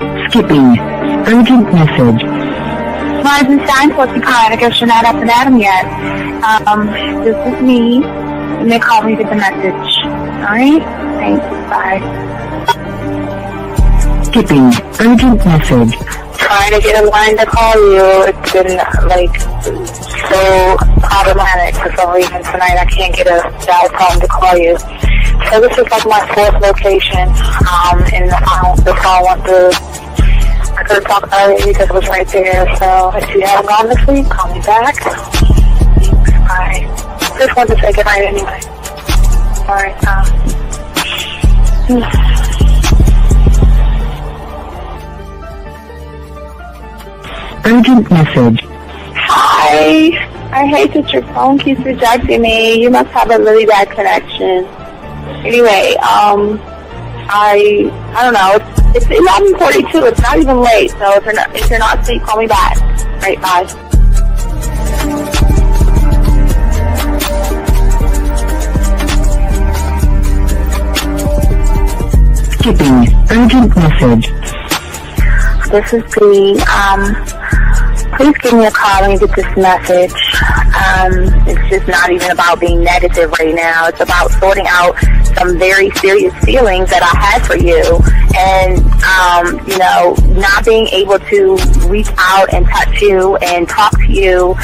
Skipping. Urgent message. Rising sign, what's the card? I guess you're not up and at 'em yet. This is me. And they call me with the message. Alright? Thanks. Bye. Skipping. Urgent message. Trying to get a line to call you. It's been, so problematic for some reason tonight. I can't get a dial phone to call you. So this is my fourth location, and the phone went through. I could have talked about it because it was right there. So if you haven't gone this week, call me back. Thanks. Bye. Just wanted to say goodnight anyway. Alright, Urgent message. Hi. I hate that your phone keeps rejecting me. You must have a really bad connection. Anyway, I don't know. It's 11:42. It's not even late. So if you're not asleep, call me back. Right, bye. Skipping. Urgent message. This is P. Please give me a call when you get this message. It's just not even about being negative right now. It's about sorting out some very serious feelings that I had for you. And, not being able to reach out and touch you and talk to you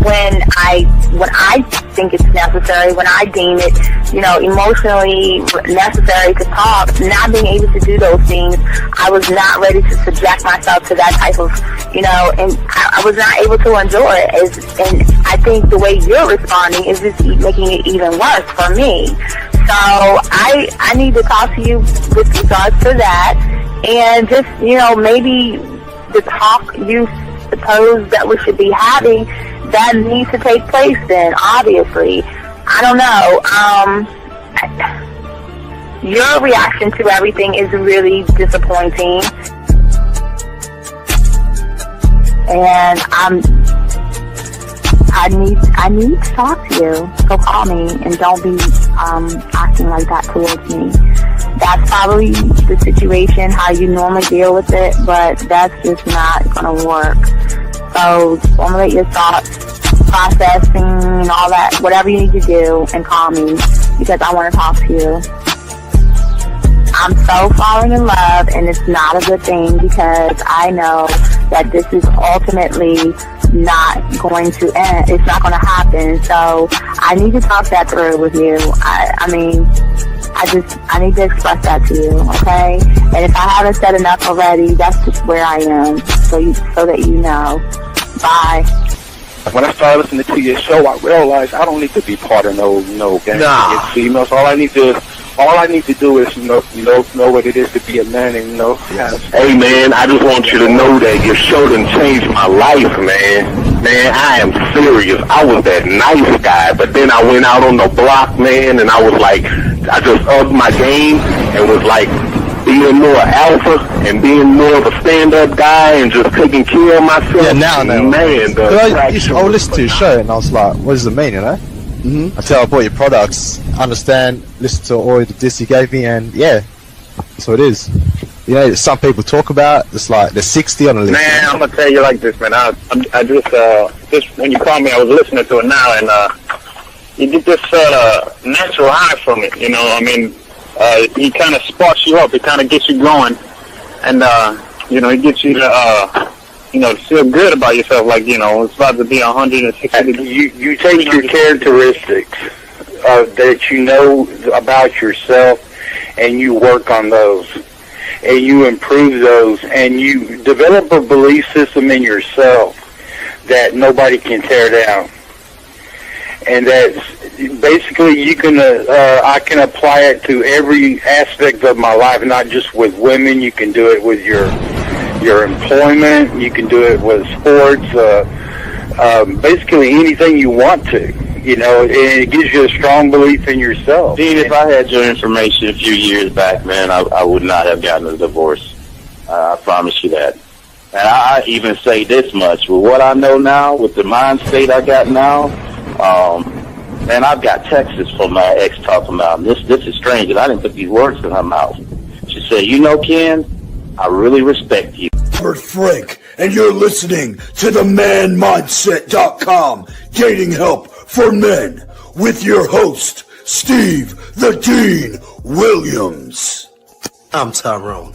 when I think it's necessary, when I deem it, emotionally necessary to talk. Not being able to do those things, I was not ready to subject myself to that type of, and I was not able to endure it. And I think the way you're responding is just making it even worse for me. So I need to talk to you with regards to that, and just, maybe the talk you suppose that we should be having, that needs to take place then, obviously. I don't know. Your reaction to everything is really disappointing. And I need to talk to you. So call me and don't be acting like that towards me. That's probably the situation, how you normally deal with it, but that's just not going to work. So formulate your thoughts, processing and all that, whatever you need to do, and call me because I want to talk to you. I'm so falling in love, and it's not a good thing because I know that this is ultimately not going to end. It's not going to happen. So I need to talk that through with you. I need to express that to you, okay? And if I haven't said enough already, that's just where I am, so that you know. Bye. When I started listening to your show, I realized I don't need to be part of no gang against females. All I need to do is know what it is to be a man, and Hey man, I just want you to know that your show done changed my life, man. Man, I am serious. I was that nice guy, but then I went out on the block, man, and I was like, I just upped my game and was like being more alpha and being more of a stand-up guy and just taking care of myself. Yeah, now, man. I listened to your show and I was like, what does it mean, Mm-hmm. Until I bought your products, understand, listen to all the diss you gave me, and yeah, that's what it is. Some people talk about, it's like they're 60 on the list. Man, I'm gonna tell you like this, man. I just when you called me, I was listening to it now, and you get this natural high from it. He kind of sparks you up. It kind of gets you going, and it gets you to to feel good about yourself, it's about to be 160 degrees. You take your characteristics that you know about yourself, and you work on those, and you improve those, and you develop a belief system in yourself that nobody can tear down. And that's basically I can apply it to every aspect of my life, not just with women. You can do it with your employment, you can do it with sports, basically anything you want to, and it gives you a strong belief in yourself. Dean, if I had your information a few years back, man, I would not have gotten a divorce. I promise you that. And I even say this much, with what I know now, with the mind state I got now, man, I've got texts from my ex talking about, this is strange, and I didn't put these words in her mouth. She said, Ken, I really respect you. Robert Frank, and you're listening to the manmindset.com dating help for men with your host, Steve the Dean Williams. I'm Tyrone,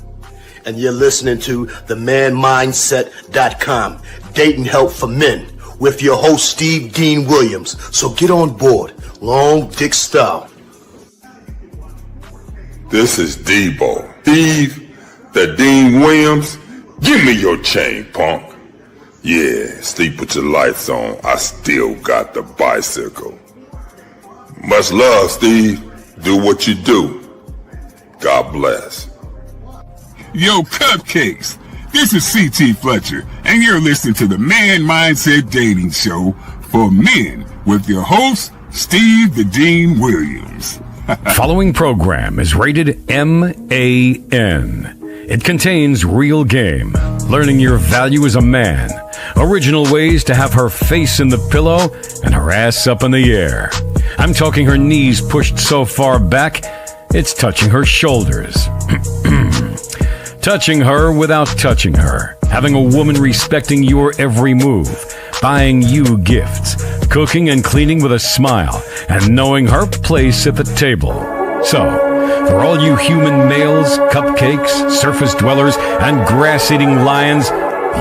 and you're listening to the manmindset.com dating help for men with your host, Steve Dean Williams. So get on board, long dick style. This is Debo. Steve the Dean Williams. Give me your chain, punk. Yeah, sleep with your lights on. I still got the bicycle. Much love, Steve. Do what you do. God bless. Yo, cupcakes. This is C.T. Fletcher, and you're listening to the Man Mindset Dating Show for men with your host, Steve the Dean Williams. Following program is rated MAN. It contains real game, learning your value as a man, original ways to have her face in the pillow and her ass up in the air. I'm talking her knees pushed so far back, it's touching her shoulders. Touching her without touching her. Having a woman respecting your every move. Buying you gifts. Cooking and cleaning with a smile. And knowing her place at the table. So, for all you human males, cupcakes, surface dwellers, and grass-eating lions,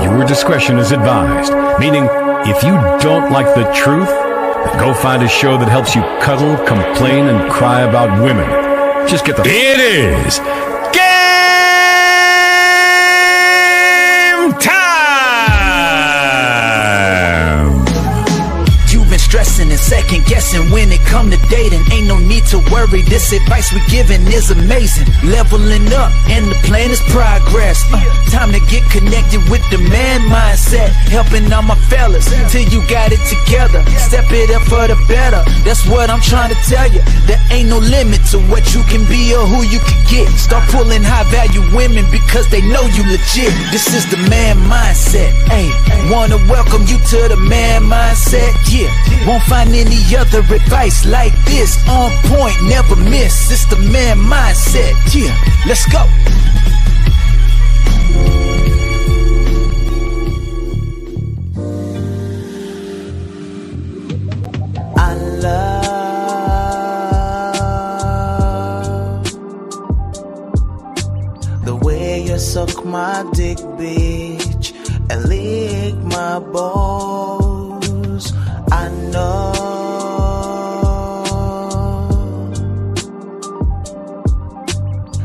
your discretion is advised. Meaning, if you don't like the truth, then go find a show that helps you cuddle, complain, and cry about women. Just get the... It is game time! You've been stressing and second guessing when it come to dating. Ain't no need to worry, this advice we giving is amazing. Leveling up and the plan is progress. Time to get connected with the man mindset. Helping all my fellas till you got it together. Step it up for the better, that's what I'm trying to tell you. There ain't no limit to what you can be or who you can get. Start pulling high value women because they know you legit. This is the man mindset. Hey, wanna welcome you to the man mindset. Yeah, won't find any other advice like this. On point, never miss. It's the man mindset. Yeah, let's go. I love the way you suck my dick, bitch, and lick my balls. I know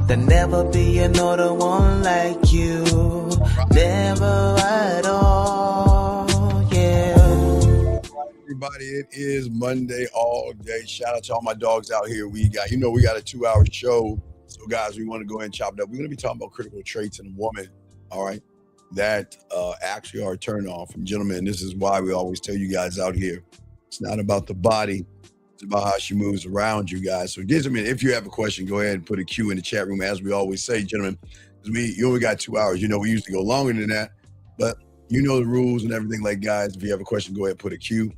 there'll never be another one like you. Never at all, yeah. Everybody, it is Monday all day. Shout out to all my dogs out here. We got a 2-hour show. So guys, we want to go ahead and chop it up. We're going to be talking about critical traits in a woman, all right, that actually are a turn off. And gentlemen, this is why we always tell you guys out here, it's not about the body. It's about how she moves around you guys. So gentlemen, if you have a question, go ahead and put a Q in the chat room. As we always say, gentlemen, because you only got 2 hours. You know, we usually go longer than that, but you know the rules and everything. Like, guys, if you have a question, go ahead and put a Q.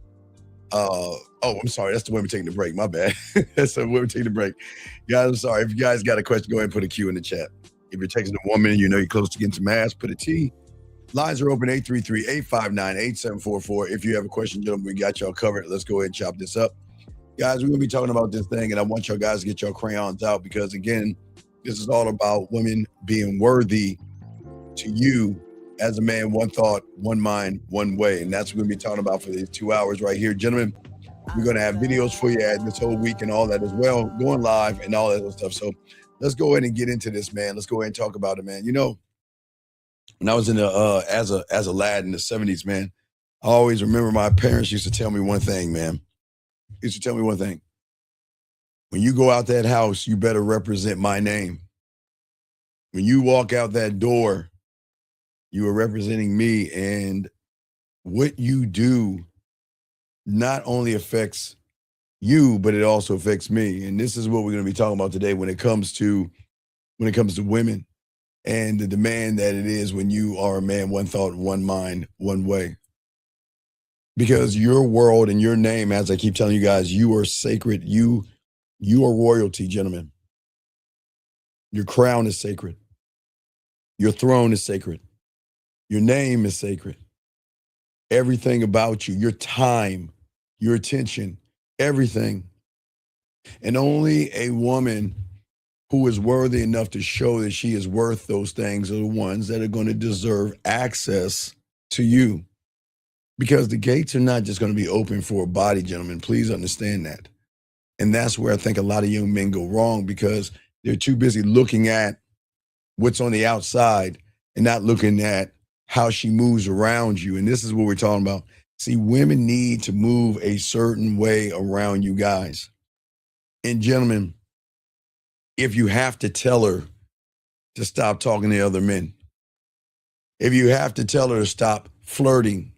I'm sorry. That's the way we're taking the break. My bad. That's the way we're taking the break. Guys, I'm sorry. If you guys got a question, go ahead and put a Q in the chat. If you're texting a woman, you know you're close to getting some ass, put a T. Lines are open, 833-859-8744. If you have a question, gentlemen, we got y'all covered. Let's go ahead and chop this up. Guys, we're going to be talking about this thing, and I want y'all guys to get your crayons out because, again, this is all about women being worthy to you as a man, one thought, one mind, one way. And that's what we're going to be talking about for these 2 hours right here. Gentlemen, we're going to have videos for you this whole week and all that as well, going live and all that other stuff. So let's go ahead and get into this, man. Let's go ahead and talk about it, man. You know, when I was in the as a lad in the 70s, man, I always remember my parents used to tell me one thing, man. Used to tell me one thing. When you go out that house, you better represent my name. When you walk out that door, you are representing me, and what you do not only affects you, but it also affects me. And this is what we're going to be talking about today when it comes to women and the demand that it is when you are a man, one thought, one mind, one way. Because your world and your name, as I keep telling you guys, you are sacred. You are royalty, gentlemen. Your crown is sacred. Your throne is sacred. Your name is sacred. Everything about you, your time, your attention, everything. And only a woman who is worthy enough to show that she is worth those things are the ones that are going to deserve access to you. Because the gates are not just going to be open for a body, gentlemen. Please understand that. And that's where I think a lot of young men go wrong, because they're too busy looking at what's on the outside and not looking at how she moves around you. And this is what we're talking about. See, women need to move a certain way around you guys. And gentlemen, if you have to tell her to stop talking to other men, if you have to tell her to stop flirting,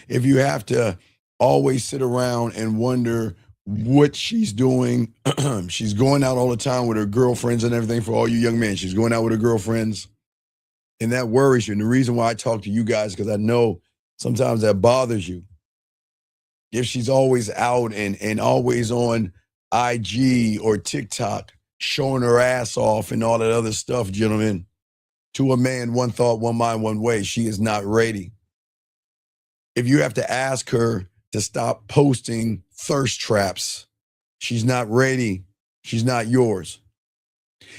if you have to always sit around and wonder what she's doing, she's going out all the time with her girlfriends and everything. For all you young men, she's going out with her girlfriends, and that worries you. And the reason why I talk to you guys, because I know sometimes that bothers you. If she's always out and always on IG or TikTok showing her ass off and all that other stuff, gentlemen, to a man, one thought, one mind, one way, she is not ready. If you have to ask her to stop posting thirst traps, she's not ready. She's not yours.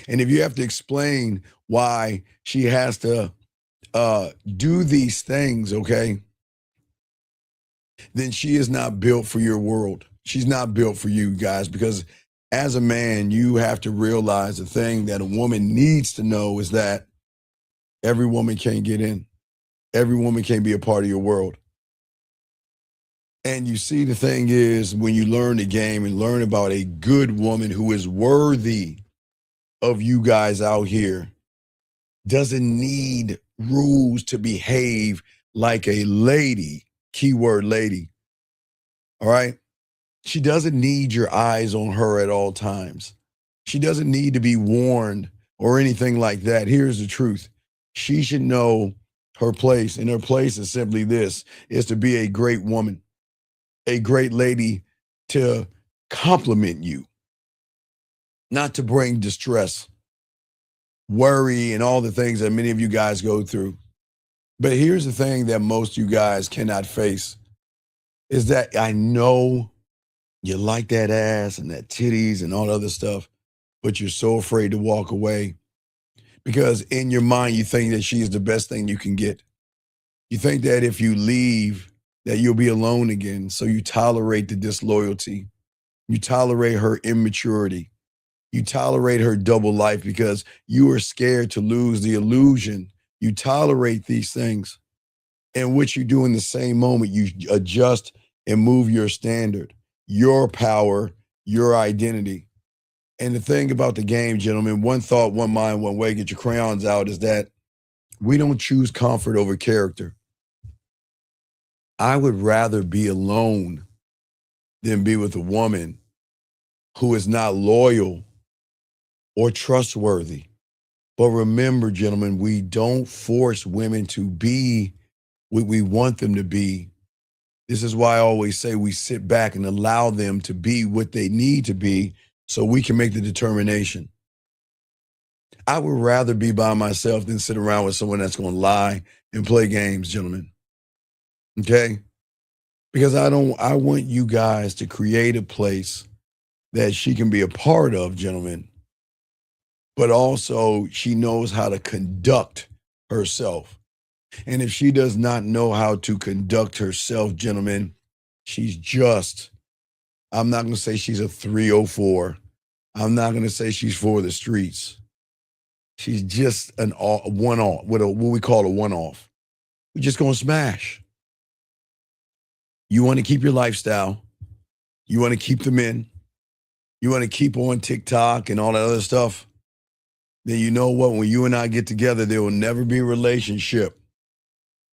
And if you have to explain why she has to do these things, okay, then she is not built for your world. She's not built for you guys, because as a man, you have to realize the thing that a woman needs to know is that every woman can't get in. Every woman can't be a part of your world. And you see, the thing is, when you learn the game and learn about a good woman who is worthy of you guys out here, doesn't need rules to behave like a lady, keyword lady, all right? She doesn't need your eyes on her at all times. She doesn't need to be warned or anything like that. Here's the truth. She should know her place, and her place is simply this, is to be a great woman, a great lady, to compliment you, not to bring distress, worry, and all the things that many of you guys go through. But here's the thing that most of you guys cannot face, is that I know you like that ass and that titties and all that other stuff, but you're so afraid to walk away because in your mind, you think that she is the best thing you can get. You think that if you leave, that you'll be alone again. So you tolerate the disloyalty. You tolerate her immaturity. You tolerate her double life because you are scared to lose the illusion. You tolerate these things. And what you do in the same moment, you adjust and move your standard, your power, your identity. And the thing about the game, gentlemen, one thought, one mind, one way, get your crayons out, is that we don't choose comfort over character. I would rather be alone than be with a woman who is not loyal or trustworthy. But remember, gentlemen, we don't force women to be what we want them to be. This is why I always say we sit back and allow them to be what they need to be so we can make the determination. I would rather be by myself than sit around with someone that's going to lie and play games, gentlemen. Okay? Because I want you guys to create a place that she can be a part of, gentlemen, but also she knows how to conduct herself. And if she does not know how to conduct herself, gentlemen, she's just, I'm not going to say she's a 304. I'm not going to say she's for the streets. She's just a one-off, what we call a one-off. We're just going to smash. You want to keep your lifestyle. You want to keep them in. You want to keep on TikTok and all that other stuff. Then you know what? When you and I get together, there will never be a relationship.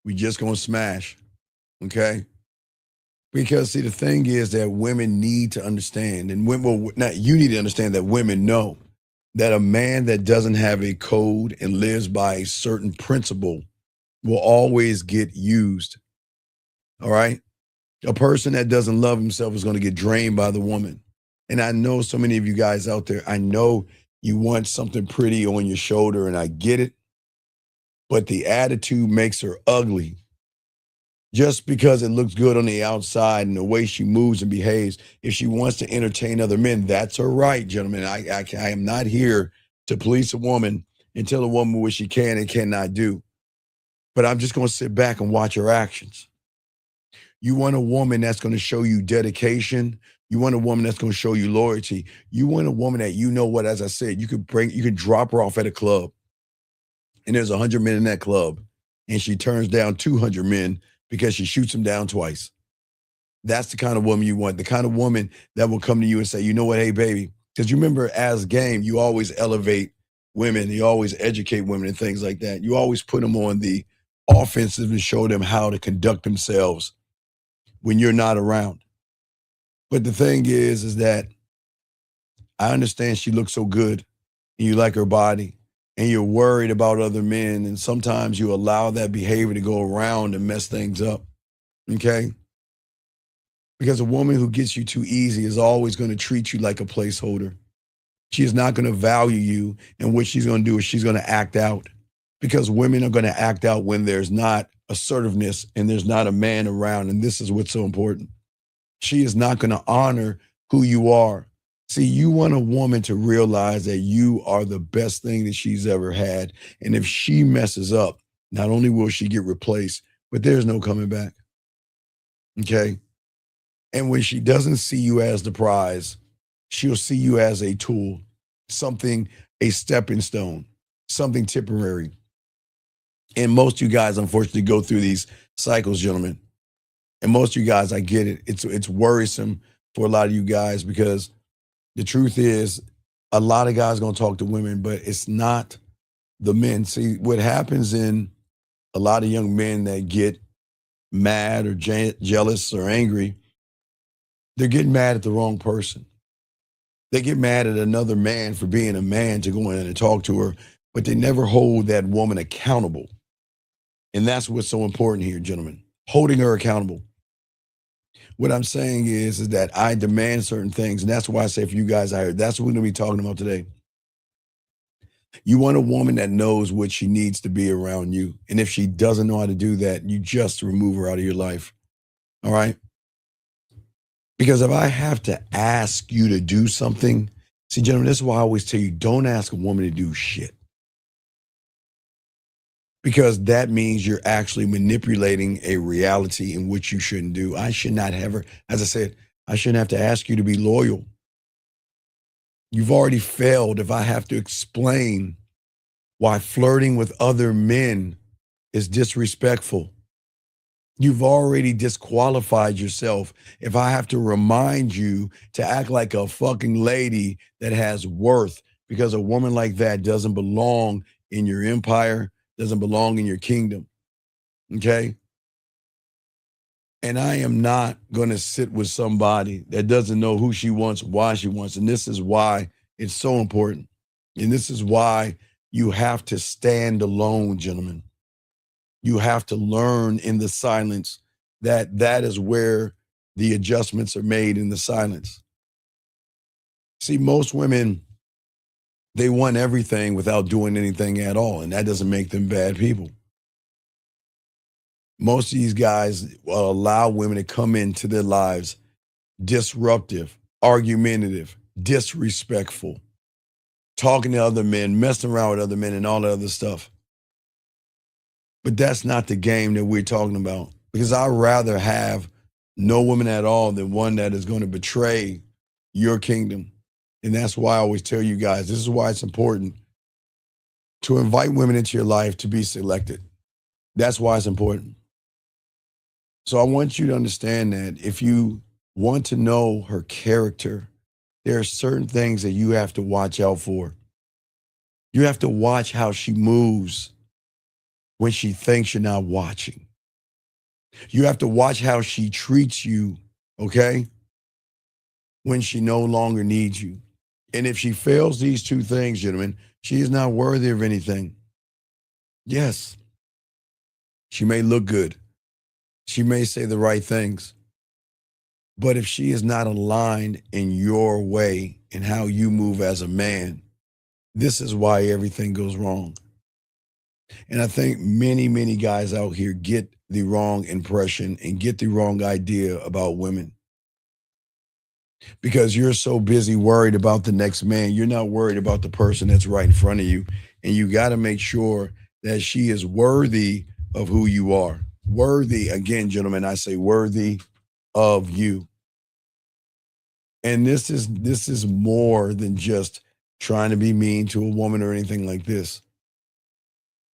We just going to smash. Okay? Because, see, the thing is that women need to understand, and women, not you need to understand that women know that a man that doesn't have a code and lives by a certain principle will always get used. All right? A person that doesn't love himself is going to get drained by the woman. And I know so many of you guys out there, I know you want something pretty on your shoulder, and I get it. but the attitude makes her ugly. Just because it looks good on the outside and the way she moves and behaves, if she wants to entertain other men, that's her right, gentlemen. I am not here to police a woman and tell a woman what she can and cannot do. But I'm just going to sit back and watch her actions. You want a woman that's going to show you dedication. You want a woman that's going to show you loyalty. You want a woman that, you know what, as I said, you could drop her off at a club and there's 100 men in that club and she turns down 200 men because she shoots them down twice. That's the kind of woman you want. The kind of woman that will come to you and say, you know what, hey, baby, because you remember as game, you always elevate women. You always educate women and things like that. You always put them on the offensive and show them how to conduct themselves when you're not around. But the thing is that I understand she looks so good and you like her body and you're worried about other men. And sometimes you allow that behavior to go around and mess things up. Okay? Because a woman who gets you too easy is always going to treat you like a placeholder. She is not going to value you. And what she's going to do is she's going to act out. Because women are going to act out when there's not assertiveness and there's not a man around. And this is what's so important. She is not going to honor who you are. See, you want a woman to realize that you are the best thing that she's ever had. And if she messes up, not only will she get replaced, but there's no coming back. Okay? And when she doesn't see you as the prize, she'll see you as a tool, something, a stepping stone, something temporary. And most of you guys, unfortunately, go through these cycles, gentlemen. And most of you guys, I get it. It's worrisome for a lot of you guys because the truth is a lot of guys going to talk to women, but it's not the men. See, what happens in a lot of young men that get mad or jealous or angry, they're getting mad at the wrong person. They get mad at another man for being a man to go in and talk to her, but they never hold that woman accountable. And that's what's so important here, gentlemen, holding her accountable. What I'm saying is that I demand certain things. And that's why I say for you guys out here, that's what we're going to be talking about today. You want a woman that knows what she needs to be around you. And if she doesn't know how to do that, you just remove her out of your life. All right? Because if I have to ask you to do something, see, gentlemen, this is why I always tell you, don't ask a woman to do shit. Because that means you're actually manipulating a reality in which you shouldn't do. I should not have her, as I said, I shouldn't have to ask you to be loyal. You've already failed if I have to explain why flirting with other men is disrespectful. You've already disqualified yourself if I have to remind you to act like a fucking lady that has worth, because a woman like that doesn't belong in your empire, doesn't belong in your kingdom. Okay? And I am not going to sit with somebody that doesn't know who she wants, why she wants. And this is why it's so important. And this is why you have to stand alone, gentlemen. You have to learn in the silence that is where the adjustments are made, in the silence. See, most women, they want everything without doing anything at all, and that doesn't make them bad people. Most of these guys will allow women to come into their lives disruptive, argumentative, disrespectful, talking to other men, messing around with other men, and all that other stuff. But that's not the game that we're talking about, because I'd rather have no woman at all than one that is going to betray your kingdom. And that's why I always tell you guys, this is why it's important to invite women into your life to be selected. That's why it's important. So I want you to understand that if you want to know her character, there are certain things that you have to watch out for. You have to watch how she moves when she thinks you're not watching. You have to watch how she treats you, okay, when she no longer needs you. And if she fails these two things, gentlemen, she is not worthy of anything. Yes, she may look good. She may say the right things. But if she is not aligned in your way and how you move as a man, this is why everything goes wrong. And I think many, many guys out here get the wrong impression and get the wrong idea about women because you're so busy worried about the next man. You're not worried about the person that's right in front of you. And you got to make sure that she is worthy of who you are. Worthy, again, gentlemen, I say worthy of you. And this is more than just trying to be mean to a woman or anything like this.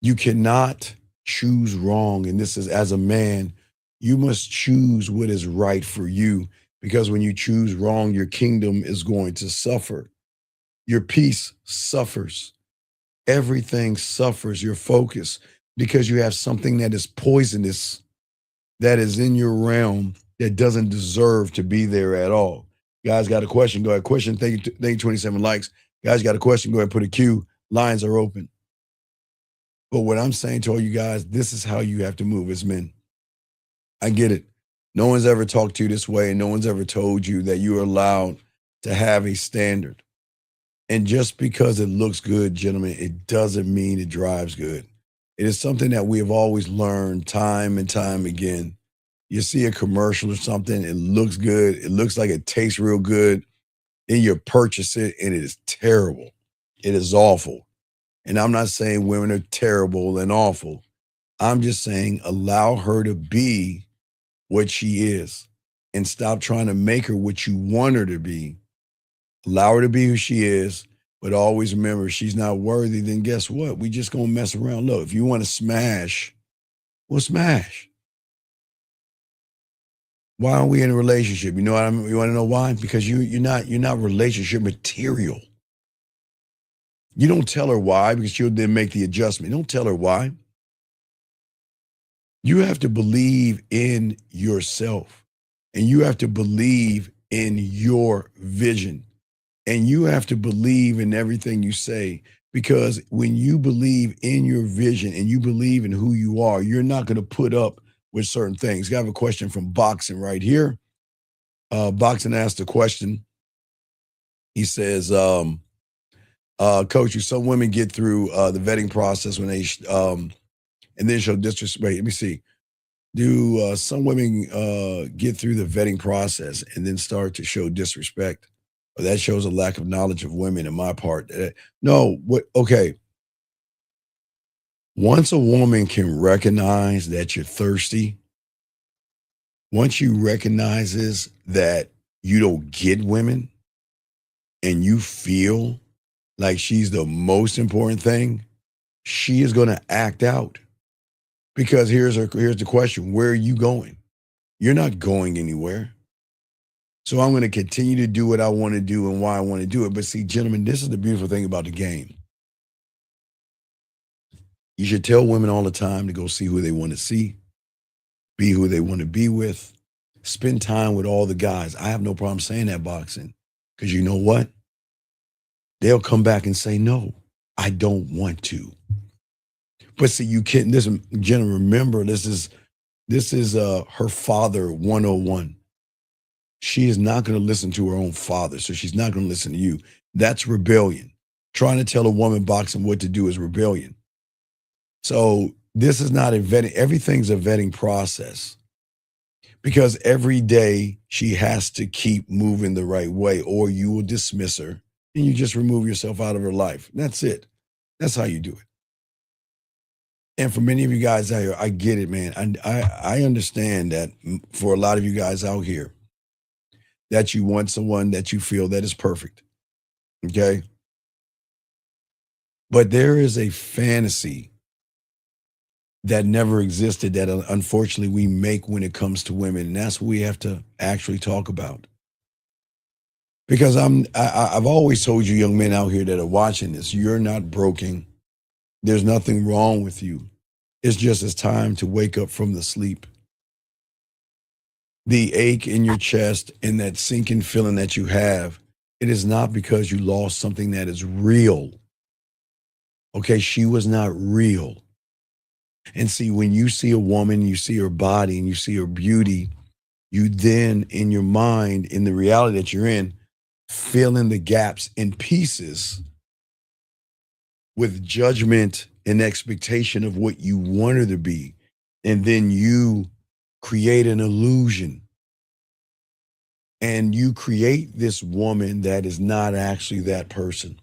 You cannot choose wrong. And this is, as a man, you must choose what is right for you, because when you choose wrong, your kingdom is going to suffer. Your peace suffers. Everything suffers, your focus, because you have something that is poisonous that is in your realm that doesn't deserve to be there at all. Guys got a question? Go ahead. Question. Thank you 27 likes. Guys got a question? Go ahead. Put a Q. Lines are open. But what I'm saying to all you guys, this is how you have to move as men. I get it. No one's ever talked to you this way, and no one's ever told you that you are allowed to have a standard. And just because it looks good, gentlemen, it doesn't mean it drives good. It is something that we have always learned time and time again. You see a commercial or something, it looks good, it looks like it tastes real good, then you purchase it and it is terrible. It is awful. And I'm not saying women are terrible and awful. I'm just saying allow her to be what she is and stop trying to make her what you want her to be. Allow her to be who she is, but always remember, if she's not worthy, then guess what? We just gonna mess around. Look, if you want to smash, we'll smash. Why aren't we in a relationship? You know what I mean? You want to know why? Because you're not relationship material. You don't tell her why, because she'll then make the adjustment. Don't tell her why. You have to believe in yourself, and you have to believe in your vision. And you have to believe in everything you say, because when you believe in your vision and you believe in who you are, you're not going to put up with certain things. I have a question from Boxing right here. Boxing asked a question. He says, Coach, some women get through the vetting process when they, and then show disrespect. Let me see. Do some women get through the vetting process and then start to show disrespect? Well, that shows a lack of knowledge of women in my part. No, okay. Once a woman can recognize that you're thirsty, once you recognizes that you don't get women and you feel like she's the most important thing, she is going to act out. Because here's the question: where are you going? You're not going anywhere. So I'm going to continue to do what I want to do and why I want to do it. But see, gentlemen, this is the beautiful thing about the game. You should tell women all the time to go see who they want to see, be who they want to be with, spend time with all the guys. I have no problem saying that, Boxing, because you know what? They'll come back and say, no, I don't want to. But see, you can't, gentlemen, remember, this is her father 101. She is not going to listen to her own father, so she's not going to listen to you. That's rebellion. Trying to tell a woman, Boxing, what to do is rebellion. So this is not a vetting. Everything's a vetting process, because every day she has to keep moving the right way, or you will dismiss her and you just remove yourself out of her life. That's it. That's how you do it. And for many of you guys out here, I get it, man. I understand that for a lot of you guys out here, that you want someone that you feel that is perfect, okay? But there is a fantasy that never existed that unfortunately we make when it comes to women, and that's what we have to actually talk about. Because I've always told you young men out here that are watching this, you're not broken. There's nothing wrong with you. It's just it's time to wake up from the sleep. The ache in your chest and that sinking feeling that you have, it is not because you lost something that is real. Okay, she was not real. And see, when you see a woman, you see her body and you see her beauty, you then, in your mind, in the reality that you're in, fill in the gaps and pieces with judgment an expectation of what you want her to be, and then you create an illusion. And you create this woman that is not actually that person.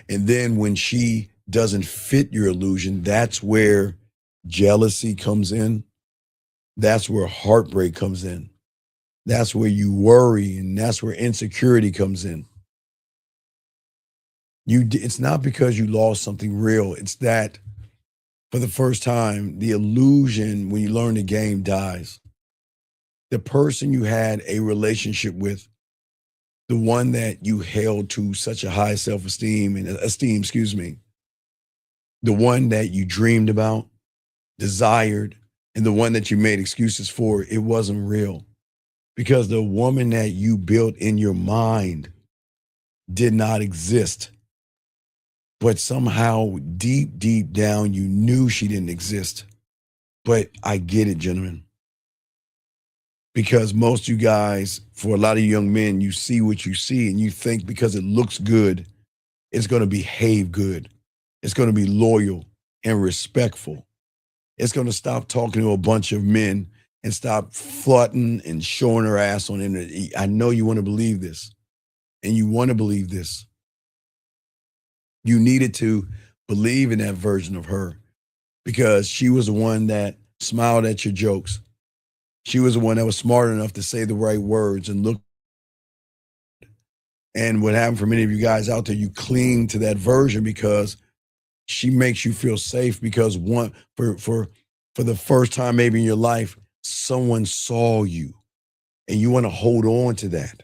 And then when she doesn't fit your illusion, that's where jealousy comes in. That's where heartbreak comes in. That's where you worry, and that's where insecurity comes in. It's not because you lost something real. It's that for the first time, the illusion, when you learn the game, dies. The person you had a relationship with, the one that you held to such a high self-esteem and esteem, the one that you dreamed about, desired, and the one that you made excuses for, it wasn't real. Because the woman that you built in your mind did not exist. But somehow, deep, deep down, you knew she didn't exist. But I get it, gentlemen. Because most of you guys, for a lot of young men, you see what you see and you think because it looks good, it's going to behave good. It's going to be loyal and respectful. It's going to stop talking to a bunch of men and stop flirting and showing her ass on the internet. I know you want to believe this, and you want to believe this. You needed to believe in that version of her because she was the one that smiled at your jokes. She was the one that was smart enough to say the right words and look. And what happened for many of you guys out there, you cling to that version because she makes you feel safe because for the first time maybe in your life, someone saw you and you want to hold on to that.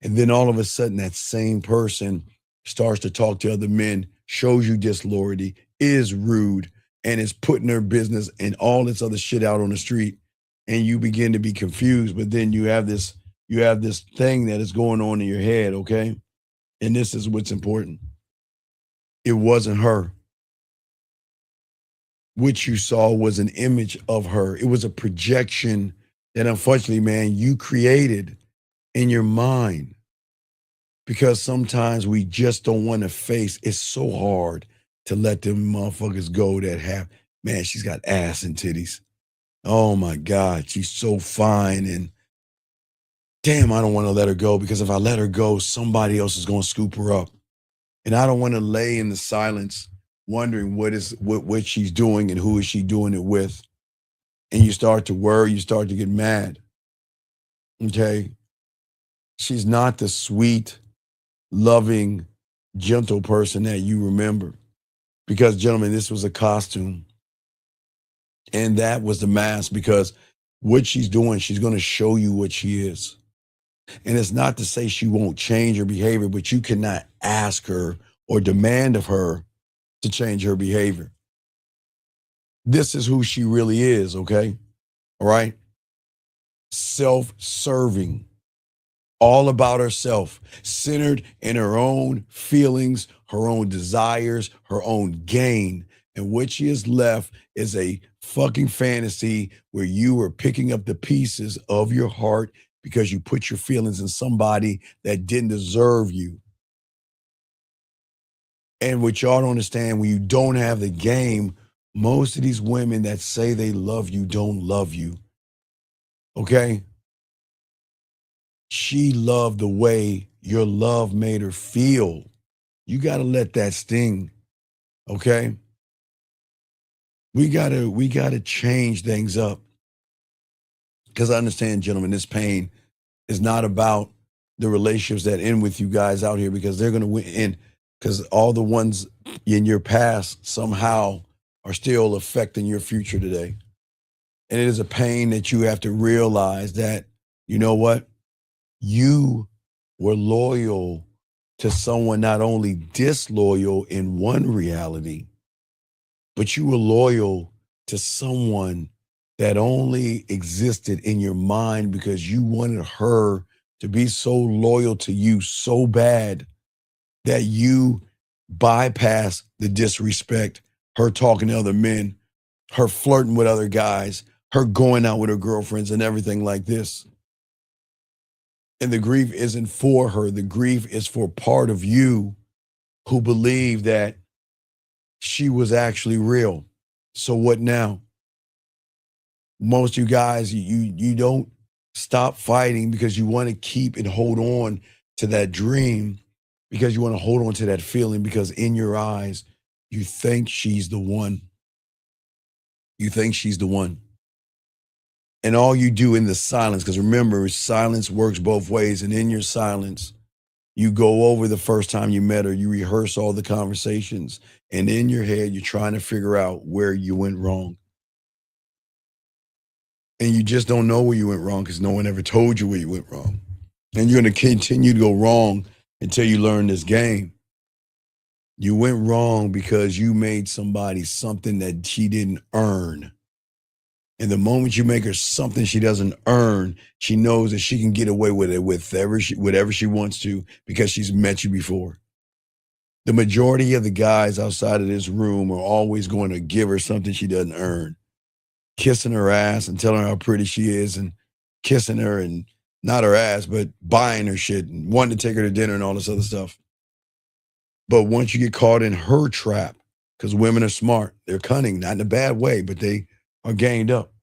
And then all of a sudden that same person starts to talk to other men, shows you disloyalty, is rude, and is putting their business and all this other shit out on the street. And you begin to be confused, but then you have this thing that is going on in your head, okay? And this is what's important. It wasn't her. What you saw was an image of her. It was a projection that unfortunately, man, you created in your mind. Because sometimes we just don't want to face, it's so hard to let them motherfuckers go that have, man, she's got ass and titties. Oh my God, she's so fine. And damn, I don't want to let her go because if I let her go, somebody else is going to scoop her up. And I don't want to lay in the silence wondering what she's doing and who is she doing it with. And you start to worry, you start to get mad. Okay? She's not the sweet, loving, gentle person that you remember. Because, gentlemen, this was a costume. And that was the mask because what she's doing, she's going to show you what she is. And it's not to say she won't change her behavior, but you cannot ask her or demand of her to change her behavior. This is who she really is, okay? All right? Self-serving. All about herself, centered in her own feelings, her own desires, her own gain. And what she has left is a fucking fantasy where you are picking up the pieces of your heart because you put your feelings in somebody that didn't deserve you. And what y'all don't understand, when you don't have the game, most of these women that say they love you don't love you. Okay? She loved the way your love made her feel. You got to let that sting, okay? We got to change things up. Because I understand, gentlemen, this pain is not about the relationships that end with you guys out here because they're going to win. Because all the ones in your past somehow are still affecting your future today. And it is a pain that you have to realize that, you know what? You were loyal to someone not only disloyal in one reality, but you were loyal to someone that only existed in your mind because you wanted her to be so loyal to you so bad that you bypassed the disrespect, her talking to other men, her flirting with other guys, her going out with her girlfriends and everything like this. And the grief isn't for her. The grief is for part of you who believe that she was actually real. So what now? Most of you guys, you don't stop fighting because you want to keep and hold on to that dream, because you want to hold on to that feeling, because in your eyes, you think she's the one. You think she's the one. And all you do in the silence, because remember, silence works both ways. And in your silence, you go over the first time you met her, you rehearse all the conversations. And in your head, you're trying to figure out where you went wrong. And you just don't know where you went wrong because no one ever told you where you went wrong. And you're going to continue to go wrong until you learn this game. You went wrong because you made somebody something that she didn't earn. And the moment you make her something she doesn't earn, she knows that she can get away with it with whatever she wants to because she's met you before. The majority of the guys outside of this room are always going to give her something she doesn't earn. Kissing her ass and telling her how pretty she is, and kissing her, and not her ass, but buying her shit and wanting to take her to dinner and all this other stuff. But once you get caught in her trap, because women are smart, they're cunning, not in a bad way, but they are ganged up,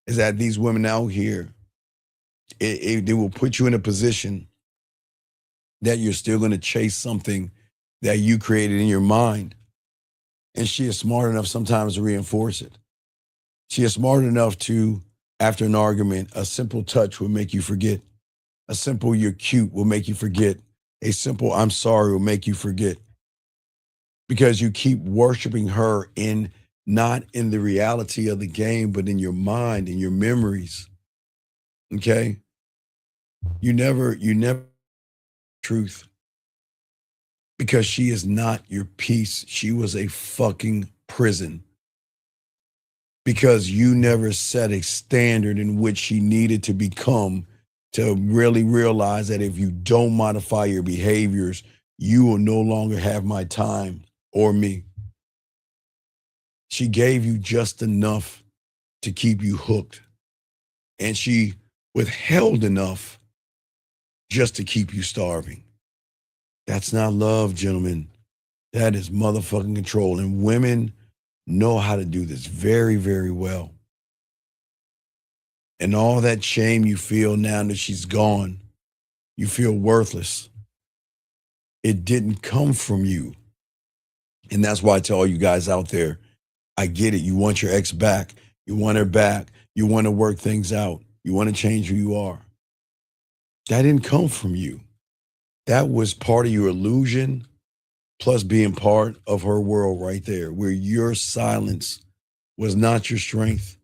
is that these women out here, they will put you in a position that you're still going to chase something that you created in your mind. And she is smart enough sometimes to reinforce it. She is smart enough to, after an argument, a simple touch will make you forget. A simple "you're cute" will make you forget. A simple "I'm sorry" will make you forget. Because you keep worshiping her not in the reality of the game, but in your mind, in your memories. Okay? You never truth. Because she is not your piece. She was a fucking prison. Because you never set a standard in which she needed to become to really realize that if you don't modify your behaviors, you will no longer have my time or me. She gave you just enough to keep you hooked. And she withheld enough just to keep you starving. That's not love, gentlemen. That is motherfucking control. And women know how to do this very, very well. And all that shame you feel now that she's gone, you feel worthless. It didn't come from you. And that's why I tell all you guys out there, I get it. You want your ex back. You want her back. You want to work things out. You want to change who you are. That didn't come from you. That was part of your illusion, plus being part of her world right there, where your silence was not your strength,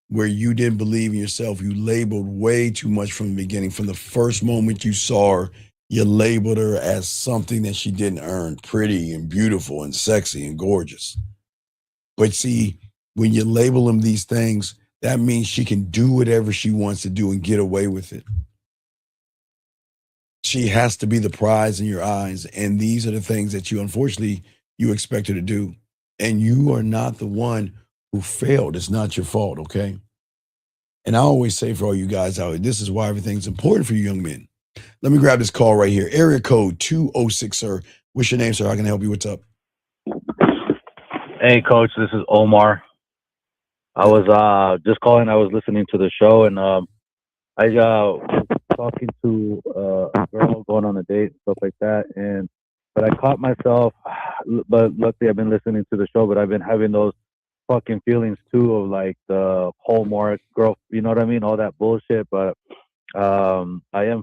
where you didn't believe in yourself. You labeled way too much from the beginning. From the first moment you saw her, you labeled her as something that she didn't earn, pretty and beautiful and sexy and gorgeous. But see, when you label them these things, that means she can do whatever she wants to do and get away with it. She has to be the prize in your eyes. And these are the things that unfortunately, you expect her to do. And you are not the one who failed. It's not your fault, okay? And I always say for all you guys out here, this is why everything's important for you young men. Let me grab this call right here. Area code 206, sir. What's your name, sir? How can I help you? What's up? Hey, Coach. This is Omar. I was just calling. I was listening to the show, and I was talking to a girl going on a date, stuff like that. But I caught myself. But luckily, I've been listening to the show. But I've been having those fucking feelings too of like the Hallmark girl. You know what I mean? All that bullshit. But I am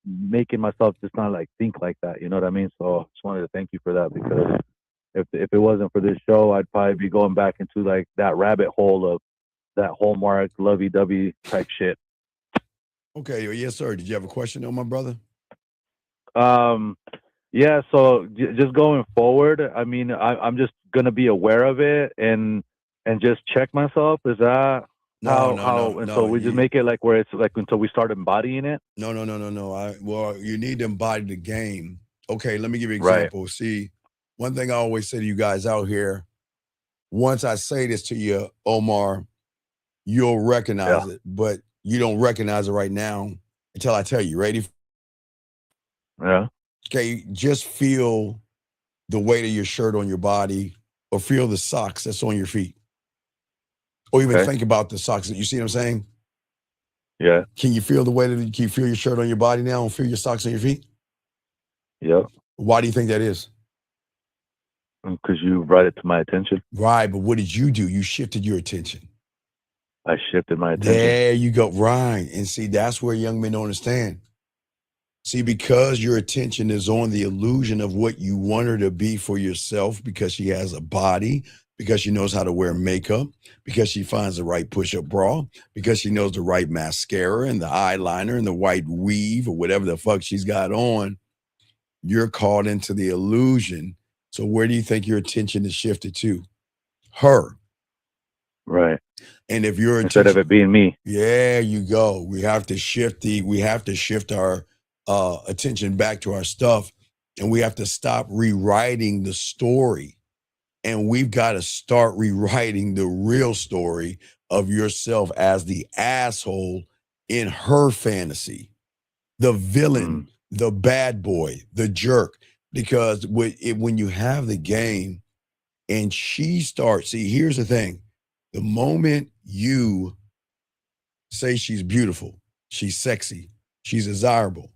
making myself just not like think like that. You know what I mean? So I just wanted to thank you for that, because if it wasn't for this show, I'd probably be going back into like that rabbit hole of that Hallmark lovey-dovey type shit. Okay, yes, sir. Did you have a question on my brother? Yeah. So just going forward, I mean, I'm just gonna be aware of it and just check myself. Is that so we just make it like where it's like until we start embodying it? No. Well, you need to embody the game. Okay, let me give you an example. Right. See, one thing I always say to you guys out here, once I say this to you, Omar, you'll recognize it, but you don't recognize it right now until I tell you. Ready? Yeah. Okay, just feel the weight of your shirt on your body, or feel the socks that's on your feet, or even think about the socks. You see what I'm saying? Yeah. Can you feel the weight of? Can you feel your shirt on your body now, and feel your socks on your feet? Yep. Why do you think that is? Because you brought it to my attention. Right, but what did you do? You shifted your attention. I shifted my attention. There you go. Right, and see, that's where young men don't understand. See, because your attention is on the illusion of what you want her to be for yourself, because she has a body, because she knows how to wear makeup, because she finds the right push-up bra, because she knows the right mascara and the eyeliner and the white weave or whatever the fuck she's got on, you're caught into the illusion. So where do you think your attention is shifted to? Her. Right. And if you're instead of it being me. Yeah, you go. We have to shift our attention back to our stuff, and we have to stop rewriting the story, and we've got to start rewriting the real story of yourself as the asshole in her fantasy, the villain, the bad boy, the jerk. Because when you have the game and she starts, see, here's the thing. The moment you say she's beautiful, she's sexy, she's desirable,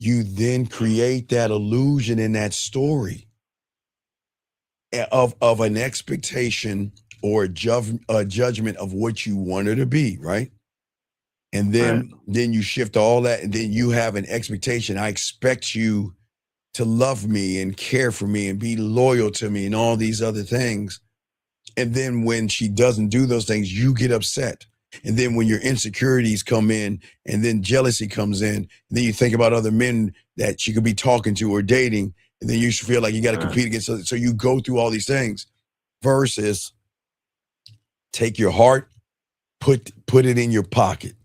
you then create that illusion in that story of an expectation or a judgment of what you want her to be, right? And then you shift all that, and then you have an expectation. I expect you to love me and care for me and be loyal to me and all these other things. And then when she doesn't do those things, you get upset. And then when your insecurities come in, and then jealousy comes in, and then you think about other men that she could be talking to or dating, and then you should feel like you got to compete against others. So you go through all these things versus take your heart, put it in your pocket.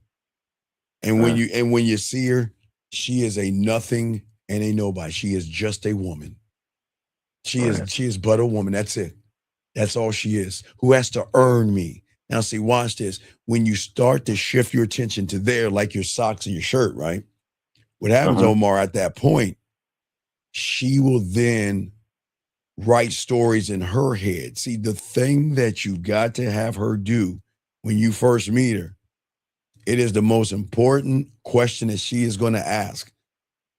And when you see her, she is a nothing and a nobody. She is just a woman. She is but a woman. That's it. That's all she is. Who has to earn me. Now, see, watch this. When you start to shift your attention to there, like your socks and your shirt, right? What happens, Omar, at that point, she will then write stories in her head. See, the thing that you got to have her do when you first meet her, it is the most important question that she is going to ask.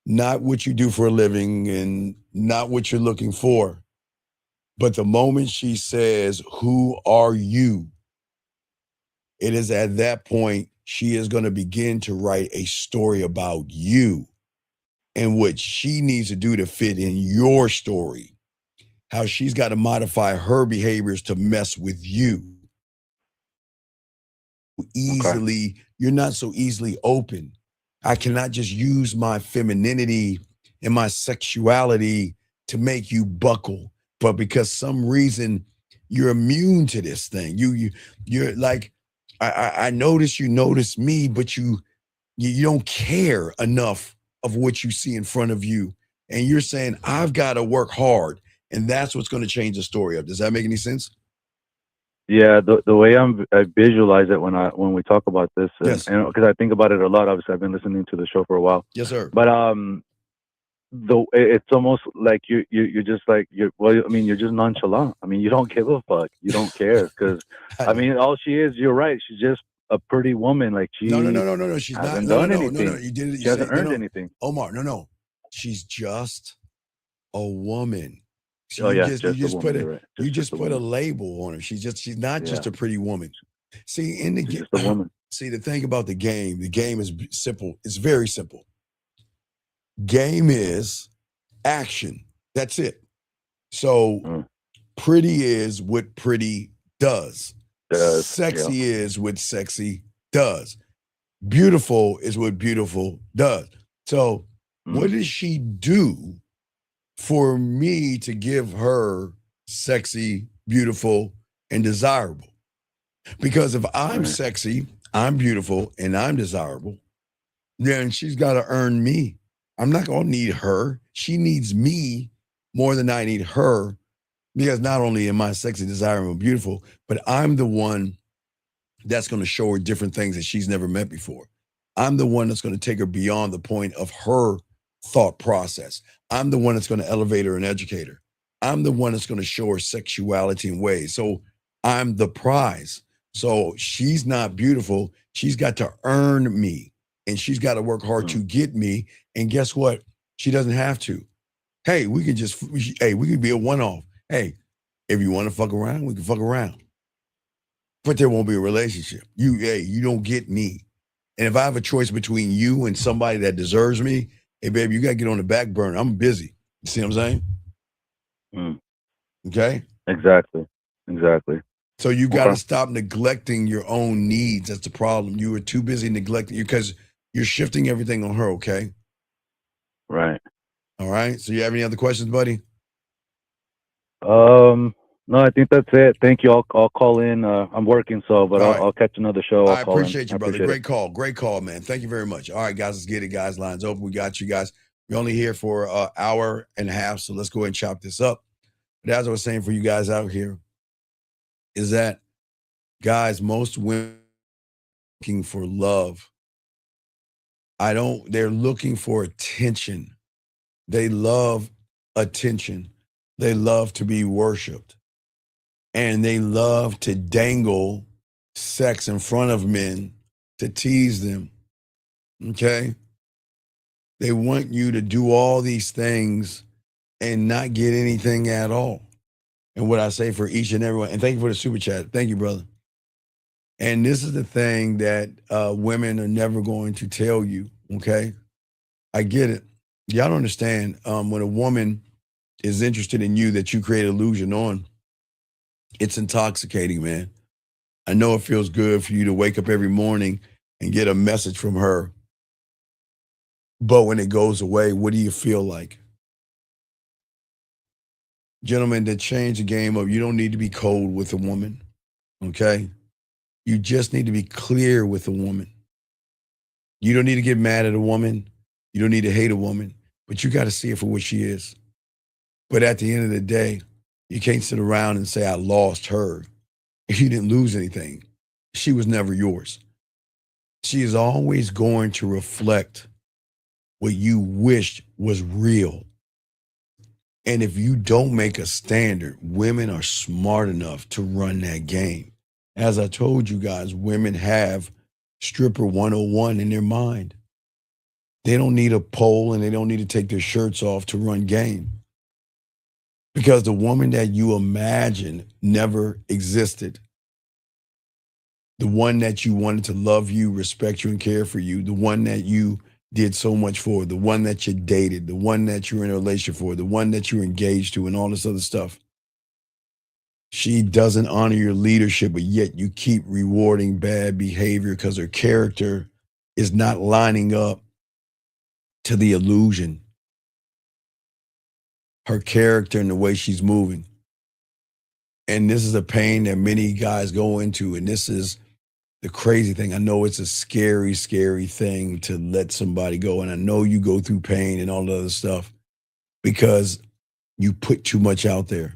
Not what you do for a living and not what you're looking for. But the moment she says, "Who are you?" it is at that point she is going to begin to write a story about you and what she needs to do to fit in your story. How she's got to modify her behaviors to mess with you. You're not so easily open. I cannot just use my femininity and my sexuality to make you buckle. But because some reason you're immune to this thing. You're like, I notice you notice me, but you don't care enough of what you see in front of you. And you're saying, I've got to work hard. And that's what's going to change the story up. Does that make any sense? Yeah, the way I visualize it when we talk about this, yes, and because I think about it a lot. Obviously, I've been listening to the show for a while. Yes, sir. But it's almost like you're just like you're just nonchalant. I mean, you don't give a fuck. You don't care because I mean, all she is. You're right. She's just a pretty woman. Like she. No. She's hasn't not. done anything. No. You did it. She hasn't earned anything. Omar, no. She's just a woman. So you just put a label on her. She's not just a pretty woman. See, in the game, just a woman. See, the thing about the game is simple. It's very simple. Game is action. That's it. So pretty is what pretty does. Sexy is what sexy does. Beautiful is what beautiful does. So what does she do for me to give her sexy, beautiful, and desirable? Because if I'm sexy, I'm beautiful, and I'm desirable, then she's got to earn me. I'm not going to need her. She needs me more than I need her, because not only am I sexy, desirable, and beautiful, but I'm the one that's going to show her different things that she's never met before. I'm the one that's going to take her beyond the point of her thought process. I'm the one that's going to elevate her and educate her. I'm the one that's going to show her sexuality in ways. So I'm the prize. So she's not beautiful. She's got to earn me, and she's got to work hard to get me. And guess what? She doesn't have to. Hey, we could be a one-off. Hey, if you want to fuck around, we can fuck around. But there won't be a relationship. You don't get me. And if I have a choice between you and somebody that deserves me, hey, baby, you got to get on the back burner. I'm busy. You see what I'm saying? Okay? Exactly. So you got to stop neglecting your own needs. That's the problem. You were too busy neglecting because you're shifting everything on her, okay? Right. All right. So you have any other questions, buddy? No, I think that's it. Thank you. I'll call in. I'm working, but I'll catch another show. I appreciate you, brother. Great call, man. Thank you very much. All right, guys, let's get it, guys. Lines open. We got you guys. We're only here for an hour and a half, so let's go ahead and chop this up. But as I was saying for you guys out here, is that, guys, most women are looking for love. They're looking for attention. They love attention. They love to be worshiped. And they love to dangle sex in front of men to tease them. Okay? They want you to do all these things and not get anything at all. And what I say for each and every one, and thank you for the super chat. Thank you, brother. And this is the thing that women are never going to tell you, okay? I get it. Y'all don't understand when a woman is interested in you that you create illusion on, it's intoxicating, man. I know it feels good for you to wake up every morning and get a message from her. But when it goes away, what do you feel like? Gentlemen, to change the game of you don't need to be cold with a woman, okay? You just need to be clear with a woman. You don't need to get mad at a woman. You don't need to hate a woman, but you got to see her for what she is. But at the end of the day, you can't sit around and say, I lost her. You didn't lose anything. She was never yours. She is always going to reflect what you wished was real. And if you don't make a standard, women are smart enough to run that game. As I told you guys, women have stripper 101 in their mind. They don't need a pole and they don't need to take their shirts off to run game. Because the woman that you imagine never existed. The one that you wanted to love you, respect you, and care for you. The one that you did so much for. The one that you dated. The one that you're in a relationship for. The one that you're engaged to and all this other stuff. She doesn't honor your leadership, but yet you keep rewarding bad behavior because her character is not lining up to the illusion. Her character and the way she's moving. And this is a pain that many guys go into. And this is the crazy thing. I know it's a scary, scary thing to let somebody go. And I know you go through pain and all the other stuff because you put too much out there.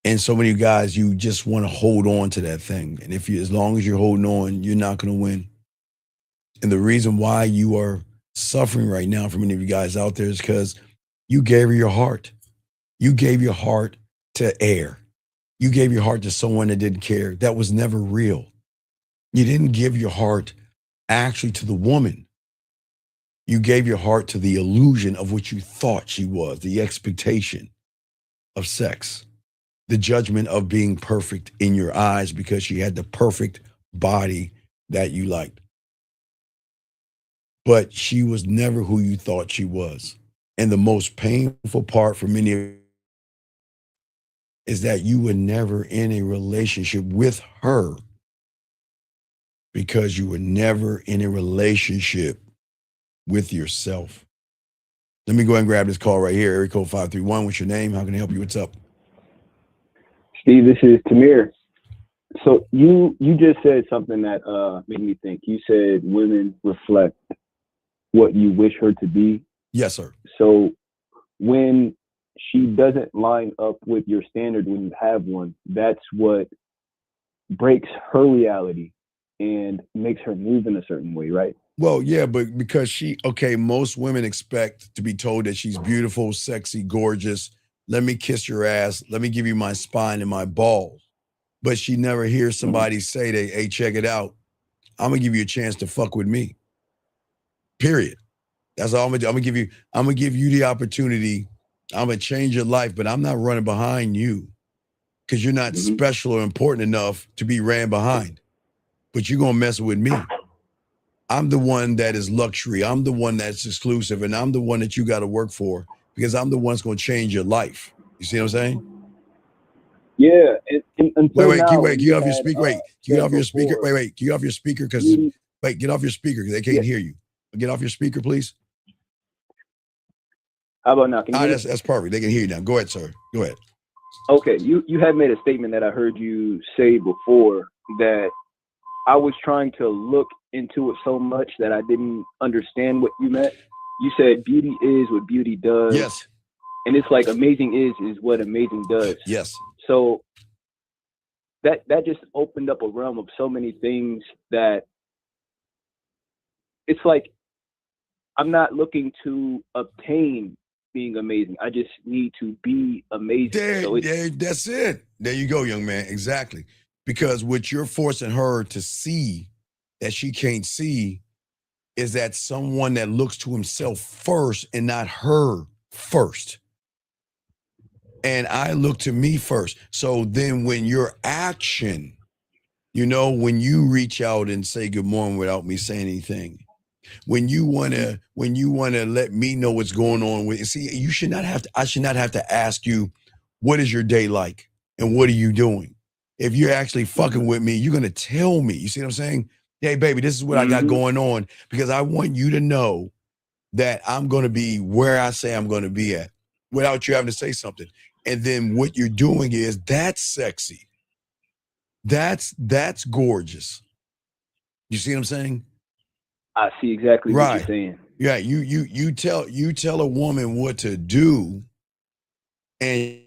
And so many guys, you just want to hold on to that thing. And as long as you're holding on, you're not going to win. And the reason why you are suffering right now for many of you guys out there is because you gave her your heart. You gave your heart to air. You gave your heart to someone that didn't care. That was never real. You didn't give your heart actually to the woman. You gave your heart to the illusion of what you thought she was, the expectation of sex, the judgment of being perfect in your eyes because she had the perfect body that you liked. But she was never who you thought she was. And the most painful part for many of you is that you were never in a relationship with her because you were never in a relationship with yourself. Let me go ahead and grab this call right here. Area code 531. What's your name? How can I help you? What's up? Steve, this is Tamir. So you just said something that made me think. You said women reflect what you wish her to be. Yes, sir. So when she doesn't line up with your standard when you have one, that's what breaks her reality and makes her move in a certain way, right? Well, yeah, but because most women expect to be told that she's beautiful, sexy, gorgeous, let me kiss your ass, let me give you my spine and my balls. But she never hears somebody say, hey, check it out. I'm gonna give you a chance to fuck with me. Period. That's all I'm gonna do. I'm gonna give you the opportunity. I'm gonna change your life, but I'm not running behind you because you're not special or important enough to be ran behind. But you're gonna mess with me. I'm the one that is luxury. I'm the one that's exclusive, and I'm the one that you got to work for because I'm the one that's gonna change your life. You see what I'm saying? Yeah. And until Wait, now, can you off your speaker? Wait, can you off your speaker? before, Wait, can you off your speaker? Because get off your speaker because they can't hear you. Get off your speaker, please. How about now? Can you hear me? That's perfect. They can hear you now. Go ahead, sir. Go ahead. Okay, you had made a statement that I heard you say before that I was trying to look into it so much that I didn't understand what you meant. You said beauty is what beauty does. Yes. And it's like amazing is what amazing does. Yes. So that just opened up a realm of so many things that it's like I'm not looking to obtain being amazing. I just need to be amazing. That's it. There you go, young man. Exactly. Because what you're forcing her to see that she can't see is that someone that looks to himself first and not her first. And I look to me first. So then when your action, when you reach out and say good morning without me saying anything, when you wanna let me know what's going on with, see, I should not have to ask you, what is your day like and what are you doing? If you're actually fucking with me, you're gonna tell me. You see what I'm saying? Hey, baby, this is what I got going on, because I want you to know that I'm gonna be where I say I'm gonna be at without you having to say something. And then what you're doing is that's sexy. That's gorgeous. You see what I'm saying? I see exactly what you're saying. Yeah, you tell a woman what to do and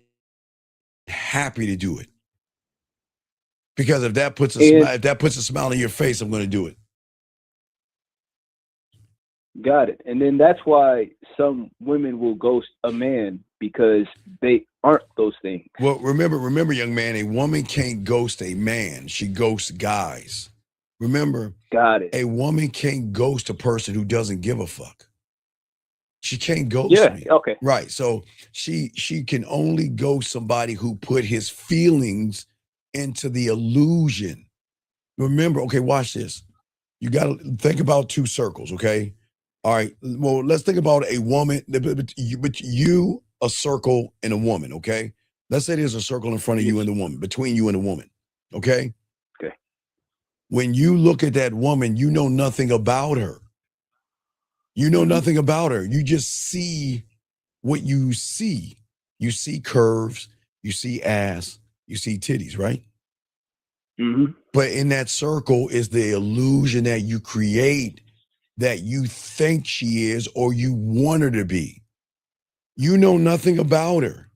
happy to do it. Because if that puts a smile on your face, I'm going to do it. Got it. And then that's why some women will ghost a man, because they aren't those things. Well, remember, young man, a woman can't ghost a man. She ghosts guys. Remember, got it. A woman can't ghost a person who doesn't give a fuck. She can't ghost me. Okay. Right. So she can only ghost somebody who put his feelings into the illusion. Remember, okay, watch this. You got to think about two circles, okay? All right. Well, let's think about a woman, but you, a circle, and a woman, okay? Let's say there's a circle in front of you and the woman, between you and the woman, okay? Okay. When you look at that woman, you know nothing about her. You know nothing about her. You just see what you see. You see curves, you see ass, you see titties, right? But in that circle is the illusion that you create that you think she is or you want her to be. You know nothing about her.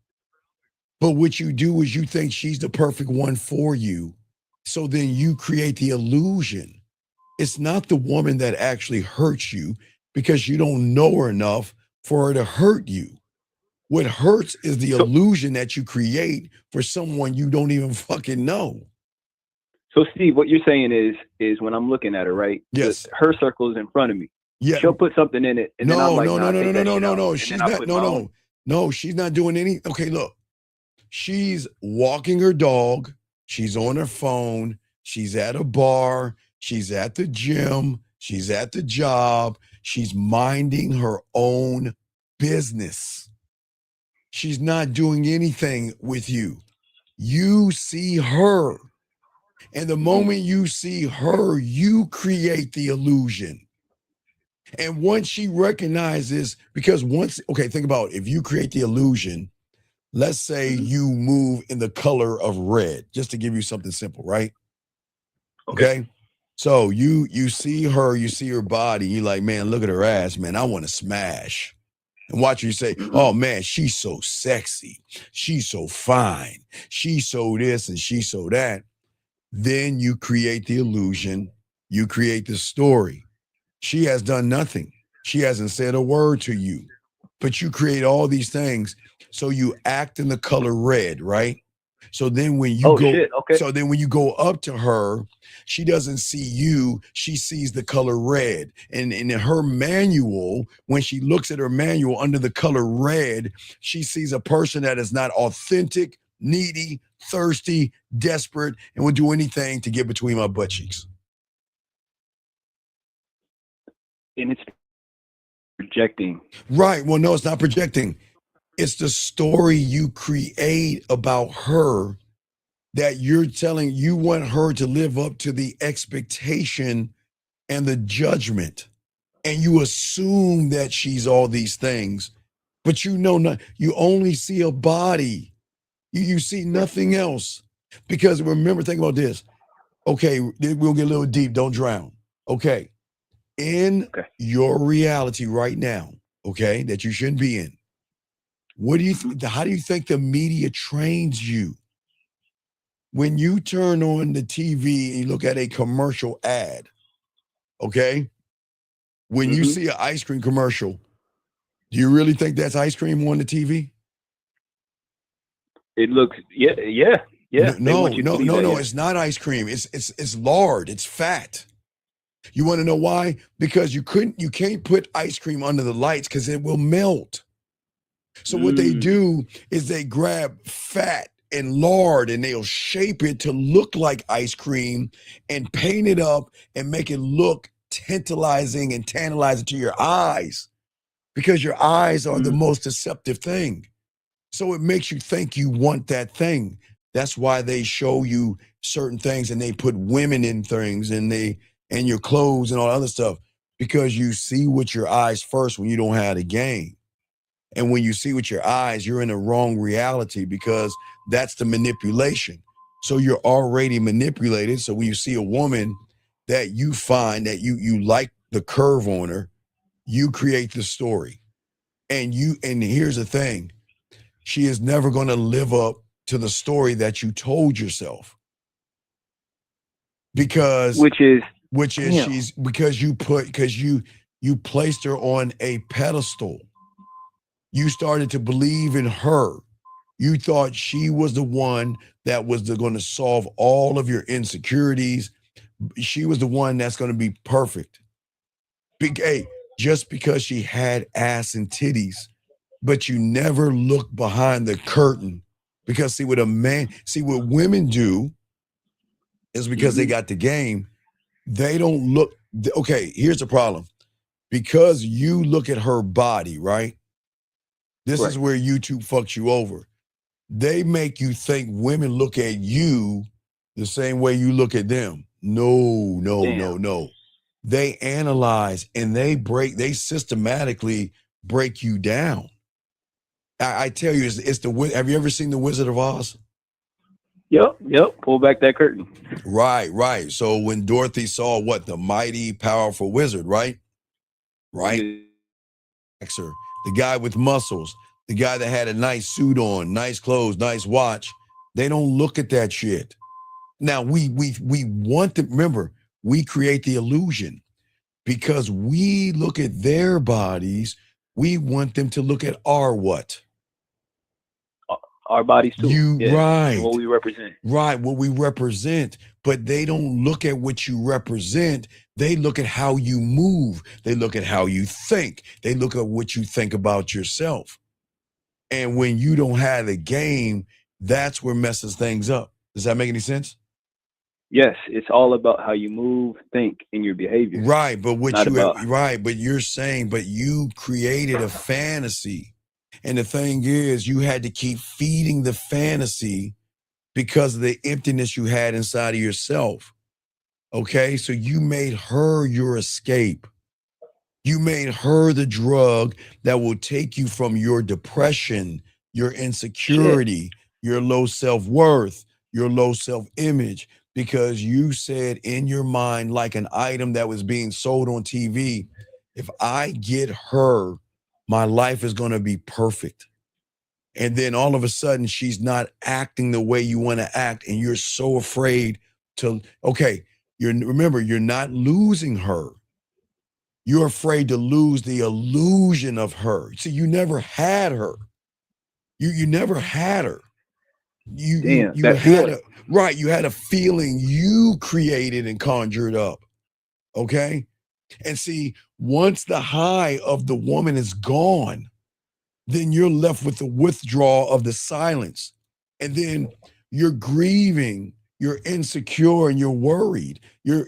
But what you do is you think she's the perfect one for you. So then you create the illusion. It's not the woman that actually hurts you because you don't know her enough for her to hurt you. What hurts is the illusion that you create for someone you don't even fucking know. So Steve, what you're saying is when I'm looking at her, right? Yes. Her circle is in front of me. Yeah. She'll put something in it. And then I'm like, no. She's not doing any. Okay, look. She's walking her dog. She's on her phone. She's at a bar. She's at the gym. She's at the job. She's minding her own business. She's not doing anything with you. You see her. And the moment you see her, you create the illusion. And once she recognizes, because think about it, if you create the illusion, let's say you move in the color of red, just to give you something simple, right? Okay. So you see her, you see her body, you're like, man, look at her ass, man, I want to smash. And watch you say, oh man, she's so sexy. She's so fine. She's so this and she's so that. Then you create the illusion. You create the story. She has done nothing. She hasn't said a word to you, but you create all these things. So you act in the color red, right? So then when you when you go up to her, she doesn't see you, she sees the color red. And in her manual, when she looks at her manual under the color red, she sees a person that is not authentic, needy, thirsty, desperate, and will do anything to get between my butt cheeks. And it's projecting. Right. Well, no, it's not projecting. It's the story you create about her that you're telling. You want her to live up to the expectation and the judgment. And you assume that she's all these things, but you know not. You only see a body. You see nothing else. Because remember, think about this. Okay, we'll get a little deep. Don't drown. Okay. In your reality right now, okay, that you shouldn't be in. What do you how do you think the media trains you? When you turn on the TV and you look at a commercial ad, okay? When you see an ice cream commercial, do you really think that's ice cream on the TV? It looks, yeah. No, it's not ice cream. It's lard, it's fat. You want to know why? Because you can't put ice cream under the lights because it will melt. So what they do is they grab fat and lard and they'll shape it to look like ice cream and paint it up and make it look tantalizing and tantalizing to your eyes, because your eyes are the most deceptive thing. So it makes you think you want that thing. That's why they show you certain things and they put women in things and your clothes and all that other stuff, because you see with your eyes first when you don't have the game. And when you see with your eyes, you're in a wrong reality, because that's the manipulation. So you're already manipulated. So when you see a woman that you find that you like the curve on her, you create the story. And here's the thing, she is never going to live up to the story that you told yourself. Because you placed her on a pedestal. You started to believe in her. You thought she was the one that was going to solve all of your insecurities. She was the one that's going to be perfect. Just because she had ass and titties, but you never look behind the curtain. Because what women do is, because they got the game, they don't look. Okay, here's the problem. Because you look at her body, right? This is where YouTube fucks you over. They make you think women look at you the same way you look at them. No. They analyze and they systematically break you down. I tell you, have you ever seen The Wizard of Oz? Yep. Pull back that curtain. Right. So when Dorothy saw the mighty, powerful wizard, right? The guy with muscles, the guy that had a nice suit on, nice clothes, nice watch. They don't look at that shit. Now we want to remember, we create the illusion because we look at their bodies. We want them to look at our what? Our bodies too. Right. What we represent. Right, what we represent. But they don't look at what you represent. They look at how you move. They look at how you think. They look at what you think about yourself. And when you don't have the game, that's where messes things up. Does that make any sense? Yes, it's all about how you move, think, and your behavior. Right, but but you're saying, but you created a fantasy. And the thing is, you had to keep feeding the fantasy because of the emptiness you had inside of yourself. Okay, so you made her your escape. You made her the drug that will take you from your depression, your insecurity, your low self-worth, your low self-image, because you said in your mind, like an item that was being sold on TV, if I get her, my life is going to be perfect. And then all of a sudden, she's not acting the way you want to act. And you're so afraid remember, you're not losing her. You're afraid to lose the illusion of her. See, you never had her. You never had her. Damn, You that had feeling. you had a feeling you created and conjured up. Okay. And see, once the high of the woman is gone, then you're left with the withdrawal of the silence. And then you're grieving, you're insecure, and you're worried. You're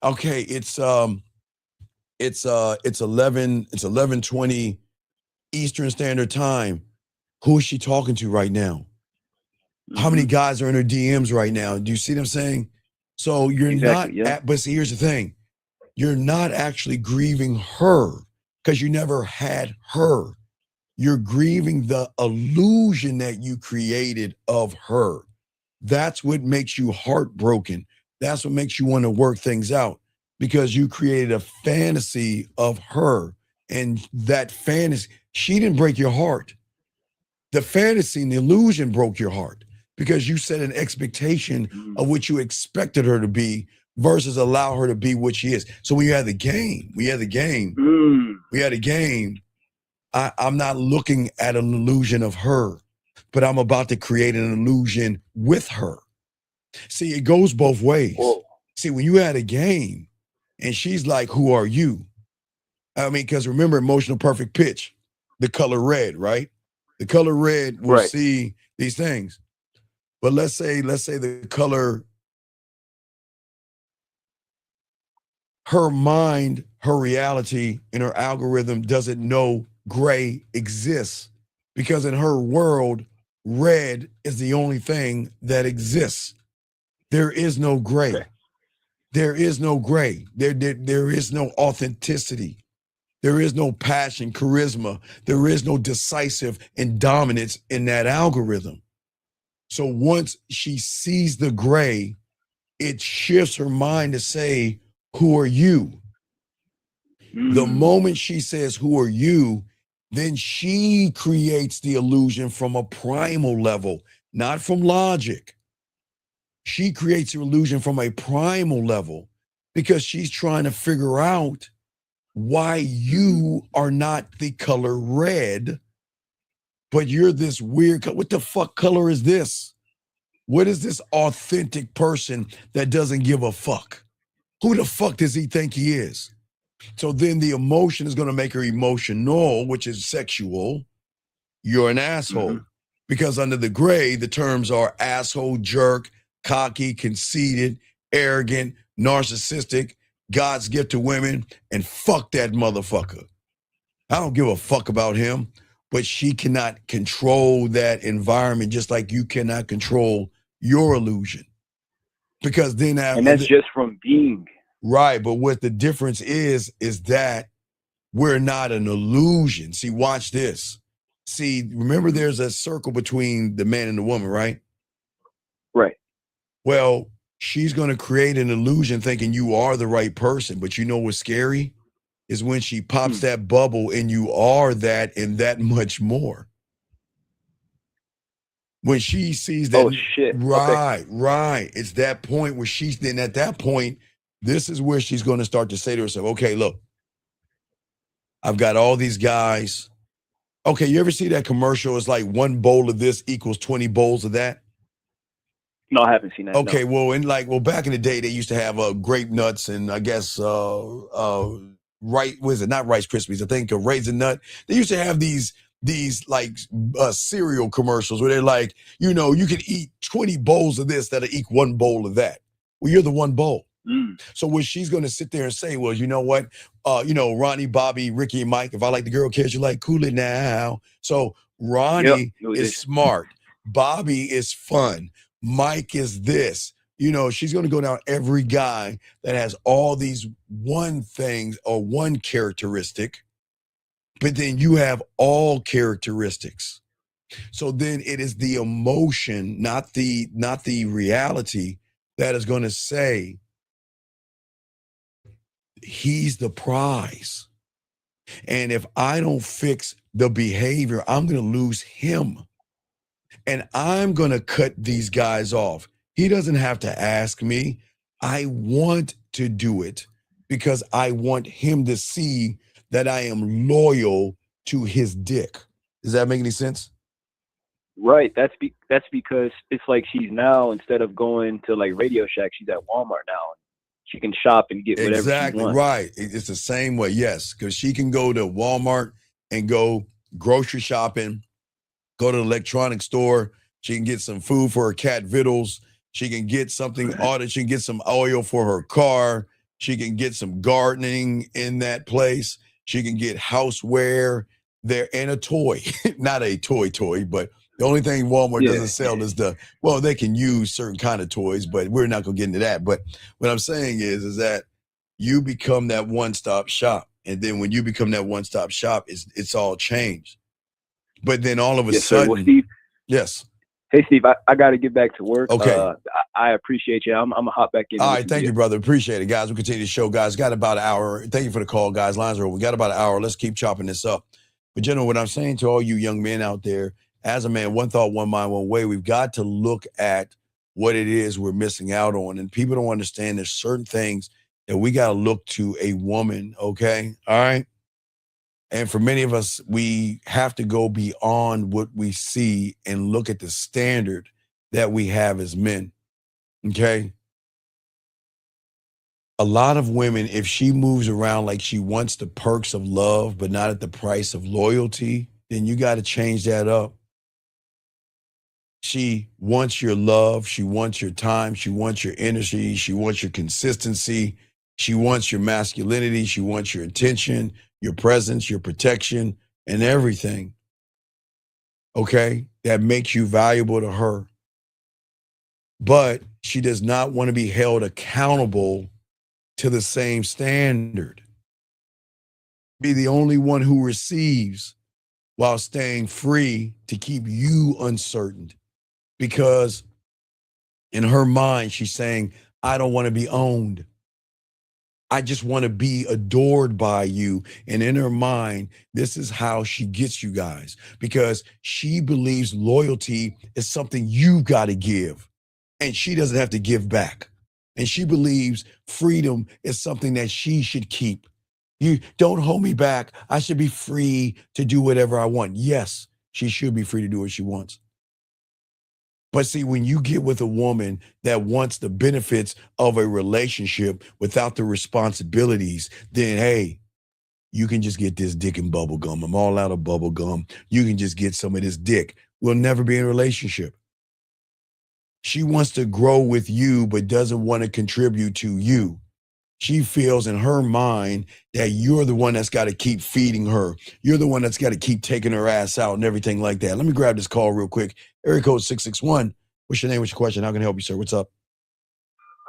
okay, it's 11:20 Eastern Standard Time. Who is she talking to right now? How many guys are in her DMs right now? Do you see what I'm saying? So you're Exactly, not yeah. but see, here's the thing. You're not actually grieving her because you never had her. You're grieving the illusion that you created of her. That's what makes you heartbroken. That's what makes you want to work things out because you created a fantasy of her. And that fantasy, she didn't break your heart. The fantasy and the illusion broke your heart because you set an expectation of what you expected her to be versus allow her to be what she is. So when you had the game, I'm not looking at an illusion of her, but I'm about to create an illusion with her. See, it goes both ways. Whoa. See, when you had a game and she's like, who are you? I mean, because remember emotional perfect pitch, the color red, right? The color red will see these things. But let's say the color, her mind, her reality, and her algorithm doesn't know gray exists because in her world, red is the only thing that exists. There is no gray. Okay. There is no gray. There is no authenticity. There is no passion, charisma. There is no decisive and dominance in that algorithm. So once she sees the gray, it shifts her mind to say, who are you? The moment she says, who are you? Then she creates the illusion from a primal level, not from logic. She creates the illusion from a primal level because she's trying to figure out why you are not the color red, but you're this weird, what the fuck color is this? What is this authentic person that doesn't give a fuck? Who the fuck does he think he is? So then the emotion is going to make her emotional, which is sexual. You're an asshole. Because under the gray, the terms are asshole, jerk, cocky, conceited, arrogant, narcissistic, God's gift to women, and fuck that motherfucker. I don't give a fuck about him, but she cannot control that environment just like you cannot control your illusion. Because then and that's just from being. Right, but what the difference is that we're not an illusion. See, watch this. See, remember there's a circle between the man and the woman, right? Right. Well, she's going to create an illusion thinking you are the right person. But you know what's scary? Is when she pops that bubble and you are that and that much more. When she sees that. Oh, shit. Right, right. It's that point where then at that point, this is where she's going to start to say to herself, okay, look, I've got all these guys. Okay, you ever see that commercial? It's like 1 bowl of this equals 20 bowls of that. No, I haven't seen that. Okay, no. well, back in the day, they used to have grape nuts and I guess not Rice Krispies? I think a raisin nut. They used to have these like cereal commercials where they're like, you can eat 20 bowls of this that'll eat 1 bowl of that. Well, you're the 1 bowl. So when she's going to sit there and say, well, you know what? Ronnie, Bobby, Ricky, and Mike, if I like the girl kids, you like, cool it now. So Ronnie is smart. Bobby is fun. Mike is this. She's going to go down every guy that has all these one things or one characteristic, but then you have all characteristics. So then it is the emotion, not the reality, that is going to say, he's the prize. And if I don't fix the behavior, I'm going to lose him. And I'm going to cut these guys off. He doesn't have to ask me. I want to do it because I want him to see that I am loyal to his dick. Does that make any sense? Right. That's because it's like she's now, instead of going to like Radio Shack, she's at Walmart now. She can shop and get whatever she Exactly wants. right. It's the same way, yes, because she can go to Walmart and go grocery shopping, go to the electronics store. She can get some food for her cat vittles. She can get something ordered. She can get some oil for her car. She can get some gardening in that place. She can get houseware there and a toy. Not a toy, but the only thing Walmart doesn't sell is they can use certain kind of toys, but we're not going to get into that. But what I'm saying is that you become that one-stop shop. And then when you become that one-stop shop, it's all changed. But then all of a sudden, sir. Well, Steve, yes. Hey, Steve, I got to get back to work. Okay. I appreciate you. I'm going to hop back in. All right. Thank you, brother. Appreciate it, guys. We'll continue the show, guys. Got about an hour. Thank you for the call, guys. Lines are open. We got about an hour. Let's keep chopping this up. But, gentlemen, what I'm saying to all you young men out there, as a man, one thought, one mind, one way, we've got to look at what it is we're missing out on. And people don't understand there's certain things that we got to look to a woman, okay? All right? And for many of us, we have to go beyond what we see and look at the standard that we have as men, okay? A lot of women, if she moves around like she wants the perks of love, but not at the price of loyalty, then you got to change that up. She wants your love. She wants your time. She wants your energy. She wants your consistency. She wants your masculinity. She wants your attention, your presence, your protection, and everything, okay, that makes you valuable to her. But she does not want to be held accountable to the same standard. Be the only one who receives while staying free to keep you uncertain. Because in her mind, she's saying, I don't want to be owned. I just want to be adored by you. And in her mind, this is how she gets you guys, because she believes loyalty is something you got to give and she doesn't have to give back. And she believes freedom is something that she should keep. You don't hold me back. I should be free to do whatever I want. Yes, she should be free to do what she wants. But see, when you get with a woman that wants the benefits of a relationship without the responsibilities, then, hey, you can just get this dick and bubble gum. I'm all out of bubble gum. You can just get some of this dick. We'll never be in a relationship. She wants to grow with you, but doesn't want to contribute to you. She feels in her mind that you're the one that's got to keep feeding her. You're the one that's got to keep taking her ass out and everything like that. Let me grab this call real quick. Area code 661. What's your name? What's your question? How can I help you, sir? What's up?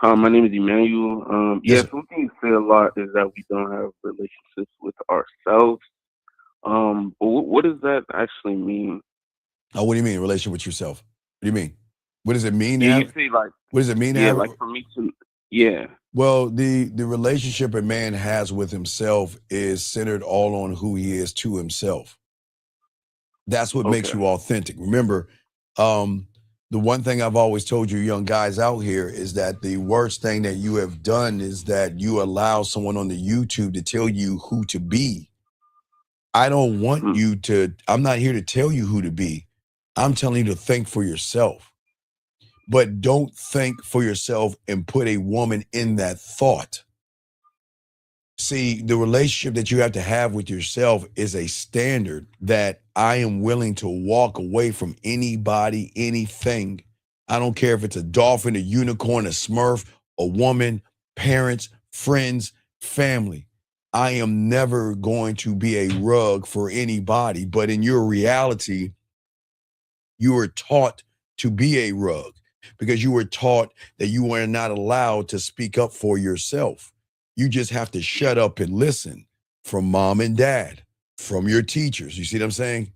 My name is Emmanuel. Something you say a lot is that we don't have relationships with ourselves. But what does that actually mean? Oh, what do you mean, relationship with yourself? What do you mean? What does it mean? Yeah, you say like. What does it mean? Yeah, like for me to. Yeah. Well, the relationship a man has with himself is centered all on who he is to himself. That's what makes you authentic. Remember, the one thing I've always told you young guys out here is that the worst thing that you have done is that you allow someone on the YouTube to tell you who to be. I don't want you to, I'm not here to tell you who to be. I'm telling you to think for yourself. But don't think for yourself and put a woman in that thought. See, the relationship that you have to have with yourself is a standard that I am willing to walk away from anybody, anything. I don't care if it's a dolphin, a unicorn, a smurf, a woman, parents, friends, family. I am never going to be a rug for anybody. But in your reality, you are taught to be a rug, because you were taught that you were not allowed to speak up for yourself. You just have to shut up and listen from mom and dad, from your teachers. You see what I'm saying?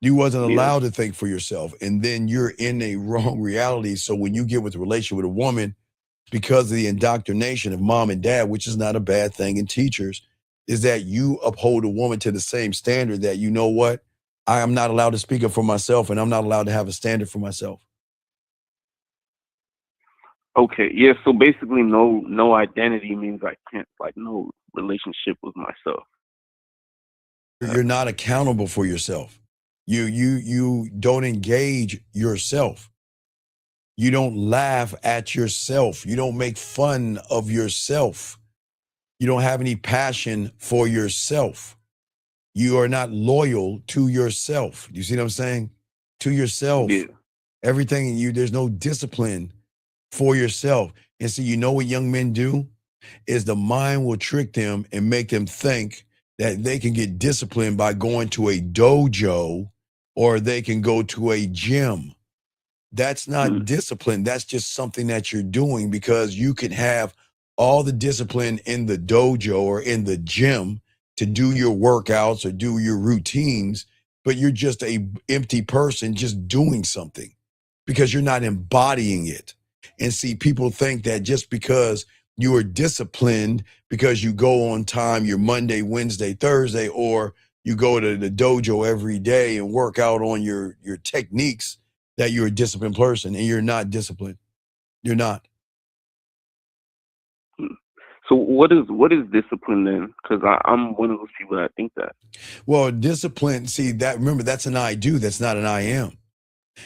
You wasn't allowed to think for yourself. And then you're in a wrong reality. So when you get with a relationship with a woman, because of the indoctrination of mom and dad, which is not a bad thing, and teachers, is that you uphold a woman to the same standard that, you know what? I am not allowed to speak up for myself, and I'm not allowed to have a standard for myself. Okay, yeah, so basically no identity means I can't, like, no relationship with myself. You're not accountable for yourself. You don't engage yourself. You don't laugh at yourself. You don't make fun of yourself. You don't have any passion for yourself. You are not loyal to yourself. You see what I'm saying? To yourself. Yeah. Everything in you, there's no discipline for yourself. And so you know what young men do? Is the mind will trick them and make them think that they can get disciplined by going to a dojo or they can go to a gym. That's not discipline. That's just something that you're doing because you can have all the discipline in the dojo or in the gym to do your workouts or do your routines, but you're just a empty person just doing something because you're not embodying it. And see, people think that just because you are disciplined because you go on time, your Monday, Wednesday, Thursday, or you go to the dojo every day and work out on your techniques, that you're a disciplined person, and you're not disciplined. You're not. So what is discipline then? Because I'm one of those people that think that. Well, discipline, see that, remember, that's an I do, that's not an I am.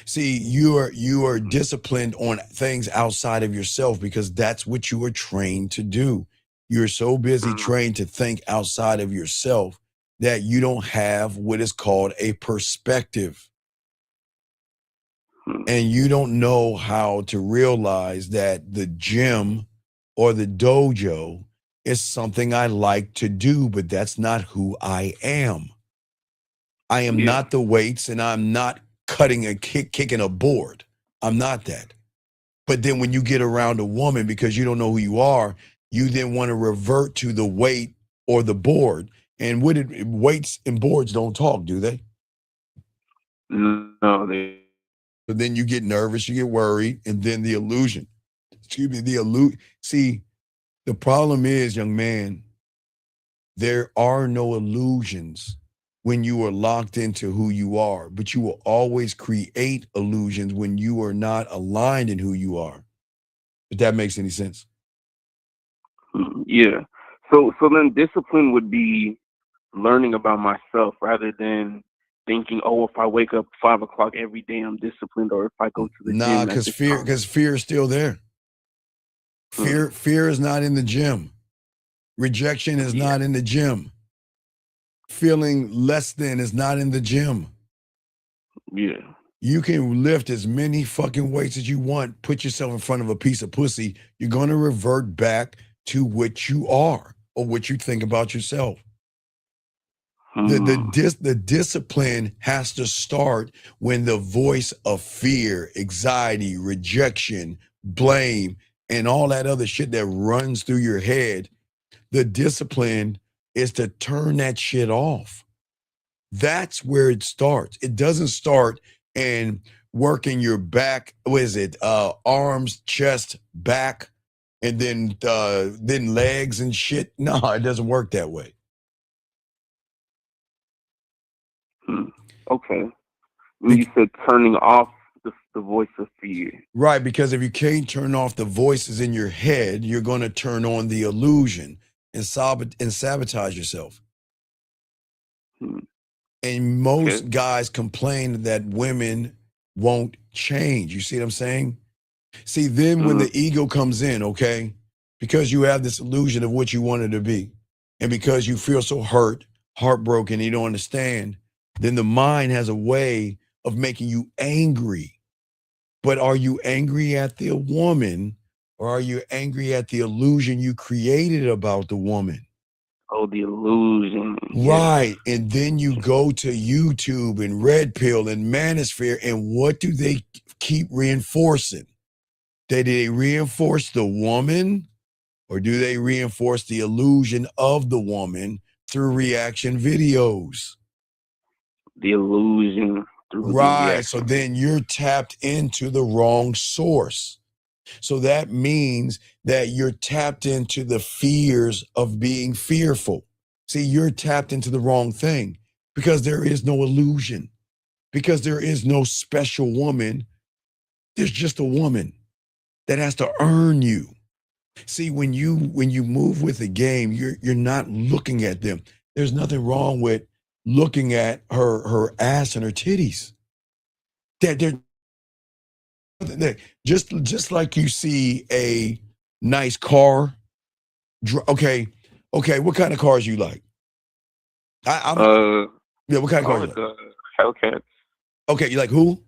See, you are disciplined on things outside of yourself because that's what you were trained to do. You're so busy trained to think outside of yourself that you don't have what is called a perspective. And you don't know how to realize that the gym or the dojo is something I like to do, but that's not who I am. I am not the weights, and I'm not kicking a board. I'm not that. But then when you get around a woman, because you don't know who you are, you then want to revert to the weight or the board. And weights and boards don't talk, do they? No, they. But then you get nervous, you get worried, and then the illusion. See, the problem is, young man, there are no illusions when you are locked into who you are, but you will always create illusions when you are not aligned in who you are. If that makes any sense. Yeah. So then discipline would be learning about myself rather than thinking, oh, if I wake up 5 o'clock every day, I'm disciplined, or if I go to the gym. Because fear is still there. Fear is not in the gym. Rejection is not in the gym. Feeling less than is not in the gym. Yeah. You can lift as many fucking weights as you want, put yourself in front of a piece of pussy, you're going to revert back to what you are or what you think about yourself. The discipline has to start when the voice of fear, anxiety, rejection, blame, and all that other shit that runs through your head, the discipline is to turn that shit off. That's where it starts. It doesn't start in working your back, arms, chest, back, and then legs and shit. No, it doesn't work that way. Okay. You said turning off the voice of fear. Right, because if you can't turn off the voices in your head, you're going to turn on the illusion and sabotage yourself. And most guys complain that women won't change. You see what I'm saying? See, then when the ego comes in, okay, because you have this illusion of what you wanted to be, and because you feel so heartbroken, you don't understand, then the mind has a way of making you angry. But are you angry at the woman, or are you angry at the illusion you created about the woman? Oh, the illusion. Right. And then you go to YouTube and Red Pill and Manosphere, and what do they keep reinforcing? Do they reinforce the woman, or do they reinforce the illusion of the woman through reaction videos? The illusion through right. So then you're tapped into the wrong source. So that means that you're tapped into the fears of being fearful. See, you're tapped into the wrong thing because there is no illusion, because there is no special woman. There's just a woman that has to earn you. See, when you move with the game, you're not looking at them. There's nothing wrong with looking at her ass and her titties. They're just like you see a nice car. Okay, what kind of cars you like? Yeah, what kind of cars you like? Hellcat. Okay, you like who?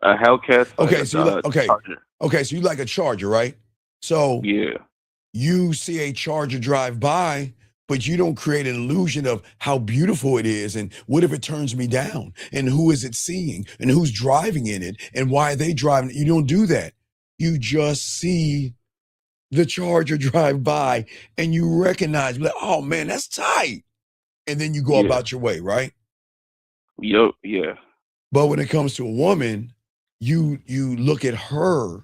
A Hellcat. Okay, so you like Charger. okay, so you like a Charger, right? So Yeah. you see a Charger drive by, but you don't create an illusion of how beautiful it is and what if it turns me down and who is it seeing and who's driving in it and why are they driving. You don't do that. You just see the Charger drive by and you recognize, like, oh man, that's tight. And then you go about your way, right? Yup, yeah. But when it comes to a woman, you look at her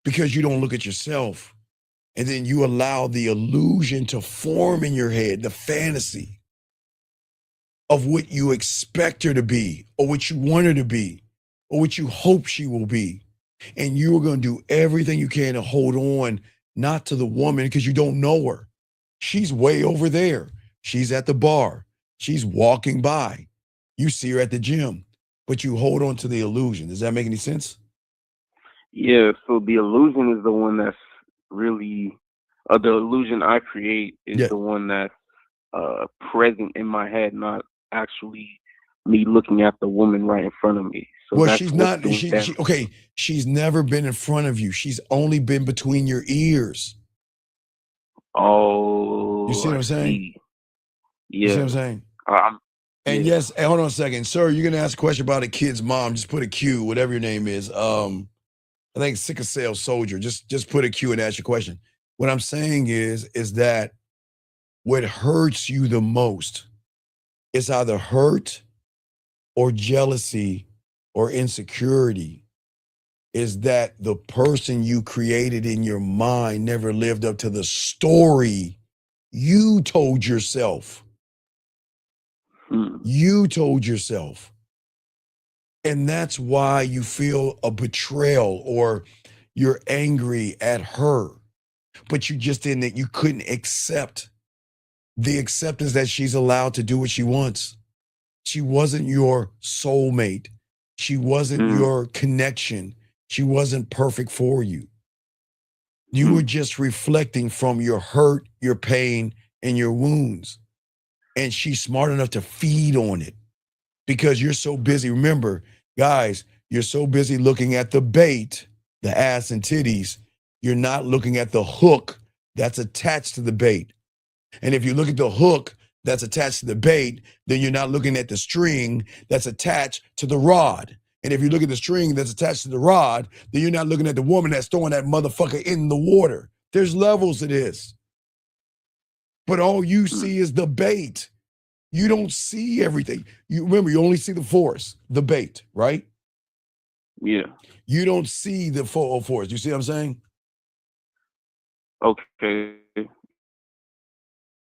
because you don't look at yourself. And then you allow the illusion to form in your head, the fantasy of what you expect her to be, or what you want her to be, or what you hope she will be. And you are going to do everything you can to hold on, not to the woman, because you don't know her. She's way over there. She's at the bar. She's walking by. You see her at the gym, but you hold on to the illusion. Does that make any sense? Yeah, so the illusion is the one that's really, the illusion I create is the one that's present in my head, not actually me looking at the woman right in front of me. So well, that's she's not, she's never been in front of you. She's only been between your ears. Oh, you see what I'm saying? Yeah. You see what I'm saying? And yes, hey, hold on a second. Sir, you're going to ask a question about a kid's mom. Just put a Q, whatever your name is. I think sickle cell soldier. Just put a Q and ask your question. What I'm saying is that what hurts you the most is either hurt or jealousy or insecurity, is that the person you created in your mind never lived up to the story you told yourself. You told yourself. And that's why you feel a betrayal or you're angry at her. But you just didn't, you couldn't accept the acceptance that she's allowed to do what she wants. She wasn't your soulmate. She wasn't your connection. She wasn't perfect for you. You were just reflecting from your hurt, your pain, and your wounds. And she's smart enough to feed on it because you're so busy. Remember, guys, you're so busy looking at the bait, the ass and titties. You're not looking at the hook that's attached to the bait. And if you look at the hook that's attached to the bait, then you're not looking at the string that's attached to the rod. And if you look at the string that's attached to the rod, then you're not looking at the woman that's throwing that motherfucker in the water. There's levels to this. But all you see is the bait. You don't see everything. You remember, you only see the force, the bait, right? Yeah. You don't see the full force. You see what I'm saying? Okay.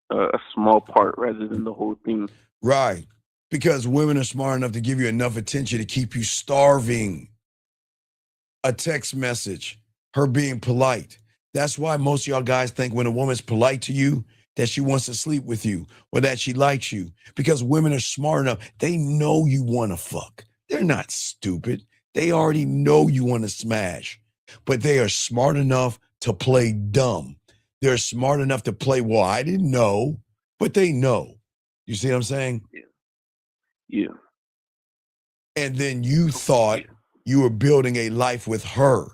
A small part rather than the whole thing. Right. Because women are smart enough to give you enough attention to keep you starving. A text message, her being polite. That's why most of y'all guys think when a woman's polite to you, that she wants to sleep with you or that she likes you. Because women are smart enough. They know you want to fuck. They're not stupid. They already know you want to smash. But they are smart enough to play dumb. They're smart enough to play, well, I didn't know, but they know. You see what I'm saying? Yeah. And then you thought you were building a life with her.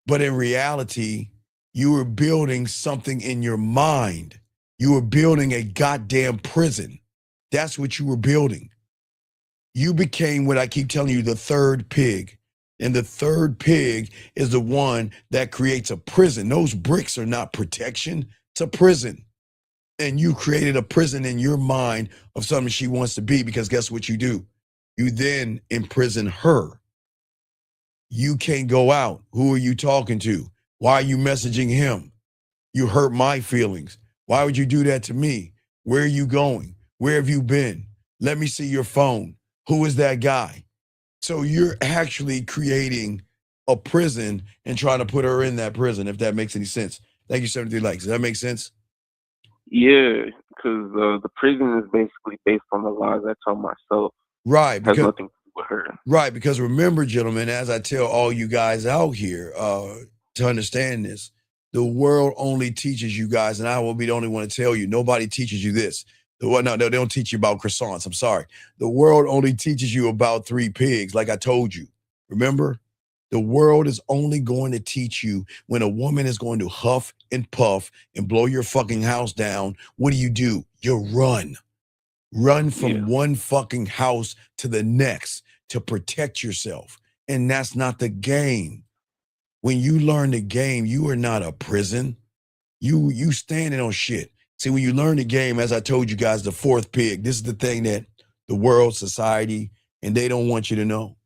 But in reality, you were building something in your mind. You were building a goddamn prison. That's what you were building. You became what I keep telling you, the third pig. And the third pig is the one that creates a prison. Those bricks are not protection, it's a prison. And you created a prison in your mind of something she wants to be, because guess what you do? You then imprison her. You can't go out. Who are you talking to? Why are you messaging him? You hurt my feelings. Why would you do that to me? Where are you going? Where have you been? Let me see your phone. Who is that guy? So you're actually creating a prison and trying to put her in that prison, if that makes any sense. Thank you, 73 likes. Does that make sense? Yeah, because the prison is basically based on the lies I tell myself. Right. Has Because, nothing to do with her. right. Because remember, gentlemen, as I tell all you guys out here to understand this, the world only teaches you guys, and I will be the only one to tell you, nobody teaches you this. No, they don't teach you about croissants. I'm sorry. The world only teaches you about 3 pigs, like I told you. Remember? The world is only going to teach you when a woman is going to huff and puff and blow your fucking house down. What do? You run. Run from one fucking house to the next to protect yourself. And that's not the game. When you learn the game, you are not a prison. You standing on shit. See, when you learn the game, as I told you guys, the 4th pig, this is the thing that the world, society, and they don't want you to know.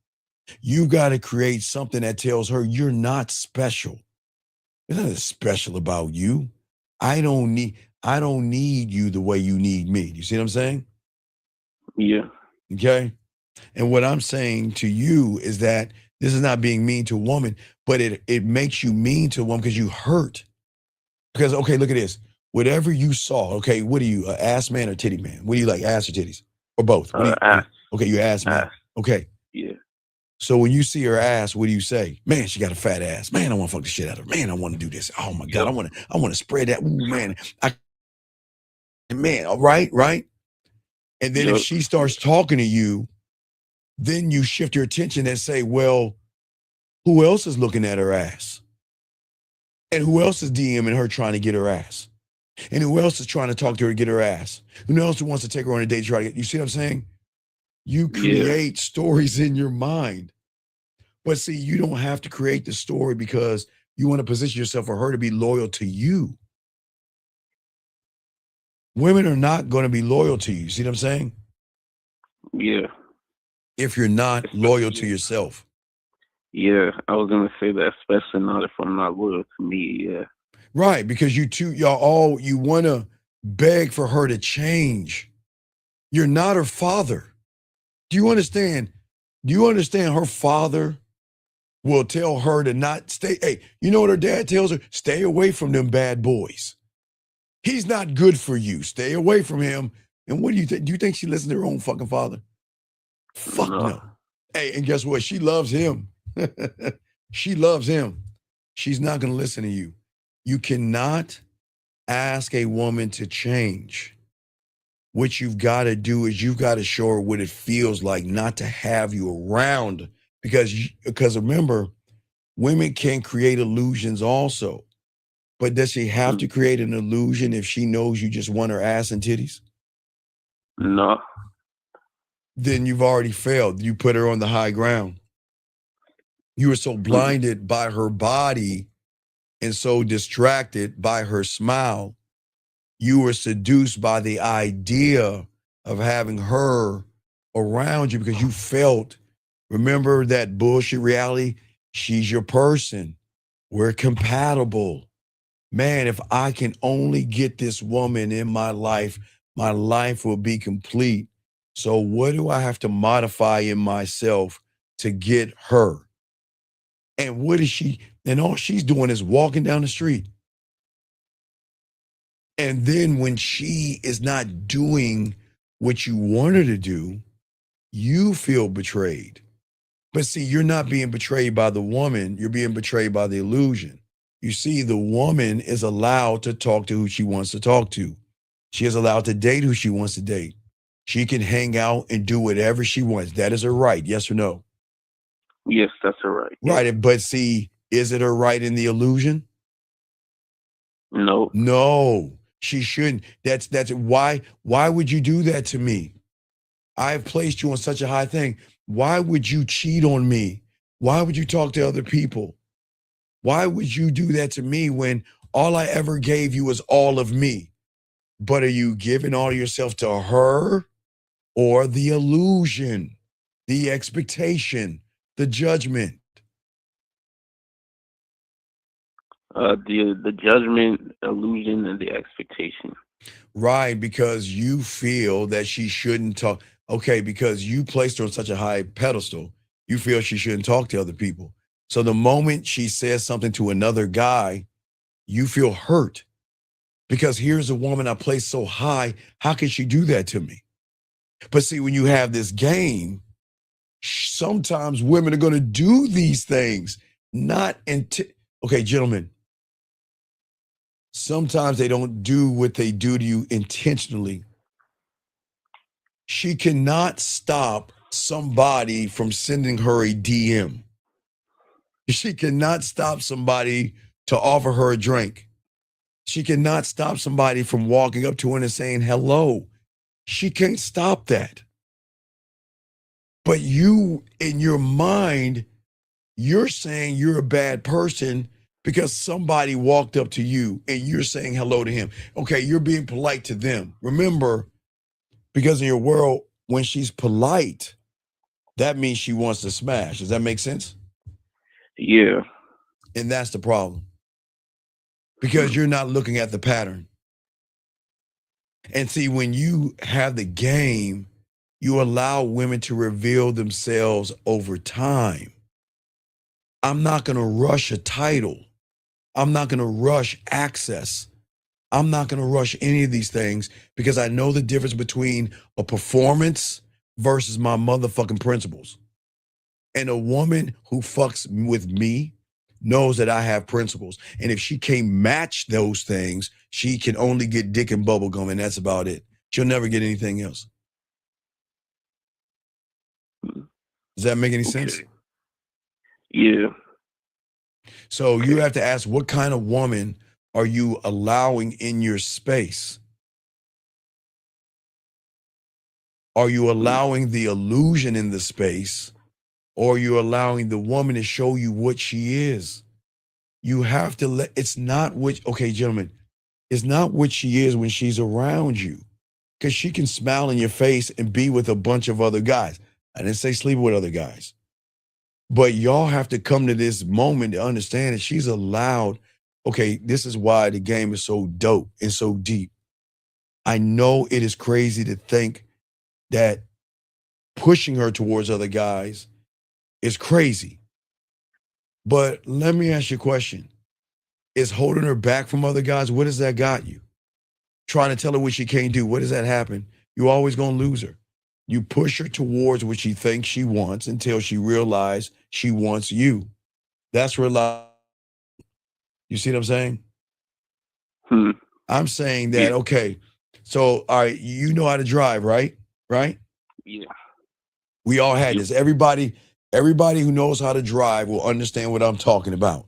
You got to create something that tells her you're not special. There's nothing special about you. I don't need you the way you need me. You see what I'm saying? Yeah. Okay. And what I'm saying to you is that this is not being mean to a woman, but it makes you mean to a woman because you hurt. Because, okay, look at this. Whatever you saw, okay, what are you, an ass man or titty man? What do you like, ass or titties? Or both? Ass. Okay, you ass man. Ass. Okay. Yeah. So when you see her ass, what do you say? Man, she got a fat ass. Man, I want to fuck the shit out of her. Man, I want to do this. Oh my God, I want to spread that. Ooh, man. Man, all right. And then if she starts talking to you, then you shift your attention and say, well, who else is looking at her ass? And who else is DMing her trying to get her ass? And who else is trying to talk to her to get her ass? Who else wants to take her on a date to try to get, you see what I'm saying? You create stories in your mind. But see, you don't have to create the story because you want to position yourself for her to be loyal to you. Women are not going to be loyal to you. See what I'm saying? Yeah. If you're not loyal to yourself. Yeah, I was going to say that, especially not if I'm not loyal to me, yeah. Right, because you want to beg for her to change. You're not her father. Do you understand? Her father will tell her to not stay. Hey, you know what her dad tells her? Stay away from them bad boys. He's not good for you. Stay away from him. And what do you think? Do you think she listens to her own fucking father? Fuck no. Hey, and guess what? She loves him. She loves him. She's not going to listen to you. You cannot ask a woman to change. What you've got to do is you've got to show her what it feels like not to have you around. Because remember, women can create illusions also. But does she have to create an illusion if she knows you just want her ass and titties? No. Then you've already failed. You put her on the high ground. You were so blinded by her body and so distracted by her smile. You were seduced by the idea of having her around you because you felt, remember that bullshit reality? She's your person. We're compatible. Man, if I can only get this woman in my life will be complete. So what do I have to modify in myself to get her? And what is she? And all she's doing is walking down the street. And then when she is not doing what you want her to do, you feel betrayed. But see, you're not being betrayed by the woman. You're being betrayed by the illusion. You see, the woman is allowed to talk to who she wants to talk to. She is allowed to date who she wants to date. She can hang out and do whatever she wants. That is her right. Yes or no? Yes, that's her right. Right. But see, is it her right in the illusion? No. No, she shouldn't. That's why would you do that to me? I have placed you on such a high thing. Why would you cheat on me? Why would you talk to other people? Why would you do that to me when all I ever gave you was all of me? But are you giving all of yourself to her or the illusion, the expectation, the judgment? The judgment, illusion, and the expectation. Right, because you feel that she shouldn't talk. Okay, because you placed her on such a high pedestal, you feel she shouldn't talk to other people. So the moment she says something to another guy, you feel hurt because here's a woman I place so high. How can she do that to me? But see, when you have this game, sometimes women are going to do these things, not okay, gentlemen, sometimes they don't do what they do to you intentionally. She cannot stop somebody from sending her a DM. She cannot stop somebody to offer her a drink. She cannot stop somebody from walking up to her and saying hello. She can't stop that. But you, in your mind, you're saying you're a bad person because somebody walked up to you and you're saying hello to him. Okay, you're being polite to them. Remember, because in your world, when she's polite, that means she wants to smash. Does that make sense? Yeah. And that's the problem. Because you're not looking at the pattern. And see, when you have the game, you allow women to reveal themselves over time. I'm not going to rush a title. I'm not going to rush access. I'm not going to rush any of these things because I know the difference between a performance versus my motherfucking principles. And a woman who fucks with me knows that I have principles. And if she can't match those things, she can only get dick and bubble gum, and that's about it. She'll never get anything else. Does that make any sense? Yeah. So you have to ask, what kind of woman are you allowing in your space? Are you allowing the illusion in the space, or are you allowing the woman to show you what she is? You have to let, it's not what, okay, gentlemen, it's not what she is when she's around you. Because she can smile in your face and be with a bunch of other guys. I didn't say sleep with other guys. But y'all have to come to this moment to understand that she's allowed, okay, this is why the game is so dope and so deep. I know it is crazy to think that pushing her towards other guys is crazy. But let me ask you a question. Is holding her back from other guys, what has that got you? Trying to tell her what she can't do, what does that happen? You're always going to lose her. You push her towards what she thinks she wants until she realizes she wants you. That's real. You see what I'm saying? I'm saying that, okay, so, all right, you know how to drive, right? Right? Yeah. We all had this. Everybody who knows how to drive will understand what I'm talking about.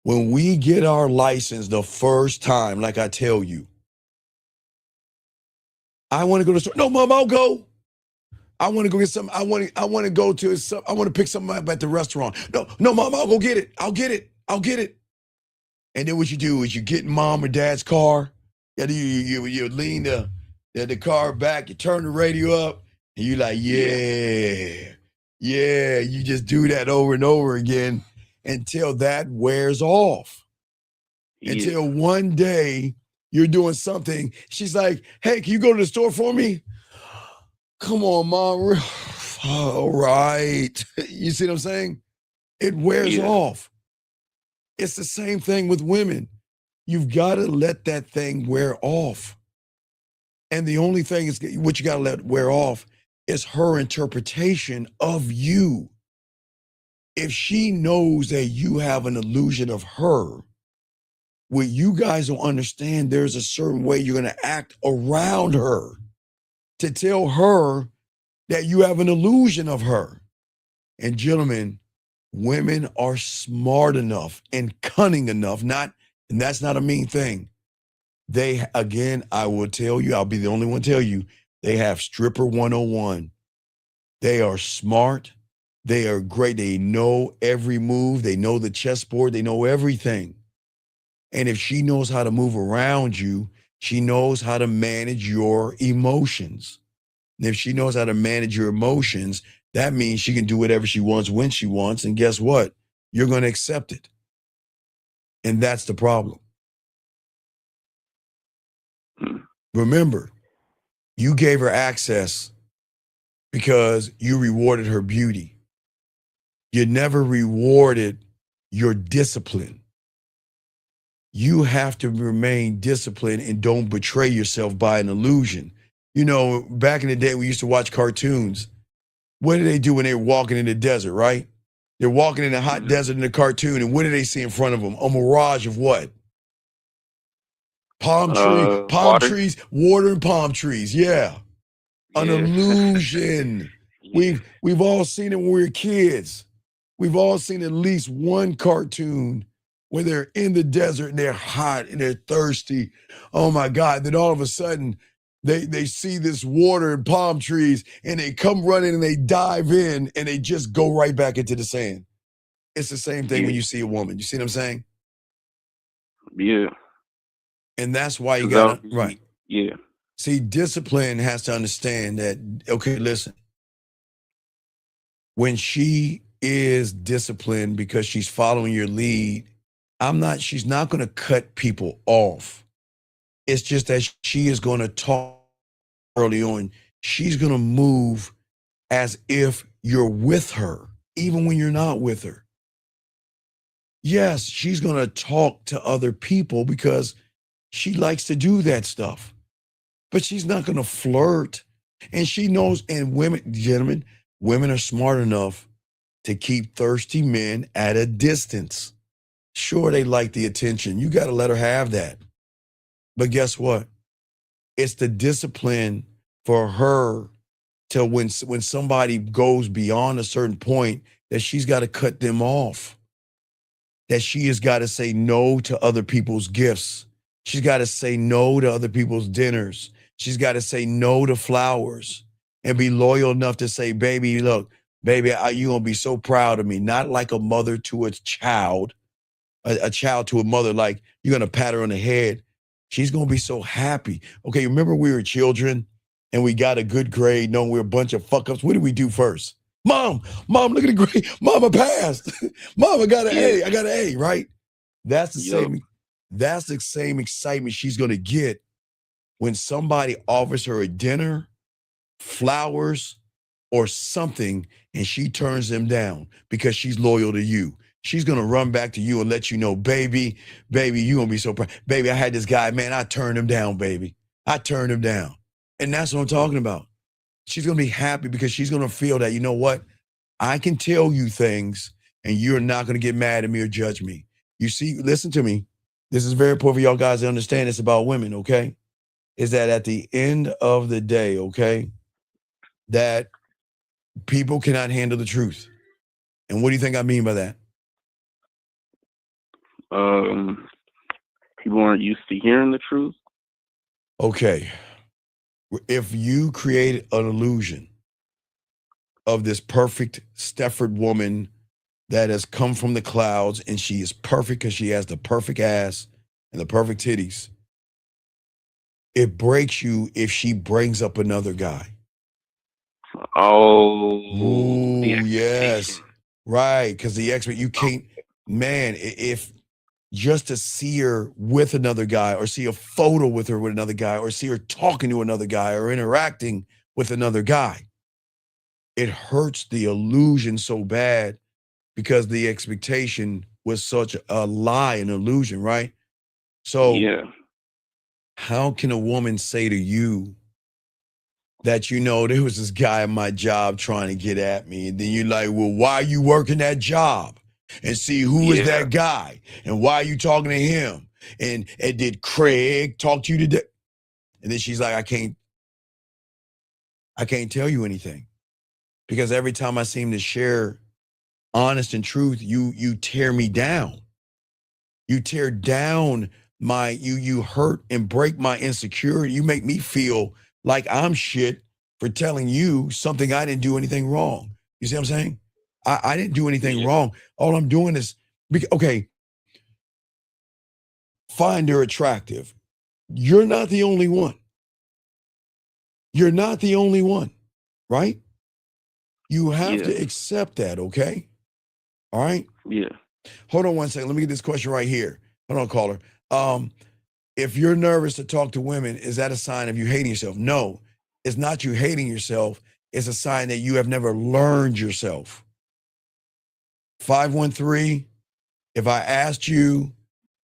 When we get our license the first time, like I tell you, I want to go to the store. No, Mom, I'll go. I want to go get something. I want to go to some. I want to pick something up at the restaurant. No, Mom, I'll go get it. I'll get it. And then what you do is you get in Mom or Dad's car. You lean the car back. You turn the radio up, and you're like, yeah. You just do that over and over again until that wears off. Until one day you're doing something. She's like, hey, can you go to the store for me? Come on, Mom. All right. You see what I'm saying? It wears off. It's the same thing with women. You've got to let that thing wear off. And the only thing is what you got to let wear off is her interpretation of you. If she knows that you have an illusion of her, what you guys don't understand, there's a certain way you're going to act around her to tell her that you have an illusion of her. And gentlemen, women are smart enough and cunning enough, and that's not a mean thing. They, again, I will tell you, I'll be the only one to tell you, they have stripper 101. They are smart. They are great. They know every move. They know the chessboard. They know everything. And if she knows how to move around you, she knows how to manage your emotions. And if she knows how to manage your emotions, that means she can do whatever she wants when she wants. And guess what? You're going to accept it. And that's the problem. Remember, you gave her access because you rewarded her beauty. You never rewarded your discipline. you have to remain disciplined and don't betray yourself by an illusion. You know, back in the day, we used to watch cartoons. What do they do when they're walking in the desert, right? They're walking in the hot desert in the cartoon, and what do they see in front of them? A mirage of what? Palm trees, water and palm trees. Yeah. An illusion. We've all seen it when we were kids. We've all seen at least one cartoon where they're in the desert and they're hot and they're thirsty. Oh my God. Then all of a sudden they see this water and palm trees and they come running and they dive in and they just go right back into the sand. It's the same thing when you see a woman. You see what I'm saying? Yeah. And that's why you gotta, right. Yeah. See, discipline has to understand that, okay, listen, when she is disciplined because she's following your lead, she's not going to cut people off. It's just that she is going to talk early on. She's going to move as if you're with her, even when you're not with her. Yes, she's going to talk to other people because she likes to do that stuff. But she's not going to flirt. And she knows, and gentlemen, women are smart enough to keep thirsty men at a distance. Sure, they like the attention. You got to let her have that. But guess what? It's the discipline for her to when somebody goes beyond a certain point that she's got to cut them off. That she has got to say no to other people's gifts. She's got to say no to other people's dinners. She's got to say no to flowers and be loyal enough to say, baby, look, baby, you're going to be so proud of me. Not like a mother to a child, a child to a mother, like you're going to pat her on the head. She's going to be so happy. Okay, remember we were children and we got a good grade, knowing we're a bunch of fuck ups. What did we do first? Mom, look at the grade. Mom, I passed. Mom, I got an A. I got an A, right? That's the same. That's the same excitement she's going to get when somebody offers her a dinner, flowers, or something, and she turns them down because she's loyal to you. She's going to run back to you and let you know, baby, you're going to be so proud. Baby, I had this guy, man, I turned him down, baby. I turned him down. And that's what I'm talking about. She's going to be happy because she's going to feel that, you know what? I can tell you things and you're not going to get mad at me or judge me. You see, listen to me. This is very important for y'all guys to understand this about women, okay? Is that at the end of the day, okay, that people cannot handle the truth. And what do you think I mean by that? People aren't used to hearing the truth. Okay. If you create an illusion of this perfect Stefford woman that has come from the clouds and she is perfect because she has the perfect ass and the perfect titties, it breaks you if she brings up another guy. Oh, yes. Right, because you can't, man, if just to see her with another guy or see a photo with her with another guy or see her talking to another guy or interacting with another guy, it hurts the illusion so bad because the expectation was such a lie, an illusion, right? So how can a woman say to you that, you know, there was this guy at my job trying to get at me, and then you're like, well, why are you working that job? And see, who is that guy? And why are you talking to him? And did Craig talk to you today? And then she's like, I can't tell you anything. Because every time I seem to share honest and truth, you tear me down. You tear down you hurt and break my insecurity. You make me feel like I'm shit for telling you something I didn't do anything wrong. You see what I'm saying? I didn't do anything wrong. All I'm doing is, okay, find her attractive. You're not the only one. You're not the only one, right? You have to accept that, okay? All right? Yeah. Hold on one second. Let me get this question right here. Hold on, caller. If you're nervous to talk to women, is that a sign of you hating yourself? No, it's not you hating yourself. It's a sign that you have never learned yourself. 513, if I asked you,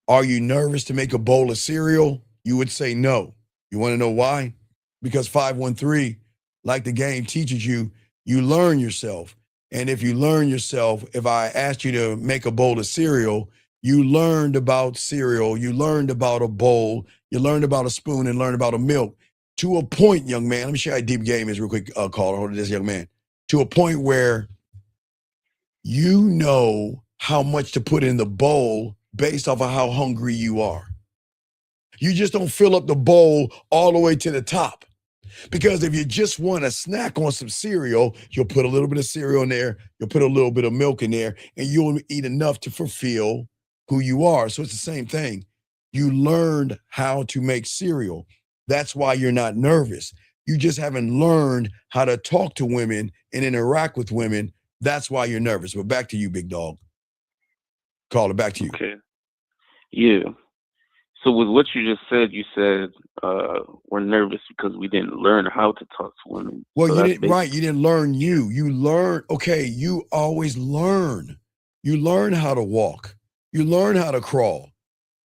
Are you nervous to make a bowl of cereal? You would say no. You want to know why? Because 513, like the game teaches you, you learn yourself. And if you learn yourself, if I asked you to make a bowl of cereal, you learned about cereal, you learned about a bowl, you learned about a spoon, and learned about a milk. To a point, young man, let me show you how deep game is real quick, caller. Hold on, this young man. To a point where you know how much to put in the bowl based off of how hungry you are. You just don't fill up the bowl all the way to the top. Because if you just want to snack on some cereal, you'll put a little bit of cereal in there, you'll put a little bit of milk in there, and you'll eat enough to fulfill who you are. So it's the same thing. You learned how to make cereal. That's why you're not nervous. You just haven't learned how to talk to women and interact with women. That's why you're nervous. But back to you, big dog. Call it back to you. Okay. Yeah. So with what you just said, you said we're nervous because we didn't learn how to talk to women. Well, So you that's didn't, right. You didn't learn you. You learn, okay, you always learn. You learn how to walk. You learn how to crawl.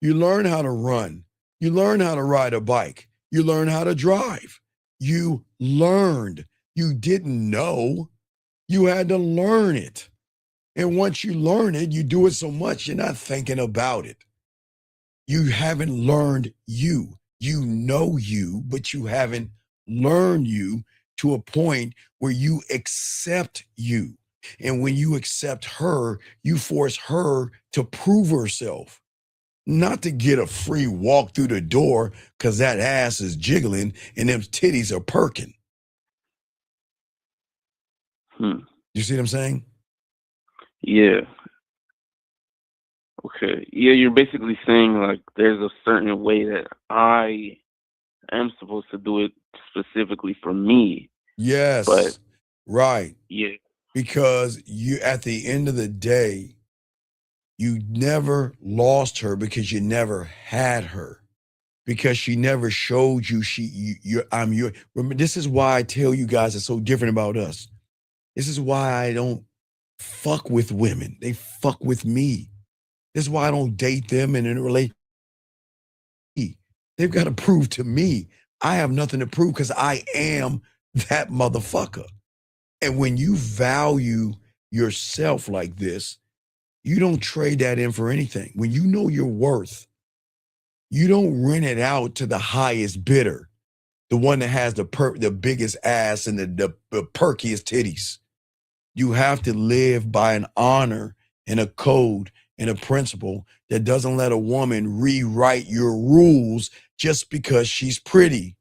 You learn how to run. You learn how to ride a bike. You learn how to drive. You learned. You didn't know. You had to learn it. And once you learn it, you do it so much, you're not thinking about it. You haven't learned you. You know you, but you haven't learned you to a point where you accept you. And when you accept her, you force her to prove herself. Not to get a free walk through the door because that ass is jiggling and them titties are perking. You see what I'm saying? Yeah. Okay. Yeah, you're basically saying like there's a certain way that I am supposed to do it specifically for me. Yes. But right. yeah. Because you, at the end of the day, you never lost her because you never had her. Because she never showed you I'm your. Remember, this is why I tell you guys it's so different about us. This is why I don't fuck with women. They fuck with me. This is why I don't date them and in a relationship. They've got to prove to me. I have nothing to prove because I am that motherfucker. And when you value yourself like this, you don't trade that in for anything. When you know your worth, you don't rent it out to the highest bidder, the one that has the biggest ass and the perkiest titties. You have to live by an honor and a code and a principle that doesn't let a woman rewrite your rules just because she's pretty,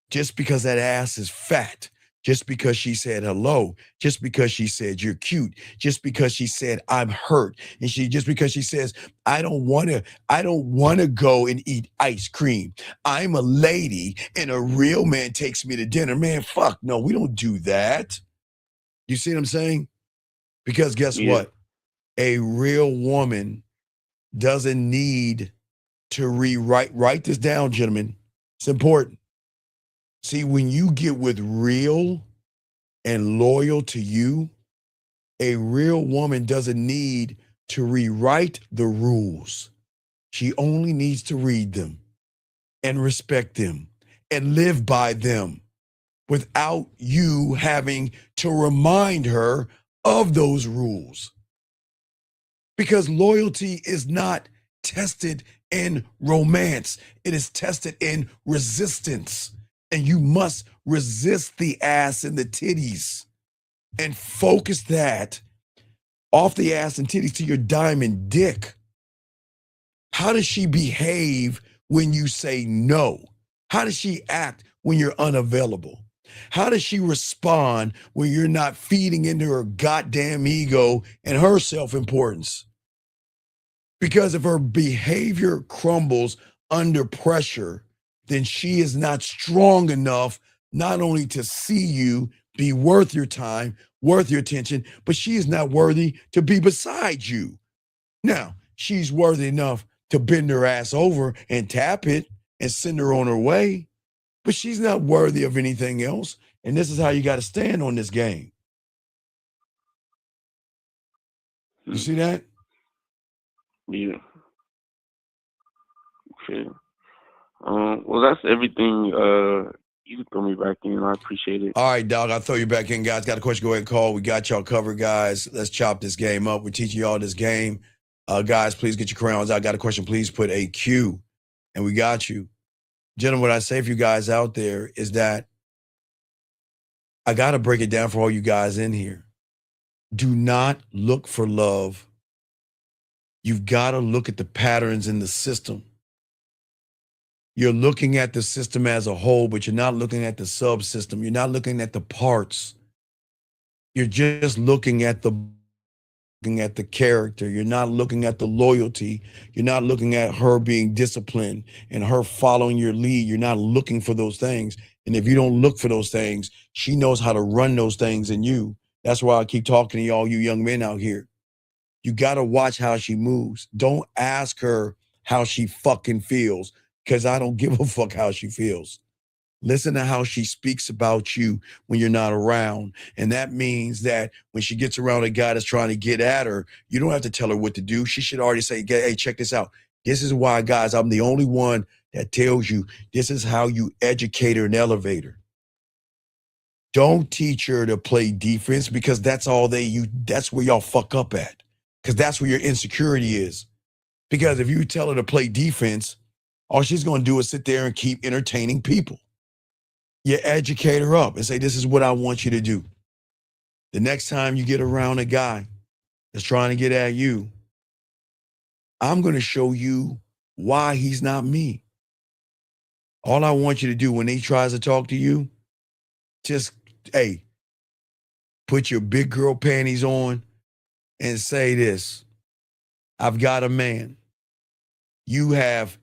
just because that ass is fat, just because she said hello, just because she said you're cute, just because she said I'm hurt, and just because she says I don't want to go and eat ice cream. I'm a lady and a real man takes me to dinner. Man, fuck no, we don't do that. You see what I'm saying? Because guess what? A real woman doesn't need to write this down, gentlemen. It's important. See, when you get with real and loyal to you, a real woman doesn't need to rewrite the rules. She only needs to read them and respect them and live by them without you having to remind her of those rules. Because loyalty is not tested in romance. It is tested in resistance. And you must resist the ass and the titties and focus that off the ass and titties to your diamond dick. How does she behave when you say no? How does she act when you're unavailable? How does she respond when you're not feeding into her goddamn ego and her self-importance? Because if her behavior crumbles under pressure, then she is not strong enough not only to see you be worth your time, worth your attention, but she is not worthy to be beside you. Now, she's worthy enough to bend her ass over and tap it and send her on her way, but she's not worthy of anything else. And this is how you got to stand on this game. You see that? Yeah. Okay. Well, that's everything. You can throw me back in. I appreciate it. All right, dog. I'll throw you back in, guys. Got a question? Go ahead and call. We got y'all covered, guys. Let's chop this game up. We're teaching y'all this game. Guys, please get your crayons out. Got a question? Please put a Q, and we got you. Gentlemen, what I say for you guys out there is that I got to break it down for all you guys in here. Do not look for love. You've got to look at the patterns in the system. You're looking at the system as a whole, but you're not looking at the subsystem. You're not looking at the parts. You're just looking at the character. You're not looking at the loyalty. You're not looking at her being disciplined and her following your lead. You're not looking for those things. And if you don't look for those things, she knows how to run those things in you. That's why I keep talking to y'all, you young men out here. You got to watch how she moves. Don't ask her how she fucking feels, because I don't give a fuck how she feels. Listen to how she speaks about you when you're not around. And that means that when she gets around a guy that's trying to get at her, you don't have to tell her what to do. She should already say, hey, check this out. This is why, guys, I'm the only one that tells you this is how you educate her and elevate her. Don't teach her to play defense, because that's where y'all fuck up at. Because that's where your insecurity is. Because if you tell her to play defense, all she's going to do is sit there and keep entertaining people. You educate her up and say, this is what I want you to do. The next time you get around a guy that's trying to get at you, I'm going to show you why he's not me. All I want you to do when he tries to talk to you, just, hey, put your big girl panties on and say this: I've got a man. You have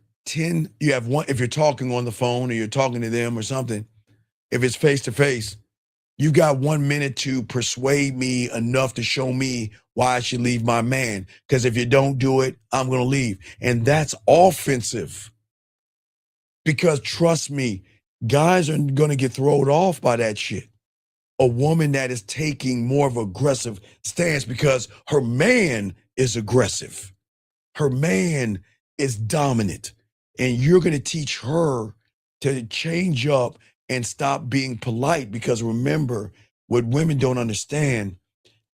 one, if you're talking on the phone or you're talking to them or something, if it's face to face, you got 1 minute to persuade me enough to show me why I should leave my man. Because if you don't do it, I'm going to leave. And that's offensive. Because trust me, guys are going to get thrown off by that shit. A woman that is taking more of an aggressive stance because her man is aggressive. Her man is dominant. And you're going to teach her to change up and stop being polite, because remember, what women don't understand,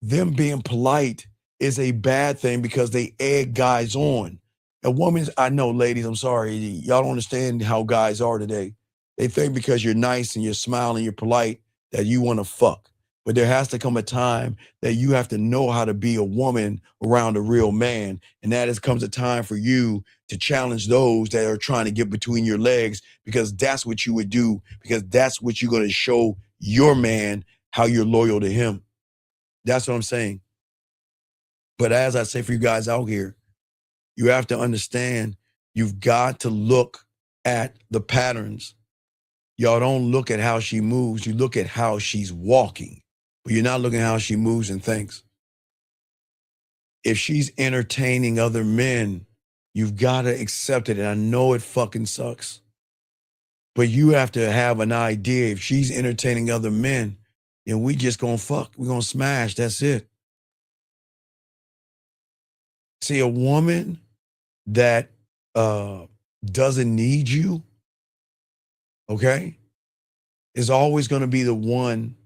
them being polite is a bad thing because they egg guys on. A woman's, I know, ladies, I'm sorry, y'all don't understand how guys are today. They think because you're nice and you're smiling, you're polite, that you want to fuck. But there has to come a time that you have to know how to be a woman around a real man. And that comes a time for you to challenge those that are trying to get between your legs, because that's what you would do, because that's what you're going to show your man, how you're loyal to him. That's what I'm saying. But as I say for you guys out here, you have to understand, you've got to look at the patterns. Y'all don't look at how she moves. You look at how she's walking. But you're not looking at how she moves and thinks. If she's entertaining other men, you've got to accept it. And I know it fucking sucks. But you have to have an idea. If she's entertaining other men, then we just gonna fuck. We're gonna smash. That's it. See, a woman that doesn't need you, okay, is always going to be the one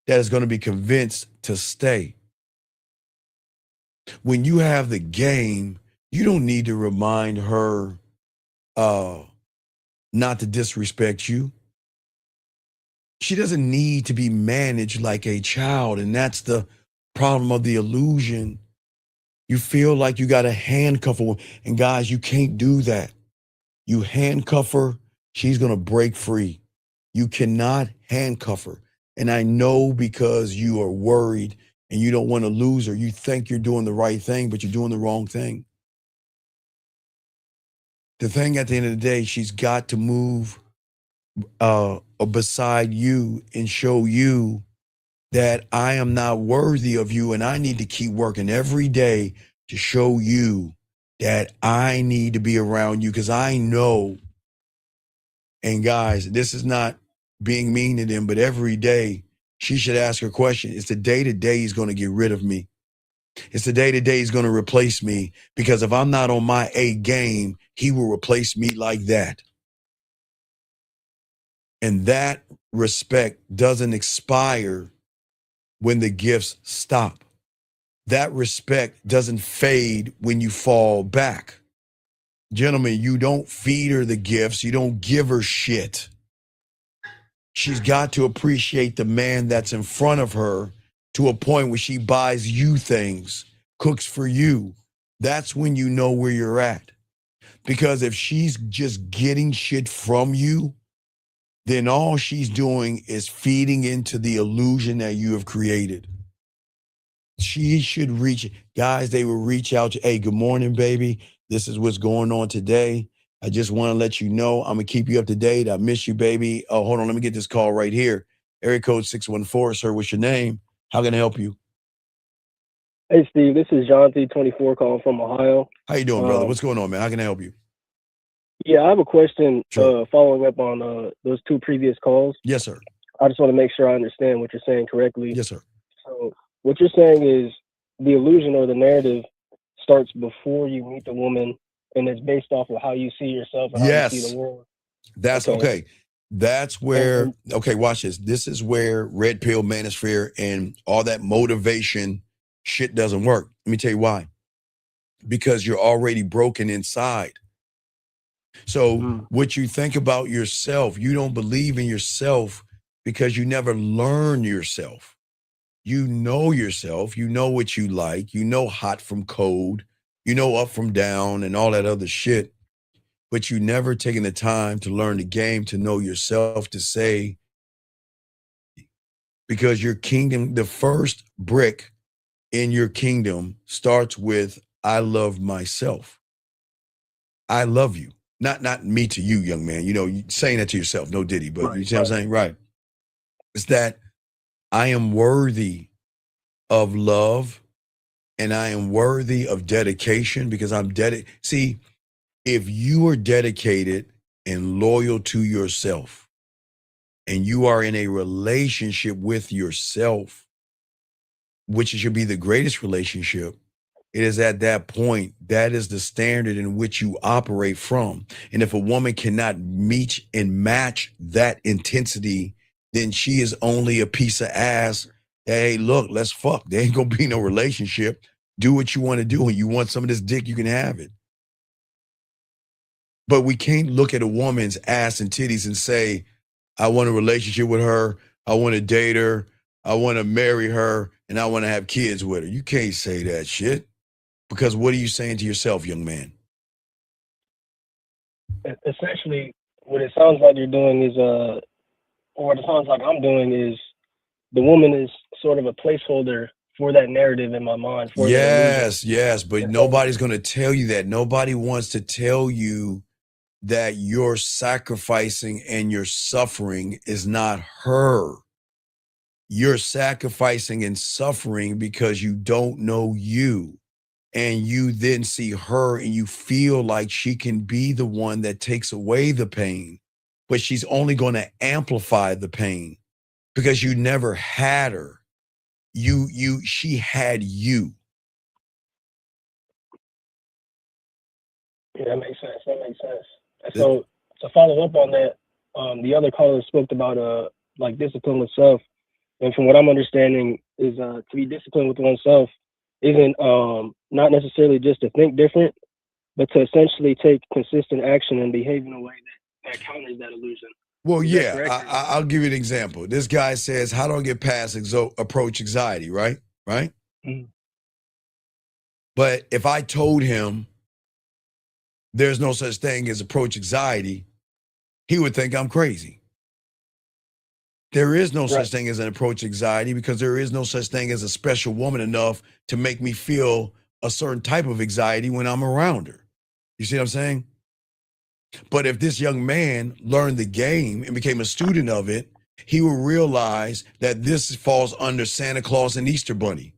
that is going to be convinced to stay. When you have the game, you don't need to remind her not to disrespect you. She doesn't need to be managed like a child, and that's the problem of the illusion. You feel like you got to handcuff her, and guys, you can't do that. You handcuff her, she's going to break free. You cannot handcuff her. And I know, because you are worried and you don't want to lose her. You think you're doing the right thing, but you're doing the wrong thing. The thing at the end of the day, she's got to move beside you and show you that I am not worthy of you, and I need to keep working every day to show you that I need to be around you, because I know. And guys, this is not being mean to them, but every day she should ask her question. It's the day-to-day he's going to get rid of me. It's the day-to-day he's going to replace me, because if I'm not on my A game, he will replace me like that. And that respect doesn't expire when the gifts stop. That respect doesn't fade when you fall back. Gentlemen, you don't feed her the gifts. You don't give her shit. She's got to appreciate the man that's in front of her to a point where she buys you things, cooks for you. That's when you know where you're at. Because if she's just getting shit from you, then all she's doing is feeding into the illusion that you have created. She should reach, guys, they will reach out to, hey, good morning, baby. This is what's going on today. I just want to let you know, I'm going to keep you up to date. I miss you, baby. Oh, hold on. Let me get this call right here. Area code 614, sir. What's your name? How can I help you? Hey, Steve. This is John T24 calling from Ohio. How you doing, brother? What's going on, man? How can I help you? Yeah, I have a question Sure. following up on those two previous calls. Yes, sir. I just want to make sure I understand what you're saying correctly. Yes, sir. So what you're saying is the illusion or the narrative starts before you meet the woman, and it's based off of how you see yourself and how you see Yes. the world. That's okay. That's where, okay, watch this. This is where red pill manosphere and all that motivation shit doesn't work. Let me tell you why. Because you're already broken inside. So what you think about yourself, you don't believe in yourself because you never learn yourself. You know yourself, you know what you like, you know hot from cold, you know up from down and all that other shit. But you never taken the time to learn the game, to know yourself, to say, because your kingdom, the first brick in your kingdom starts with, I love myself. I love you. Not me to you, young man. You know, you saying that to yourself, no diddy, but you see what I'm saying? Right. It's that I am worthy of love and I am worthy of dedication because I'm dedicated. See, if you are dedicated and loyal to yourself and you are in a relationship with yourself, which should be the greatest relationship, it is at that point, that is the standard in which you operate from. And if a woman cannot meet and match that intensity, then she is only a piece of ass. Hey, look, let's fuck. There ain't gonna be no relationship. Do what you want to do. And you want some of this dick, you can have it. But we can't look at a woman's ass and titties and say, I want a relationship with her. I want to date her. I want to marry her. And I want to have kids with her. You can't say that shit. Because what are you saying to yourself, young man? Essentially, what it sounds like you're doing is, or what it sounds like I'm doing is, the woman is sort of a placeholder for that narrative in my mind. For Yes, but nobody's going to tell you that. Nobody wants to tell you that your sacrificing and your suffering is not her. You're sacrificing and suffering because you don't know you. And you then see her and you feel like she can be the one that takes away the pain, but she's only going to amplify the pain because you never had her. She had you. Yeah, that makes sense. And so to follow up on that, the other caller spoke about like discipline with self. And from what I'm understanding is to be disciplined with oneself isn't not necessarily just to think different, but to essentially take consistent action and behave in a way that counters that illusion. Well, yeah, I'll give you an example. This guy says, how do I get past approach anxiety, right? Right? Mm-hmm. But if I told him there's no such thing as approach anxiety, he would think I'm crazy. There is no such thing as an approach anxiety because there is no such thing as a special woman enough to make me feel a certain type of anxiety when I'm around her. You see what I'm saying? But if this young man learned the game and became a student of it, he will realize that this falls under Santa Claus and Easter Bunny.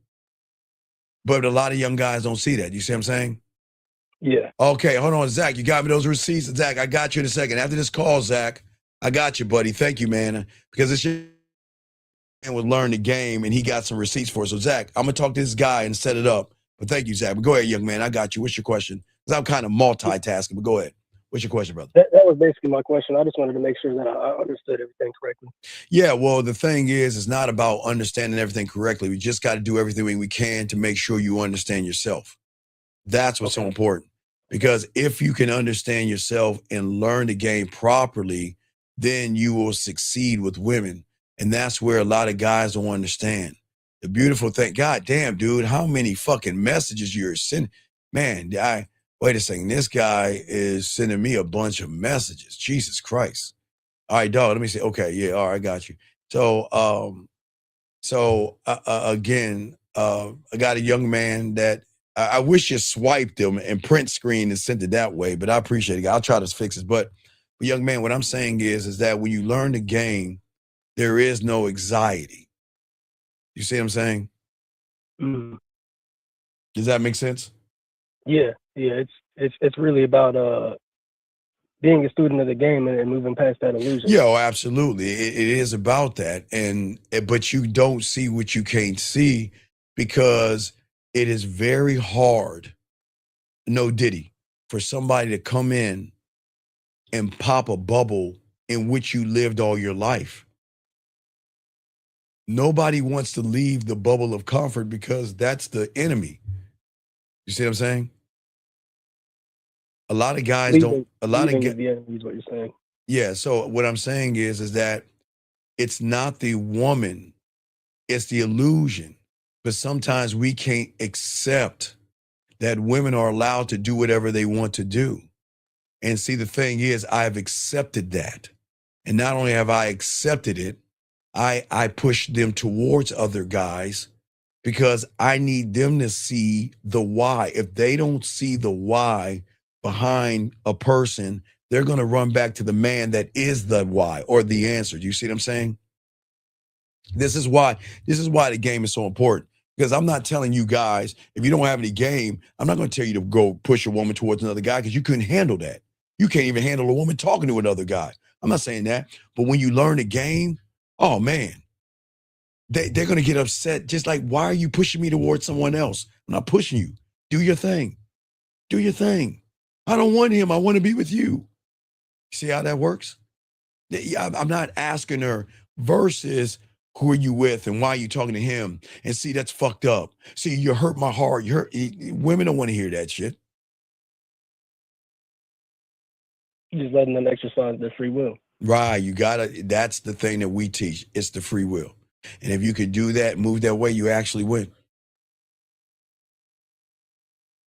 But a lot of young guys don't see that. You see what I'm saying? Yeah. Okay, hold on, Zach. You got me those receipts? Zach, I got you in a second. After this call, Zach, I got you, buddy. Thank you, man. Because this young man would learn the game and he got some receipts for us. So, Zach, I'm going to talk to this guy and set it up. But thank you, Zach. But go ahead, young man. I got you. What's your question? Because I'm kind of multitasking, but go ahead. What's your question, brother? That was basically my question. I just wanted to make sure that I understood everything correctly. Yeah, well, the thing is, it's not about understanding everything correctly. We just got to do everything we can to make sure you understand yourself. That's what's so important. Because if you can understand yourself and learn the game properly, then you will succeed with women. And that's where a lot of guys don't understand. The beautiful thing, God damn, dude, how many fucking messages you're sending? Man, wait a second. This guy is sending me a bunch of messages. Jesus Christ. All right, dog, let me see. Okay, yeah, all right, I got you. So, again, I got a young man that I wish you swiped him and print screen and sent it that way, but I appreciate it. I'll try to fix it. But young man, what I'm saying is that when you learn the game, there is no anxiety. You see what I'm saying? Mm. Does that make sense? Yeah. It's really about being a student of the game and moving past that illusion. Yeah, absolutely. It is about that. But you don't see what you can't see because it is very hard, no diddy, for somebody to come in and pop a bubble in which you lived all your life. Nobody wants to leave the bubble of comfort because that's the enemy. You see what I'm saying? A lot of guys don't. A lot of the enemy is what you're saying. Yeah. So what I'm saying is that it's not the woman, it's the illusion. But sometimes we can't accept that women are allowed to do whatever they want to do. And see, the thing is, I've accepted that. And not only have I accepted it, I push them towards other guys because I need them to see the why. If they don't see the why behind a person, they're going to run back to the man that is the why or the answer. Do you see what I'm saying? This is why the game is so important. Because I'm not telling you guys, if you don't have any game, I'm not going to tell you to go push a woman towards another guy because you couldn't handle that. You can't even handle a woman talking to another guy. I'm not saying that. But when you learn the game, oh man, they're going to get upset. Just like, why are you pushing me towards someone else? I'm not pushing you. Do your thing. Do your thing. I don't want him. I want to be with you. See how that works? I'm not asking her versus who are you with and why are you talking to him? And see, that's fucked up. See, you hurt my heart. Women don't want to hear that shit. Just letting them exercise their free will. Right. That's the thing that we teach. It's the free will. And if you could do that, move that way, you actually win.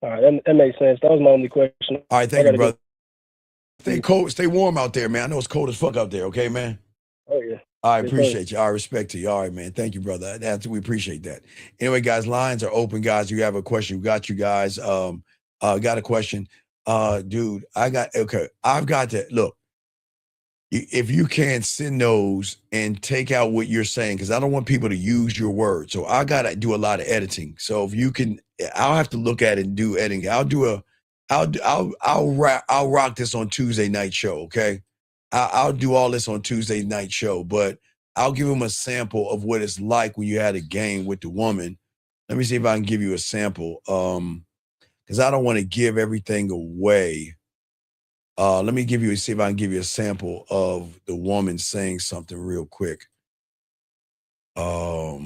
All right, that makes sense. That was my only question. All right, thank you, brother. Stay warm out there, man. I know it's cold as fuck out there, okay, man? Oh, yeah. I appreciate you. I respect you. All right, man. Thank you, brother. We appreciate that. Anyway, guys, lines are open, guys. You have a question, we got you guys. Got a question. Dude, I've got to, look, if you can't send those and take out what you're saying, because I don't want people to use your words. So I got to do a lot of editing. So if you can, I'll have to look at it and do editing. I'll rock this on Tuesday night show. Okay. I'll do all this on Tuesday night show, but I'll give them a sample of what it's like when you had a game with the woman. Let me see if I can give you a sample. Because I don't want to give everything away. Let me see if I can give you a sample of the woman saying something real quick. Let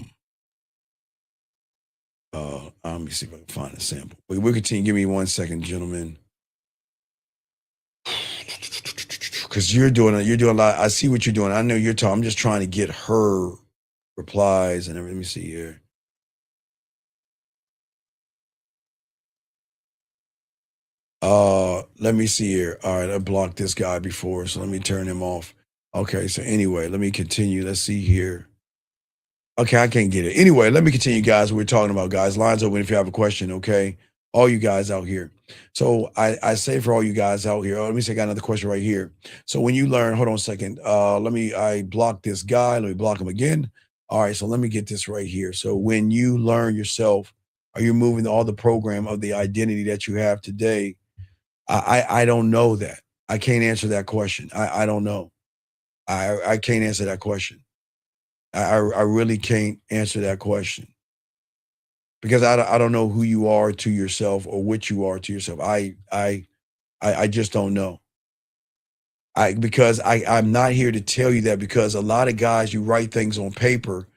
me see if I can find a sample. We'll continue. Give me 1 second, gentlemen. Because you're doing a lot. I see what you're doing. I know you're talking. I'm just trying to get her replies and everything. Let me see here. Let me see here. All right, I blocked this guy before, so let me turn him off. Okay, so anyway, let me continue. Let's see here. Okay, I can't get it. Anyway, let me continue, guys. We're talking about, guys. Lines open if you have a question, okay? All you guys out here. So I say for all you guys out here, let me say I got another question right here. So when you learn, hold on a second. I blocked this guy. Let me block him again. All right, so let me get this right here. So when you learn yourself, are you moving all the program of the identity that you have today? I don't know that. I can't answer that question. I don't know. I can't answer that question. I really can't answer that question. because I don't know who you are to yourself or what you are to yourself. I just don't know. I'm not here to tell you that, because a lot of guys, you write things on paper,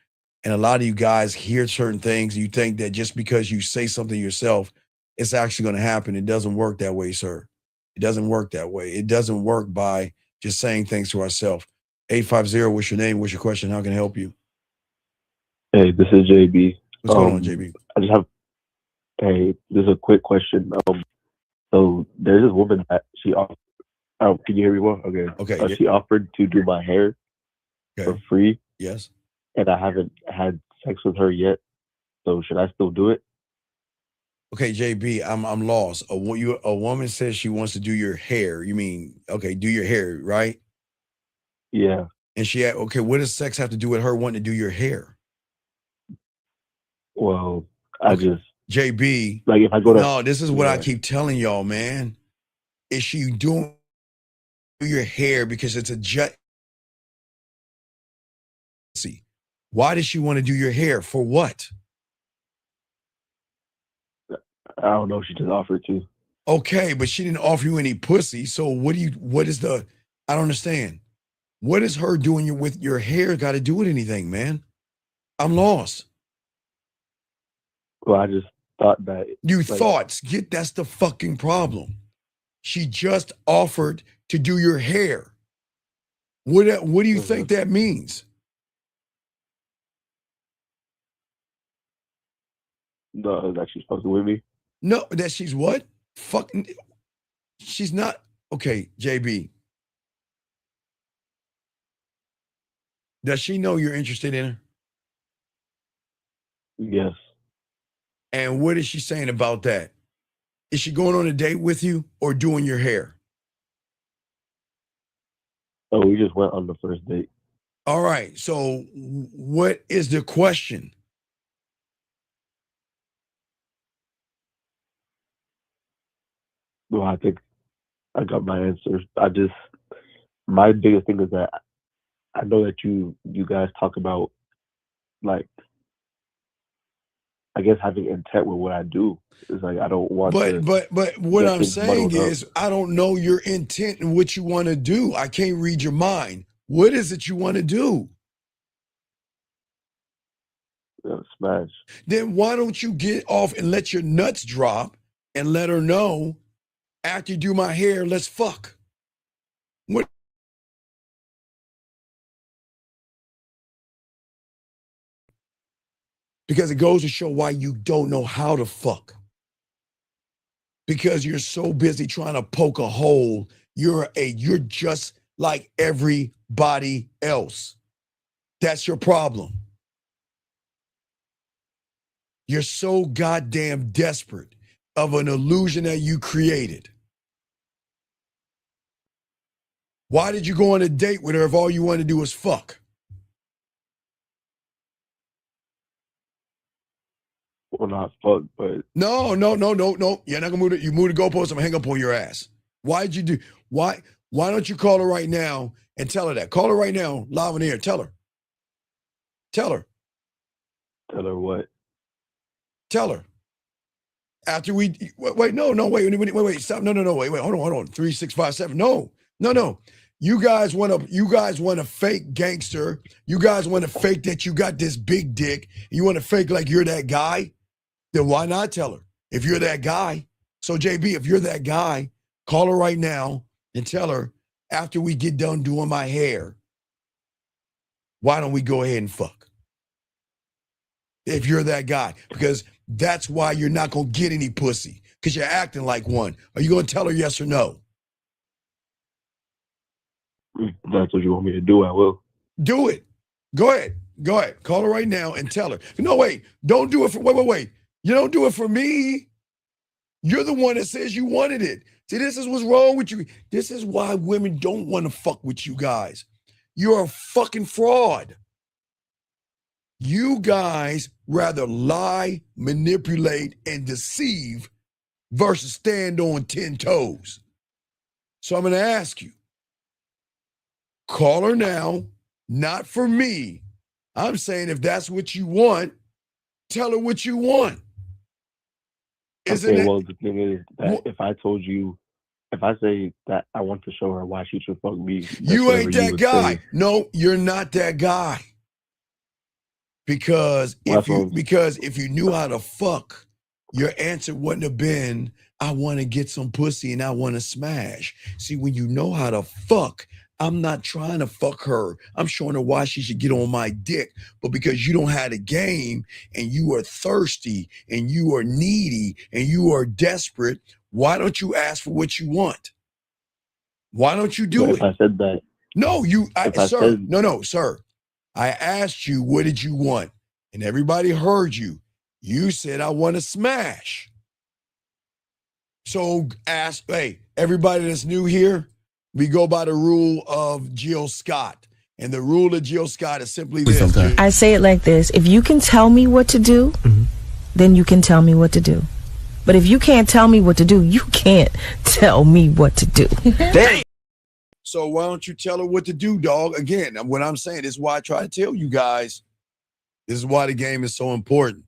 and a lot of you guys hear certain things. And you think that just because you say something yourself, it's actually going to happen. It doesn't work that way, sir. It doesn't work that way. It doesn't work by just saying things to ourselves. 850, what's your name? What's your question? How can I help you? Hey, this is JB. What's going on, JB? Hey, this is a quick question. So there's this woman that she offered. Oh, can you hear me well? Okay. Okay. She offered to do my hair for free. Yes. And I haven't had sex with her yet. So should I still do it? Okay, JB, I'm lost. A woman says she wants to do your hair. You mean, okay, do your hair, right? Yeah. And okay, what does sex have to do with her wanting to do your hair? Well, I just JB, like if I go to no, this is what I keep telling y'all, man. Is she doing your hair because it's a jet? See, why does she want to do your hair? For what? I don't know. She just offered to. Okay, but she didn't offer you any pussy. So what is the, I don't understand. What is her doing with your hair got to do with anything, man? I'm lost. Well, I just thought that. That's the fucking problem. She just offered to do your hair. What do you think that means? No, that she's fucking with me. No, that she's what? Fucking. She's not. Okay, JB. Does she know you're interested in her? Yes. And what is she saying about that? Is she going on a date with you or doing your hair? Oh, we just went on the first date. All right. So what is the question? Well, I think I got my answers. My biggest thing is that I know that you guys talk about, like, I guess having intent with what I do. It's like I don't want But what I'm saying is I don't know your intent and what you want to do. I can't read your mind. What is it you want to do? Smash. Then why don't you get off and let your nuts drop and let her know, after you do my hair, let's fuck. What? Because it goes to show why you don't know how to fuck. Because you're so busy trying to poke a hole. You're just like everybody else. That's your problem. You're so goddamn desperate of an illusion that you created. Why did you go on a date with her if all you want to do is fuck? Well, not fuck, but No. You're not gonna move it. You move the goalpost, I'm gonna hang up on your ass. Why'd you do? Why don't you call her right now and tell her that? Call her right now, live on the air. Tell her. Tell her. Tell her what? Tell her. After we wait, stop. No, wait, hold on. 3, 6, 5, 7. No. You guys want to fake gangster. You guys want to fake that you got this big dick. You want to fake like you're that guy. Then why not tell her if you're that guy? So JB, if you're that guy, call her right now and tell her, after we get done doing my hair, why don't we go ahead and fuck? If you're that guy, because that's why you're not going to get any pussy, because you're acting like one. Are you going to tell her yes or no? If that's what you want me to do, I will. Do it. Go ahead. Call her right now and tell her. No, wait. Don't do it for, wait. You don't do it for me. You're the one that says you wanted it. See, this is what's wrong with you. This is why women don't want to fuck with you guys. You're a fucking fraud. You guys rather lie, manipulate, and deceive versus stand on 10 toes. So I'm going to ask you, call her now, not for me. I'm saying if that's what you want, tell her what you want. Okay, well, the thing is that if I say that I want to show her why she should fuck me, you ain't that guy. No, you're not that guy. Because if you knew how to fuck, your answer wouldn't have been, I want to get some pussy and I want to smash. See, when you know how to fuck, I'm not trying to fuck her. I'm showing her why she should get on my dick. But because you don't have the game and you are thirsty and you are needy and you are desperate, why don't you ask for what you want? Why don't you do it? If I said that. No, sir. I asked you, what did you want? And everybody heard you. You said, I want to smash. So ask, hey, everybody that's new here, we go by the rule of Jill Scott. And the rule of Jill Scott is simply this. I say it like this. If you can tell me what to do, then you can tell me what to do. But if you can't tell me what to do, you can't tell me what to do. So why don't you tell her what to do, dog? Again, what I'm saying is why I try to tell you guys, this is why the game is so important.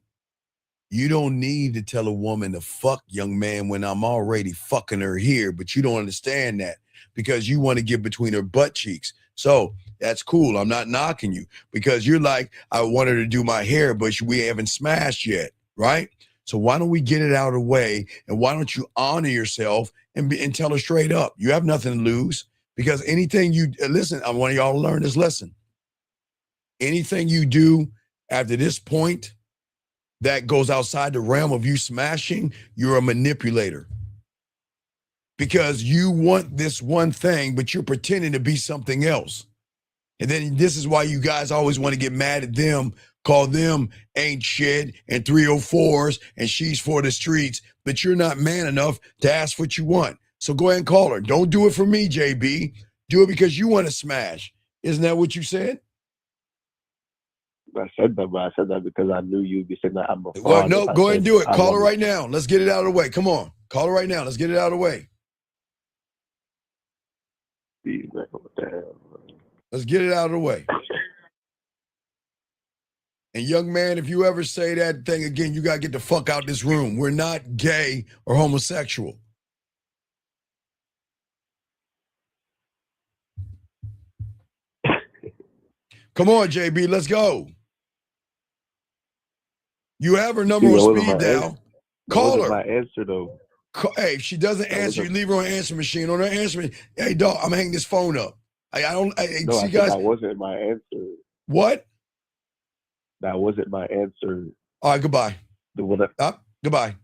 You don't need to tell a woman to fuck, young man, when I'm already fucking her here, but you don't understand that because you want to get between her butt cheeks. So that's cool. I'm not knocking you because you're like, I want her to do my hair, but we haven't smashed yet, right? So why don't we get it out of the way, and why don't you honor yourself and tell her straight up? You have nothing to lose. Because anything you, listen, I want y'all to learn this lesson. Anything you do after this point that goes outside the realm of you smashing, you're a manipulator. Because you want this one thing, but you're pretending to be something else. And then this is why you guys always want to get mad at them, call them ain't shit and 304s and she's for the streets, but you're not man enough to ask what you want. So go ahead and call her. Don't do it for me, JB. Do it because you want to smash. Isn't that what you said? I said that, but I said that because I knew you'd be saying that I'm a fraud. Well, no, go ahead and do it. Call her right now. Let's get it out of the way. Come on. Call her right now. Let's get it out of the way. Let's get it out of the way. And young man, if you ever say that thing again, you got to get the fuck out this room. We're not gay or homosexual. Come on, JB, let's go. You have her number on speed dial. Call her. My answer though. Hey, if she doesn't answer, you leave her on answer machine. On her answer machine. Hey, dog, I'm hanging this phone up. No, see, guys. That wasn't my answer. What? That wasn't my answer. All right, goodbye. Goodbye.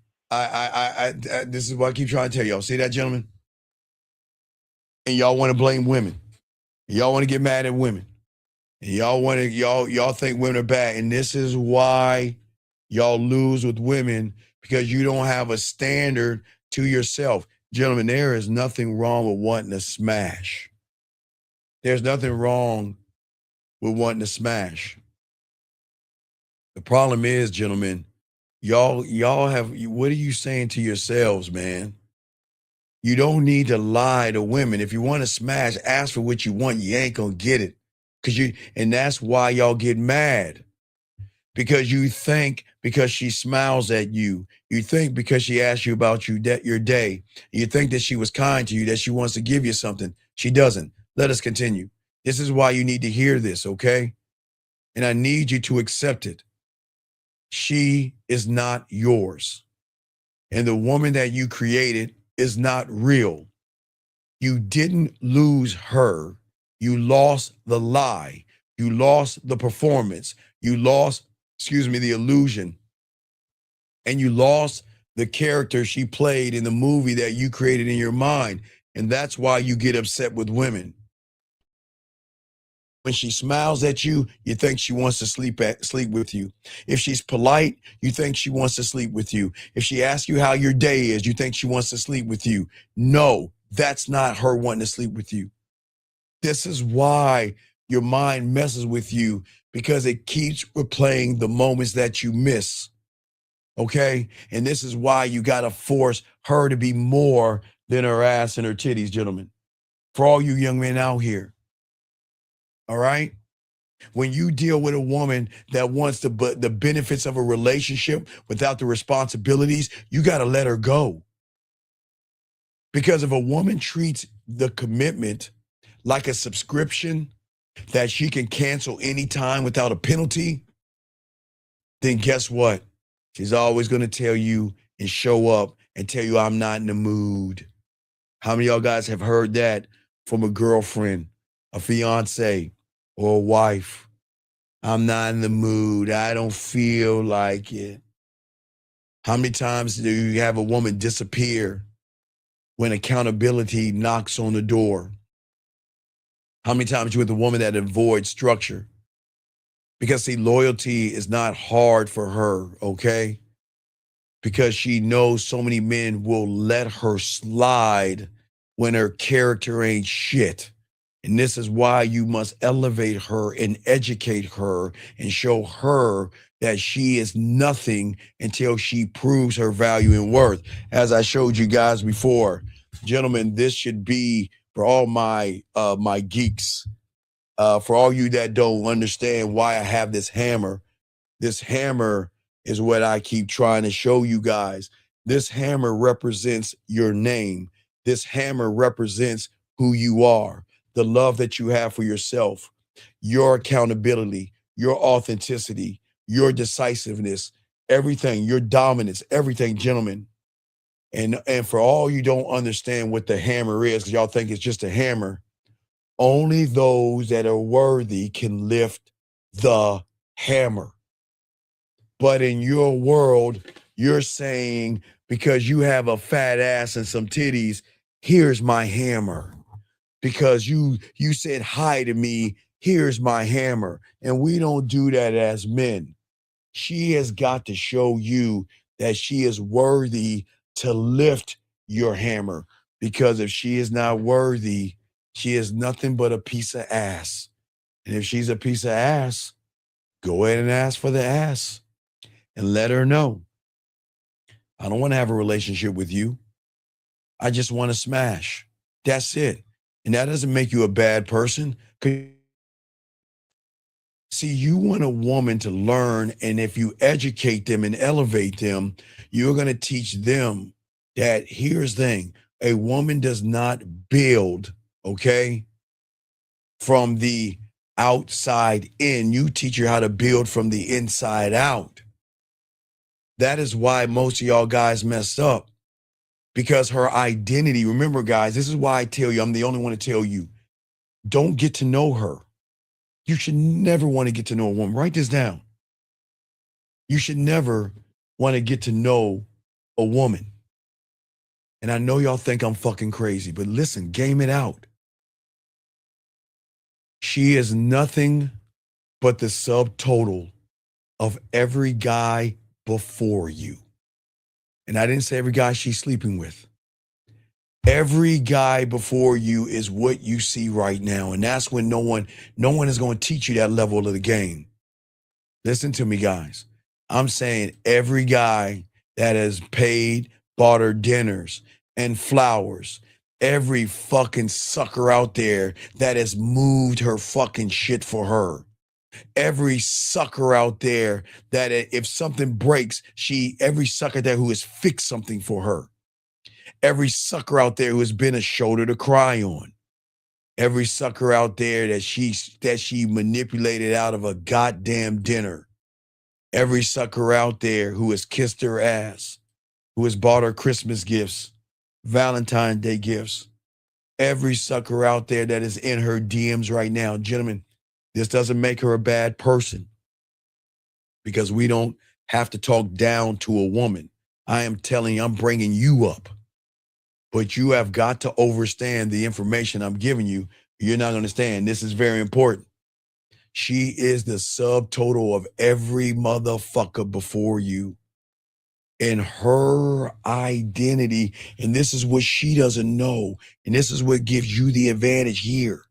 This is what I keep trying to tell y'all. See that, gentlemen? And y'all want to blame women. Y'all want to get mad at women. And y'all think women are bad. And this is why y'all lose with women, because you don't have a standard to yourself. Gentlemen, there is nothing wrong with wanting to smash. There's nothing wrong with wanting to smash. The problem is, gentlemen, y'all have, what are you saying to yourselves, man? You don't need to lie to women. If you want to smash, ask for what you want. You ain't gonna get it. And that's why y'all get mad. Because you think because she smiles at you, you think because she asks you about your day, you think that she was kind to you, that she wants to give you something. She doesn't. Let us continue. This is why you need to hear this, okay? And I need you to accept it. She is not yours. And the woman that you created is not real. You didn't lose her. You lost the lie. You lost the performance. You lost, the illusion. And you lost the character she played in the movie that you created in your mind. And that's why you get upset with women. When she smiles at you, you think she wants to sleep with you. If she's polite, you think she wants to sleep with you. If she asks you how your day is, you think she wants to sleep with you. No, that's not her wanting to sleep with you. This is why your mind messes with you, because it keeps replaying the moments that you miss. Okay? And this is why you got to force her to be more than her ass and her titties, gentlemen. For all you young men out here. All right? When you deal with a woman that wants the benefits of a relationship without the responsibilities, you got to let her go. Because if a woman treats the commitment like a subscription that she can cancel anytime without a penalty, then guess what? She's always going to tell you and show up and tell you, I'm not in the mood. How many of y'all guys have heard that from a girlfriend, a fiance, or a wife? I'm not in the mood. I don't feel like it. How many times do you have a woman disappear when accountability knocks on the door? How many times you with a woman that avoids structure? Because see, loyalty is not hard for her, okay? Because she knows so many men will let her slide when her character ain't shit. And this is why you must elevate her and educate her and show her that she is nothing until she proves her value and worth. As I showed you guys before, gentlemen, this should be for all my my geeks, for all you that don't understand why I have this hammer. This hammer is what I keep trying to show you guys. This hammer represents your name. This hammer represents who you are, the love that you have for yourself, your accountability, your authenticity, your decisiveness, everything, your dominance, everything, gentlemen. And for all you don't understand what the hammer is, because y'all think it's just a hammer, only those that are worthy can lift the hammer. But in your world, you're saying, because you have a fat ass and some titties, here's my hammer. Because you said hi to me, here's my hammer. And we don't do that as men. She has got to show you that she is worthy to lift your hammer. Because if she is not worthy, she is nothing but a piece of ass. And if she's a piece of ass, go ahead and ask for the ass and let her know, I don't want to have a relationship with you. I just want to smash. That's it. And that doesn't make you a bad person. See, you want a woman to learn, and if you educate them and elevate them, you're going to teach them that here's the thing. A woman does not build, okay, from the outside in. You teach her how to build from the inside out. That is why most of y'all guys messed up, because her identity, remember guys, this is why I tell you, I'm the only one to tell you, don't get to know her. You should never want to get to know a woman. Write this down. You should never want to get to know a woman. And I know y'all think I'm fucking crazy, but listen, game it out. She is nothing but the subtotal of every guy before you. And I didn't say every guy she's sleeping with. Every guy before you is what you see right now. And that's when no one is going to teach you that level of the game. Listen to me, guys. I'm saying every guy that has paid, bought her dinners and flowers, every fucking sucker out there that has moved her fucking shit for her. Every sucker out there that if something breaks, every sucker there who has fixed something for her. Every sucker out there who has been a shoulder to cry on. Every sucker out there that she manipulated out of a goddamn dinner. Every sucker out there who has kissed her ass, who has bought her Christmas gifts, Valentine's Day gifts. Every sucker out there that is in her DMs right now. Gentlemen, this doesn't make her a bad person, because we don't have to talk down to a woman. I am telling you, I'm bringing you up. But you have got to understand the information I'm giving you. You're not going to understand. This is very important. She is the subtotal of every motherfucker before you. And her identity, and this is what she doesn't know, and this is what gives you the advantage here.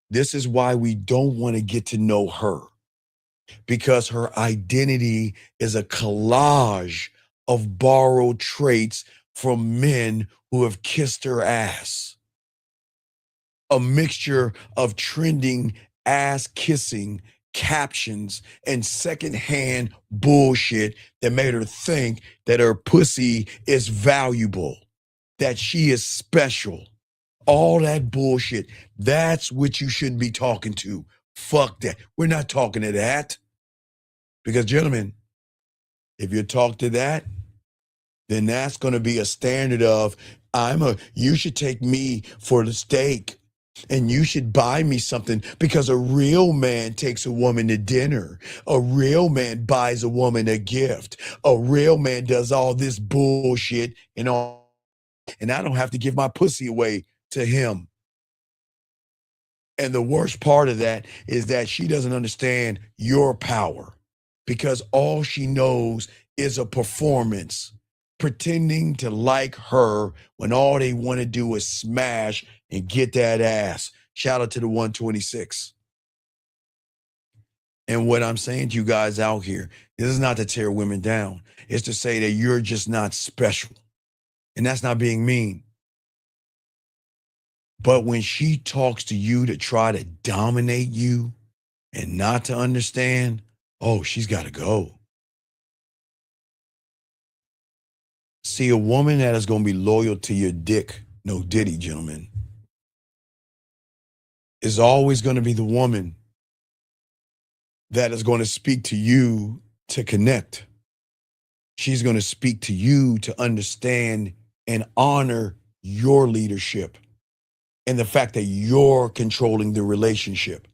This is why we don't want to get to know her, because her identity is a collage of borrowed traits from men who have kissed her ass. A mixture of trending ass-kissing captions and secondhand bullshit that made her think that her pussy is valuable, that she is special. All that bullshit. That's what you shouldn't be talking to. Fuck that. We're not talking to that. Because, gentlemen, if you talk to that, then that's going to be a standard of, you should take me for the steak and you should buy me something, because a real man takes a woman to dinner. A real man buys a woman a gift. A real man does all this bullshit and all, and I don't have to give my pussy away to him. And the worst part of that is that she doesn't understand your power, because all she knows is a performance, pretending to like her when all they want to do is smash and get that ass. Shout out to the 126. And what I'm saying to you guys out here, this is not to tear women down. It's to say that you're just not special. And that's not being mean. But when she talks to you to try to dominate you and not to understand, oh, she's got to go. See, a woman that is going to be loyal to your dick, no diddy, gentlemen, is always going to be the woman that is going to speak to you to connect. She's going to speak to you to understand and honor your leadership and the fact that you're controlling the relationship.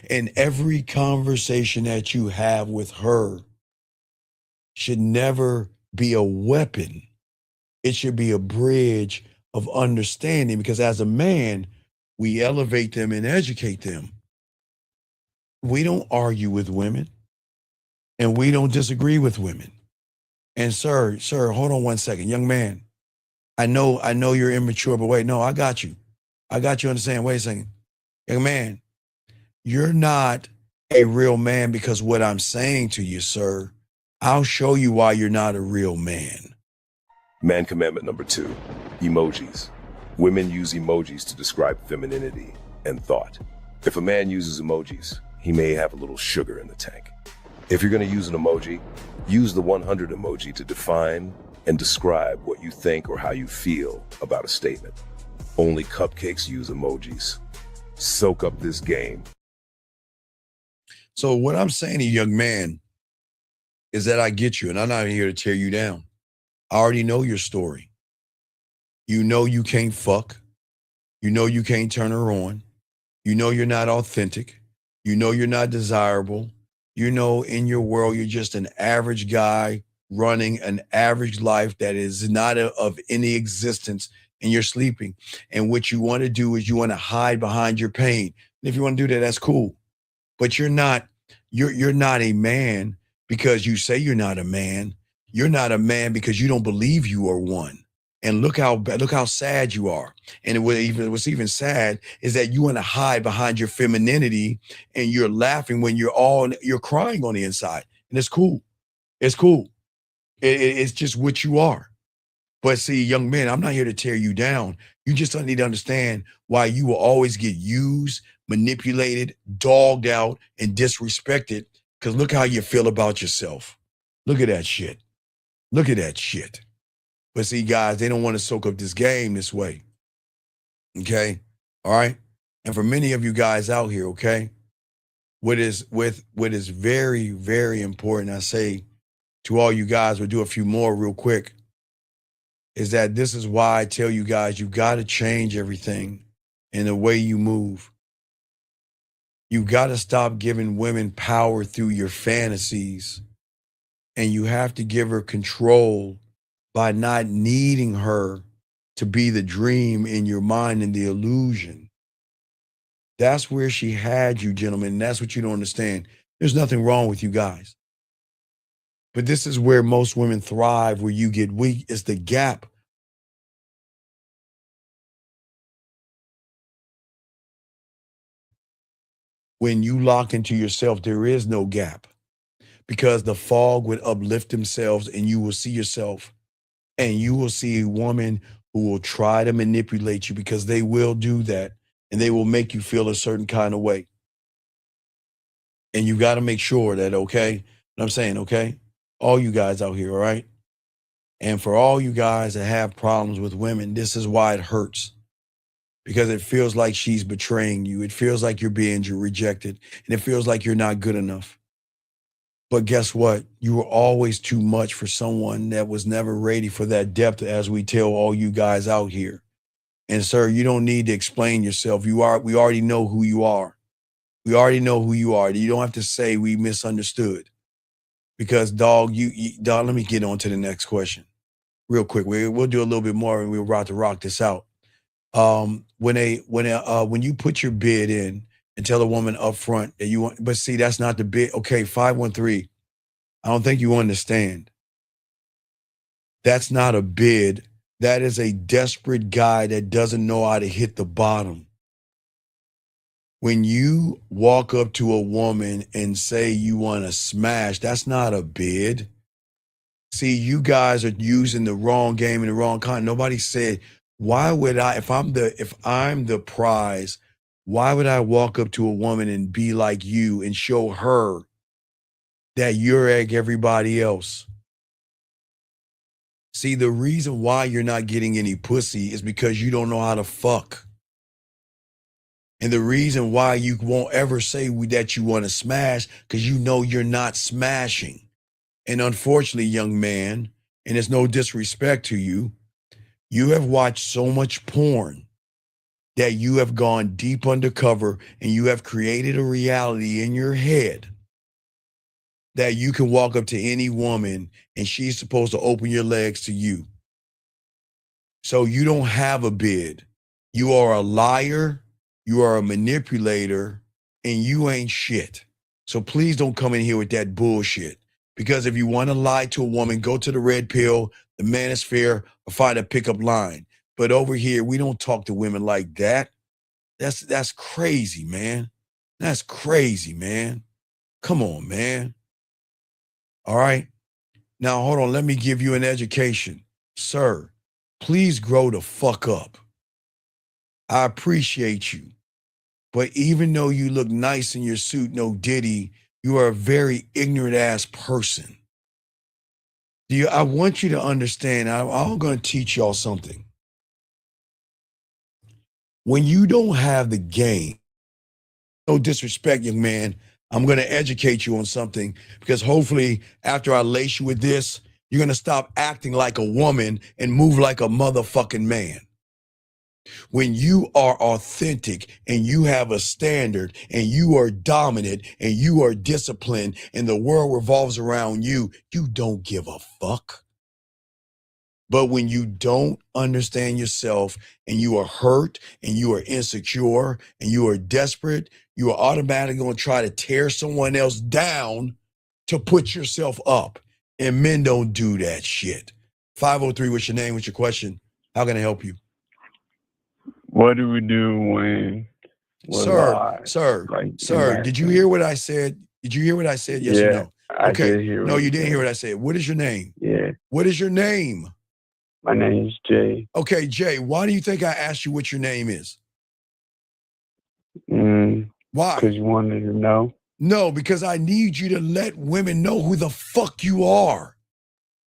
And every conversation that you have with her should never be a weapon. It should be a bridge of understanding, because as a man, we elevate them and educate them. We don't argue with women, and we don't disagree with women. And sir, hold on one second. Young man, I know you're immature, but wait, no, I got you. I got you understand. Wait a second. Young man, you're not a real man because what I'm saying to you, sir, I'll show you why you're not a real man. Man commandment number 2, emojis. Women use emojis to describe femininity and thought. If a man uses emojis, he may have a little sugar in the tank. If you're going to use an emoji, use the 100 emoji to define and describe what you think or how you feel about a statement. Only cupcakes use emojis. Soak up this game. So what I'm saying to you, young man, is that I get you, and I'm not here to tear you down. I already know your story. You know you can't fuck. You know you can't turn her on. You know you're not authentic. You know you're not desirable. You know in your world you're just an average guy running an average life that is not of any existence, and you're sleeping. And what you want to do is you want to hide behind your pain. And if you want to do that, that's cool. But you're not a man because you say you're not a man. You're not a man because you don't believe you are one. And look how sad you are. And what's even sad is that you want to hide behind your femininity, and you're laughing when you're crying on the inside. And it's cool. It's cool. It's just what you are. But see, young men, I'm not here to tear you down. You just need to understand why you will always get used, manipulated, dogged out, and disrespected. Because look how you feel about yourself. Look at that shit. Look at that shit. But see, guys, they don't want to soak up this game this way. Okay? All right? And for many of you guys out here, okay, what is very, very important, I say to all you guys, we'll do a few more real quick, is that this is why I tell you guys, you've got to change everything in the way you move. You got to stop giving women power through your fantasies, and you have to give her control by not needing her to be the dream in your mind and the illusion. That's where she had you, gentlemen. And that's what you don't understand. There's nothing wrong with you guys. But this is where most women thrive, where you get weak. It's the gap. When you lock into yourself, there is no gap, because the fog would uplift themselves and you will see yourself, and you will see a woman who will try to manipulate you, because they will do that, and they will make you feel a certain kind of way. And you got to make sure that, okay, what I'm saying, okay, all you guys out here, all right? And for all you guys that have problems with women, this is why it hurts. Because it feels like she's betraying you. It feels like you're being rejected. And it feels like you're not good enough. But guess what? You were always too much for someone that was never ready for that depth, as we tell all you guys out here. And sir, you don't need to explain yourself. We already know who you are. We already know who you are. You don't have to say we misunderstood. Because dog, dog, let me get on to the next question real quick. We'll do a little bit more and we're about to rock this out. When you put your bid in and tell a woman up front that you want, but see, that's not the bid. Okay, 513. I don't think you understand. That's not a bid. That is a desperate guy that doesn't know how to hit the bottom. When you walk up to a woman and say you want to smash, that's not a bid. See, you guys are using the wrong game and the wrong kind. Nobody said, why would I, if I'm the prize, why would I walk up to a woman and be like you and show her that you're like everybody else? See, the reason why you're not getting any pussy is because you don't know how to fuck. And the reason why you won't ever say that you want to smash, because you know you're not smashing. And unfortunately, young man, and it's no disrespect to you, you have watched so much porn that you have gone deep undercover and you have created a reality in your head that you can walk up to any woman and she's supposed to open your legs to you. So you don't have a bid. You are a liar, you are a manipulator, and you ain't shit. So please don't come in here with that bullshit. Because if you want to lie to a woman, go to the Red Pill, the Manosphere, or find a pickup line. But over here, we don't talk to women like that. That's crazy, man. That's crazy, man. Come on, man. All right. Now, hold on. Let me give you an education. Sir, please grow the fuck up. I appreciate you. But even though you look nice in your suit, no Diddy, you are a very ignorant ass person. I want you to understand, I'm going to teach y'all something. When you don't have the game, no disrespect, young man, I'm going to educate you on something because hopefully after I lace you with this, you're going to stop acting like a woman and move like a motherfucking man. When you are authentic and you have a standard and you are dominant and you are disciplined and the world revolves around you, you don't give a fuck. But when you don't understand yourself and you are hurt and you are insecure and you are desperate, you are automatically going to try to tear someone else down to put yourself up. And men don't do that shit. 503, what's your name? What's your question? How can I help you? What do we do when Sir, did you hear what I said? Did you hear what I said? Yes or no? Okay. I did hear no, you didn't hear what I said. What is your name? Yeah. What is your name? My name is Jay. Okay, Jay, why do you think I asked you what your name is? Why? Because you wanted to know. No, because I need you to let women know who the fuck you are.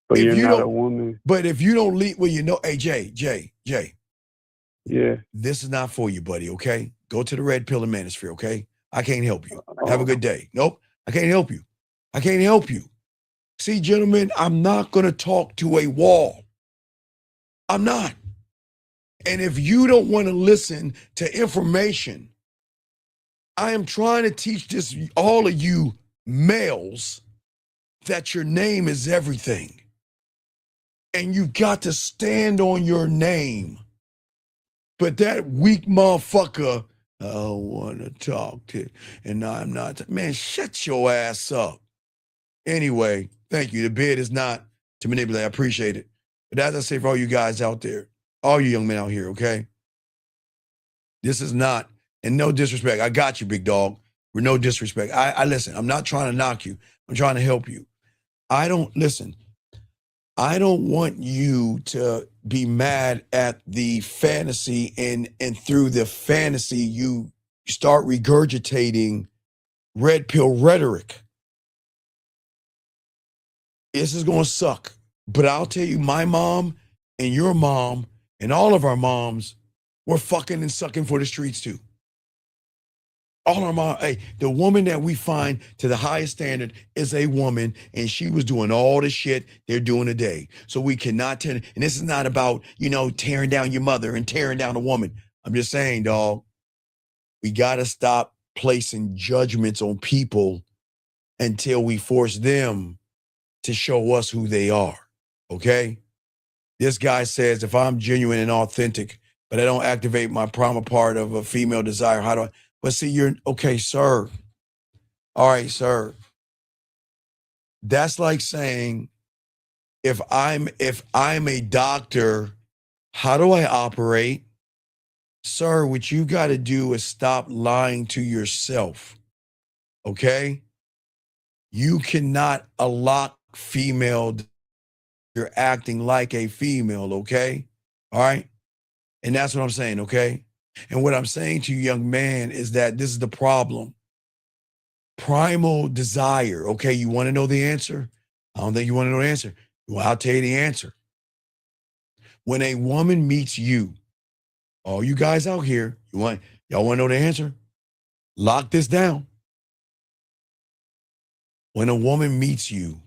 But you're not a woman. But if you don't leave, well, you know, hey, Jay. Yeah. This is not for you, buddy, okay? Go to the Red Pill and Manosphere, okay? I can't help you. Have a good day. Nope, I can't help you. I can't help you. See, gentlemen, I'm not going to talk to a wall. I'm not. And if you don't want to listen to information, I am trying to teach this, all of you males, that your name is everything. And you've got to stand on your name. But that weak motherfucker, I want to talk to, and I'm not, man, shut your ass up. Anyway, thank you. The bid is not to manipulate. I appreciate it. But as I say for all you guys out there, all you young men out here, okay? This is not, and no disrespect. I got you, big dog. With no disrespect. I listen, I'm not trying to knock you. I'm trying to help you. I don't want you to be mad at the fantasy and through the fantasy you start regurgitating red pill rhetoric. This is going to suck. But I'll tell you, my mom and your mom and all of our moms were fucking and sucking for the streets too. All our mom, hey, the woman that we find to the highest standard is a woman, and she was doing all the shit they're doing today. So we cannot turn, and this is not about, tearing down your mother and tearing down a woman. I'm just saying, dog, we got to stop placing judgments on people until we force them to show us who they are, okay? This guy says, if I'm genuine and authentic, but I don't activate my primal part of a female desire, how do I? But see, you're, okay, sir. All right, sir. That's like saying, if I'm a doctor, how do I operate? Sir, what you got to do is stop lying to yourself, okay? You cannot unlock female. You're acting like a female, okay? All right? And that's what I'm saying, okay? And what I'm saying to you, young man, is that this is the problem. Primal desire, okay? You want to know the answer? I don't think you want to know the answer. Well, I'll tell you the answer. When a woman meets you, all you guys out here, y'all want to know the answer? Lock this down. When a woman meets you,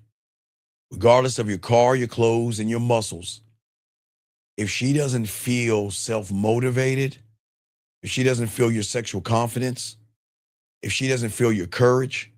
regardless of your car, your clothes, and your muscles, if she doesn't feel self-motivated, if she doesn't feel your sexual confidence, if she doesn't feel your courage,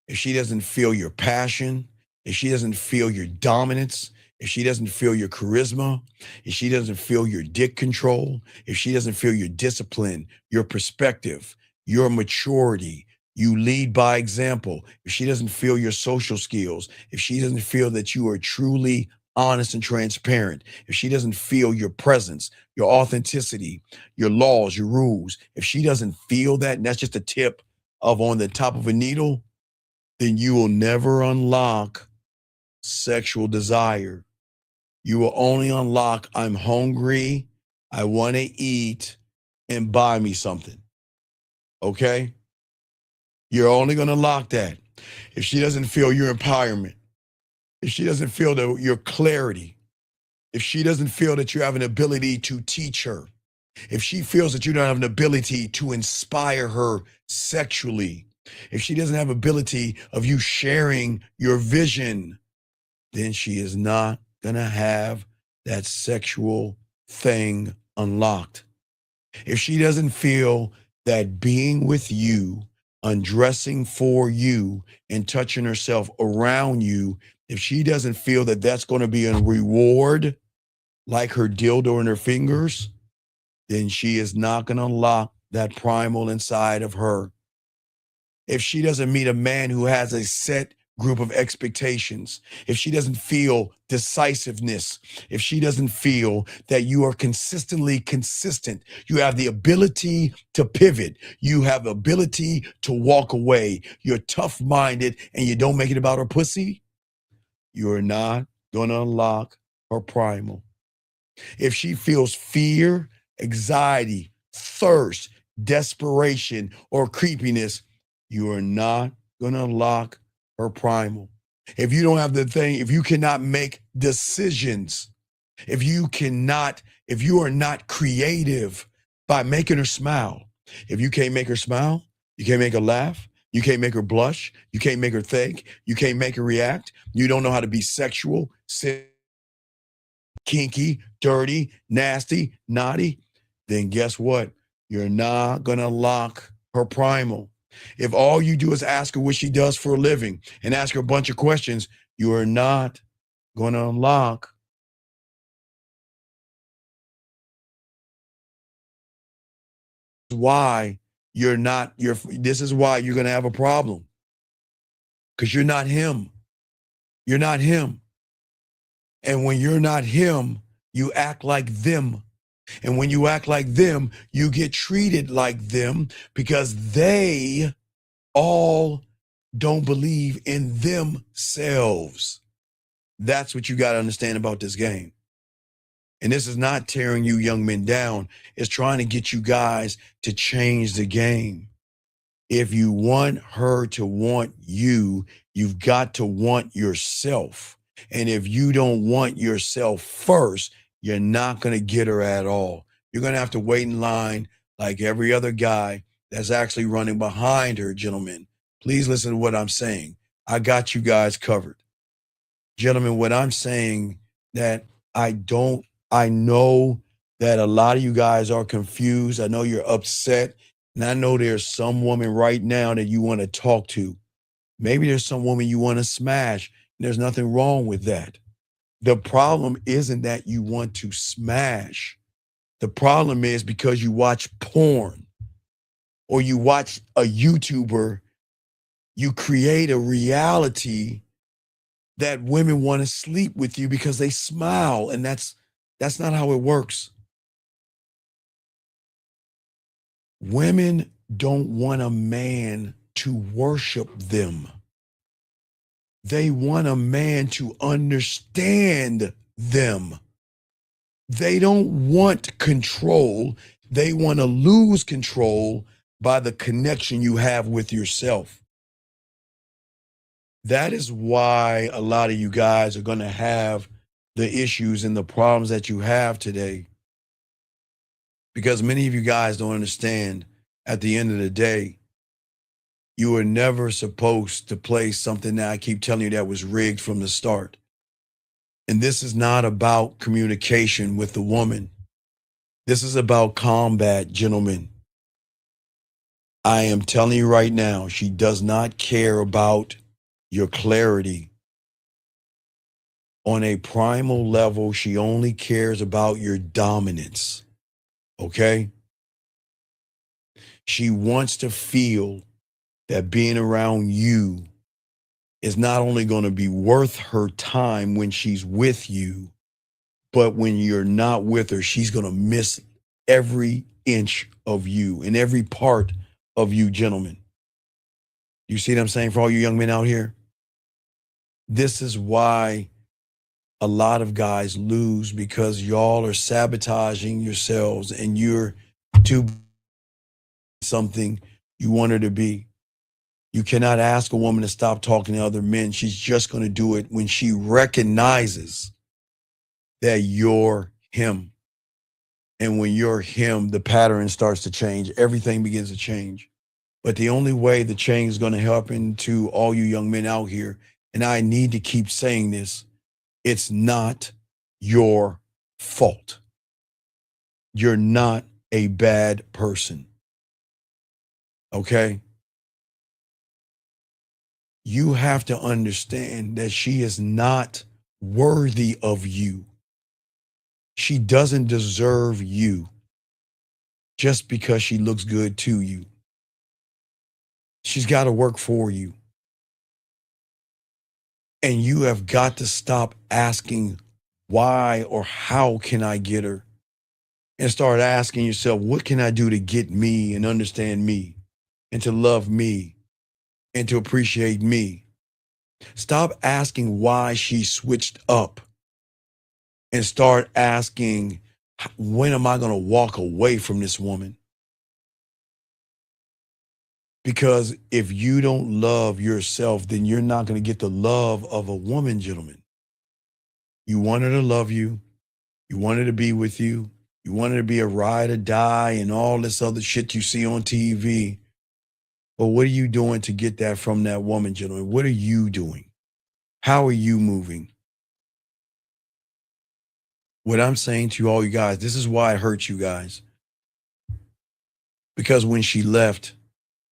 if she doesn't feel your passion, if she doesn't feel your dominance, if she doesn't feel your charisma, if she doesn't feel your dick control, if she doesn't feel your discipline, your perspective, your maturity, you lead by example, if she doesn't feel your social skills, if she doesn't feel that you are truly honest and transparent, if she doesn't feel your presence, your authenticity, your laws, your rules, if she doesn't feel that, and that's just a tip of on the top of a needle, then you will never unlock sexual desire. You will only unlock, I'm hungry, I want to eat, and buy me something. Okay? You're only going to unlock that if she doesn't feel your empowerment, if she doesn't feel your clarity, if she doesn't feel that you have an ability to teach her, if she feels that you don't have an ability to inspire her sexually, if she doesn't have ability of you sharing your vision, then she is not going to have that sexual thing unlocked. If she doesn't feel that being with you, undressing for you, and touching herself around you, if she doesn't feel that that's going to be a reward, like her dildo in her fingers, then she is not going to unlock that primal inside of her. If she doesn't meet a man who has a set group of expectations, if she doesn't feel decisiveness, if she doesn't feel that you are consistently consistent, you have the ability to pivot, you have the ability to walk away, you're tough-minded, and you don't make it about her pussy, you're not going to unlock her primal. If she feels fear, anxiety, thirst, desperation, or creepiness, you are not going to unlock her primal. If you don't have the thing, if you cannot make decisions, if you are not creative by making her smile, if you can't make her smile, you can't make her laugh, you can't make her blush, you can't make her think, you can't make her react, you don't know how to be sexual, kinky, dirty, nasty, naughty, then guess what? You're not going to unlock her primal. If all you do is ask her what she does for a living and ask her a bunch of questions, you are not going to unlock. This is why you're going to have a problem. Because you're not him. You're not him. And when you're not him, you act like them. And when you act like them, you get treated like them because they all don't believe in themselves. That's what you got to understand about this game. And this is not tearing you young men down. It's trying to get you guys to change the game. If you want her to want you, you've got to want yourself. And if you don't want yourself first, you're not going to get her at all. You're going to have to wait in line like every other guy that's actually running behind her, gentlemen. Please listen to what I'm saying. I got you guys covered. Gentlemen, what I'm saying that I know that a lot of you guys are confused. I know you're upset. And I know there's some woman right now that you want to talk to. Maybe there's some woman you want to smash. And there's nothing wrong with that. The problem isn't that you want to smash. The problem is because you watch porn or you watch a YouTuber, you create a reality that women want to sleep with you because they smile. And that's not how it works. Women don't want a man to worship them. They want a man to understand them. They don't want control. They want to lose control by the connection you have with yourself. That is why a lot of you guys are going to have the issues and the problems that you have today. Because many of you guys don't understand, at the end of the day, you were never supposed to play something that I keep telling you that was rigged from the start. And this is not about communication with the woman. This is about combat, gentlemen. I am telling you right now, she does not care about your clarity. On a primal level, she only cares about your dominance. Okay? She wants to feel that being around you is not only going to be worth her time when she's with you, but when you're not with her, she's going to miss every inch of you and every part of you, gentlemen. You see what I'm saying for all you young men out here? This is why a lot of guys lose, because y'all are sabotaging yourselves and you're too something you want her to be. You cannot ask a woman to stop talking to other men. She's just going to do it when she recognizes that you're him. And when you're him, the pattern starts to change. Everything begins to change. But the only way the change is going to happen to all you young men out here, and I need to keep saying this, it's not your fault. You're not a bad person. Okay? You have to understand that she is not worthy of you. She doesn't deserve you just because she looks good to you. She's got to work for you. And you have got to stop asking why or how can I get her, and start asking yourself, what can I do to get me and understand me and to love me and to appreciate me? Stop asking why she switched up and start asking, when am I going to walk away from this woman? Because if you don't love yourself, then you're not going to get the love of a woman, gentlemen. You want her to love you. You want her to be with you. You want her to be a ride or die and all this other shit you see on TV. But what are you doing to get that from that woman, gentlemen? What are you doing? How are you moving? What I'm saying to all you guys, this is why it hurts you guys. Because when she left,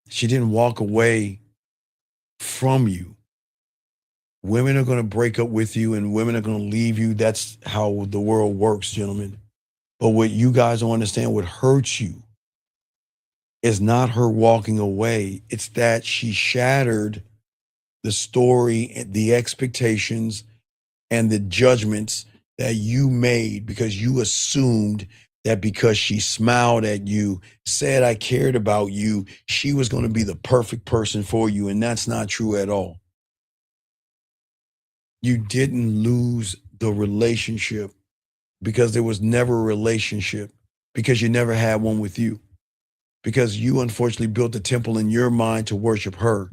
she didn't walk away from you. Women are going to break up with you and women are going to leave you. That's how the world works, gentlemen. But what you guys don't understand, what hurts you is not her walking away. It's that she shattered the story, the expectations, and the judgments that you made because you assumed that because she smiled at you, said I cared about you, she was going to be the perfect person for you. And that's not true at all. You didn't lose the relationship because there was never a relationship, because you never had one with you. because you unfortunately built a temple in your mind to worship her.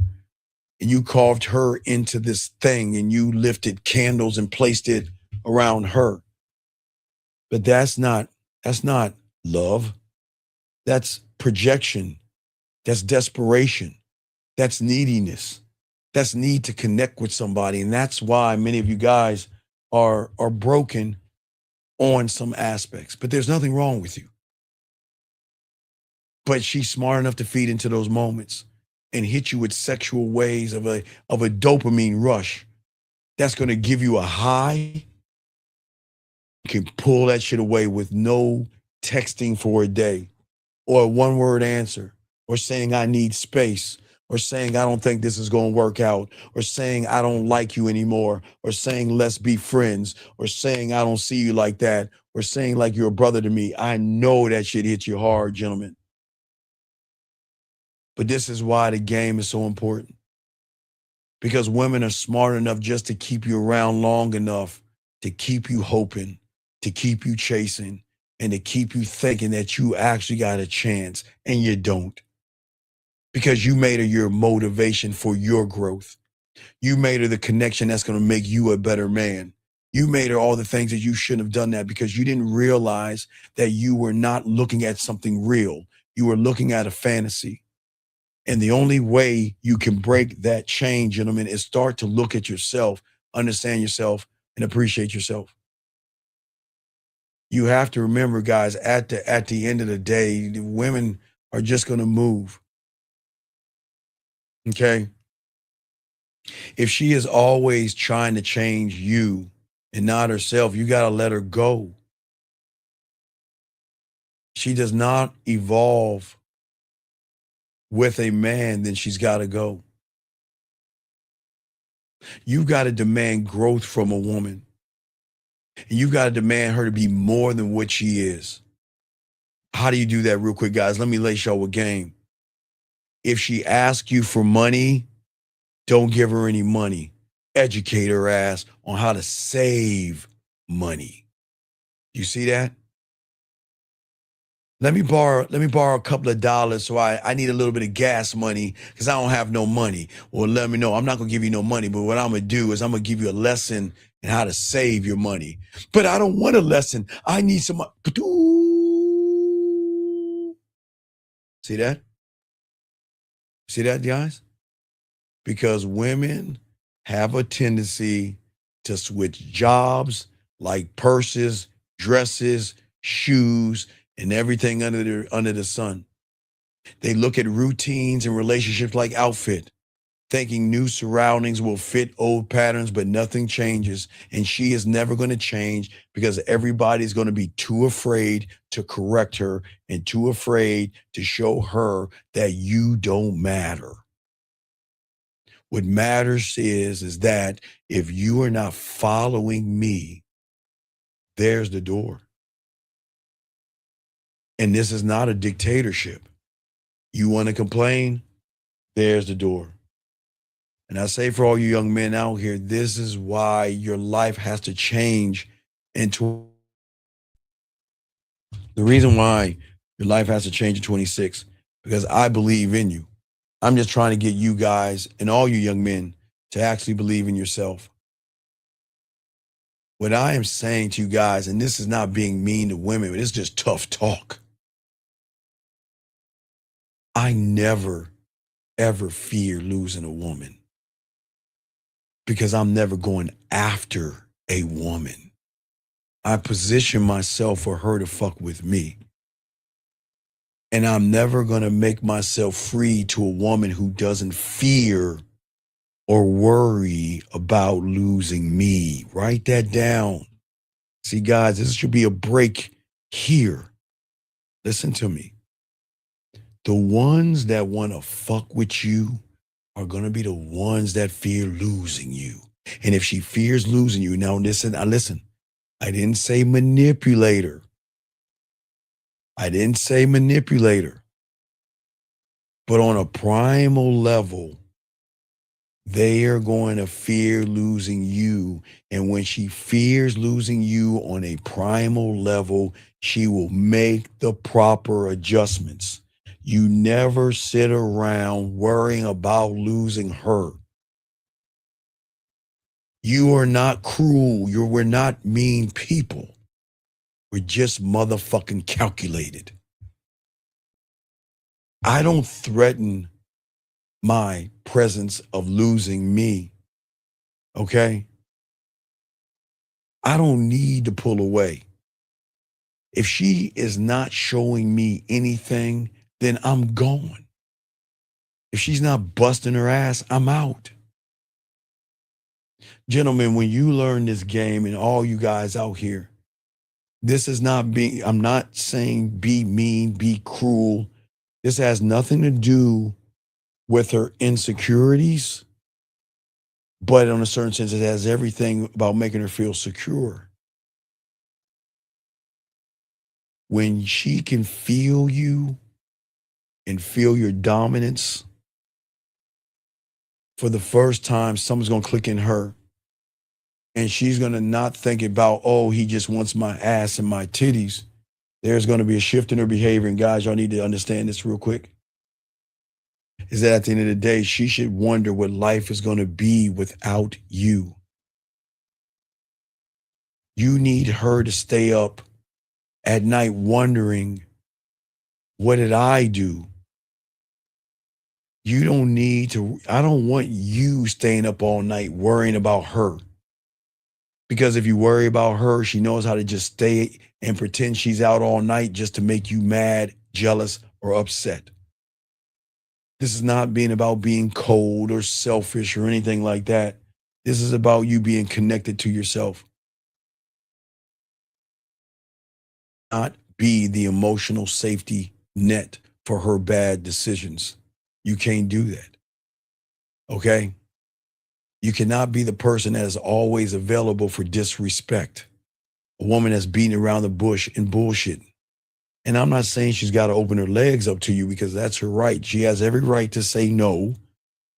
And you carved her into this thing and you lifted candles and placed it around her. But that's not love. That's projection. That's desperation. That's neediness. That's need to connect with somebody. And that's why many of you guys are broken on some aspects. But there's nothing wrong with you. But she's smart enough to feed into those moments and hit you with sexual waves of a dopamine rush that's going to give you a high. You can pull that shit away with no texting for a day, or a one-word answer, or saying I need space, or saying I don't think this is going to work out, or saying I don't like you anymore, or saying let's be friends, or saying I don't see you like that, or saying like you're a brother to me. I know that shit hits you hard, gentlemen. But this is why the game is so important. Because women are smart enough just to keep you around long enough to keep you hoping, to keep you chasing, and to keep you thinking that you actually got a chance, and you don't. Because you made her your motivation for your growth. You made her the connection that's going to make you a better man. You made her all the things that you shouldn't have done that because you didn't realize that you were not looking at something real. You were looking at a fantasy. And the only way you can break that chain, gentlemen, is start to look at yourself, understand yourself, and appreciate yourself. You have to remember, guys, at the end of the day, the women are just going to move. Okay? If she is always trying to change you and not herself, you got to let her go. She does not evolve with a man, then she's got to go. You've got to demand growth from a woman. And you've got to demand her to be more than what she is. How do you do that real quick, guys? Let me lay y'all a game. If she asks you for money, don't give her any money. Educate her ass on how to save money. You see that? Let me borrow a couple of dollars, so I need a little bit of gas money because I don't have no money. Well, let me know. I'm not going to give you no money, but what I'm going to do is I'm going to give you a lesson in how to save your money. But I don't want a lesson. I need some. See that? See that, guys? Because women have a tendency to switch jobs like purses, dresses, shoes, and everything under the sun. They look at routines and relationships like outfit, thinking new surroundings will fit old patterns, but nothing changes. And she is never going to change because everybody's going to be too afraid to correct her and too afraid to show her that you don't matter. What matters is that if you are not following me, there's the door. And this is not a dictatorship. You want to complain? There's the door. And I say for all you young men out here, this is why your life has to change into the reason why your life has to change at 26, because I believe in you. I'm just trying to get you guys and all you young men to actually believe in yourself. What I am saying to you guys, and this is not being mean to women, but it's just tough talk. I never, ever fear losing a woman because I'm never going after a woman. I position myself for her to fuck with me. And I'm never going to make myself free to a woman who doesn't fear or worry about losing me. Write that down. See, guys, this should be a break here. Listen to me. The ones that want to fuck with you are going to be the ones that fear losing you. And if she fears losing you, now listen, I didn't say manipulator. I didn't say manipulator. But on a primal level, they are going to fear losing you. And when she fears losing you on a primal level, she will make the proper adjustments. You never sit around worrying about losing her. You are not cruel. We're not mean people. We're just motherfucking calculated. I don't threaten my presence of losing me, okay? I don't need to pull away. If she is not showing me anything, then I'm gone. If she's not busting her ass, I'm out. Gentlemen, when you learn this game, and all you guys out here, this is not being, I'm not saying be mean, be cruel. This has nothing to do with her insecurities, but in a certain sense, it has everything about making her feel secure. When she can feel you and feel your dominance, for the first time, something's gonna click in her. And she's gonna not think about, oh, he just wants my ass and my titties. There's gonna be a shift in her behavior. And guys, y'all need to understand this real quick. Is that at the end of the day, she should wonder what life is gonna be without you. You need her to stay up at night wondering, what did I do? You don't need to, I don't want you staying up all night worrying about her. Because if you worry about her, she knows how to just stay and pretend she's out all night just to make you mad, jealous, or upset. This is not being about being cold or selfish or anything like that. This is about you being connected to yourself. Not be the emotional safety net for her bad decisions. You can't do that. Okay? You cannot be the person that is always available for disrespect. A woman that's beating around the bush and bullshitting. And I'm not saying she's got to open her legs up to you, because that's her right. She has every right to say no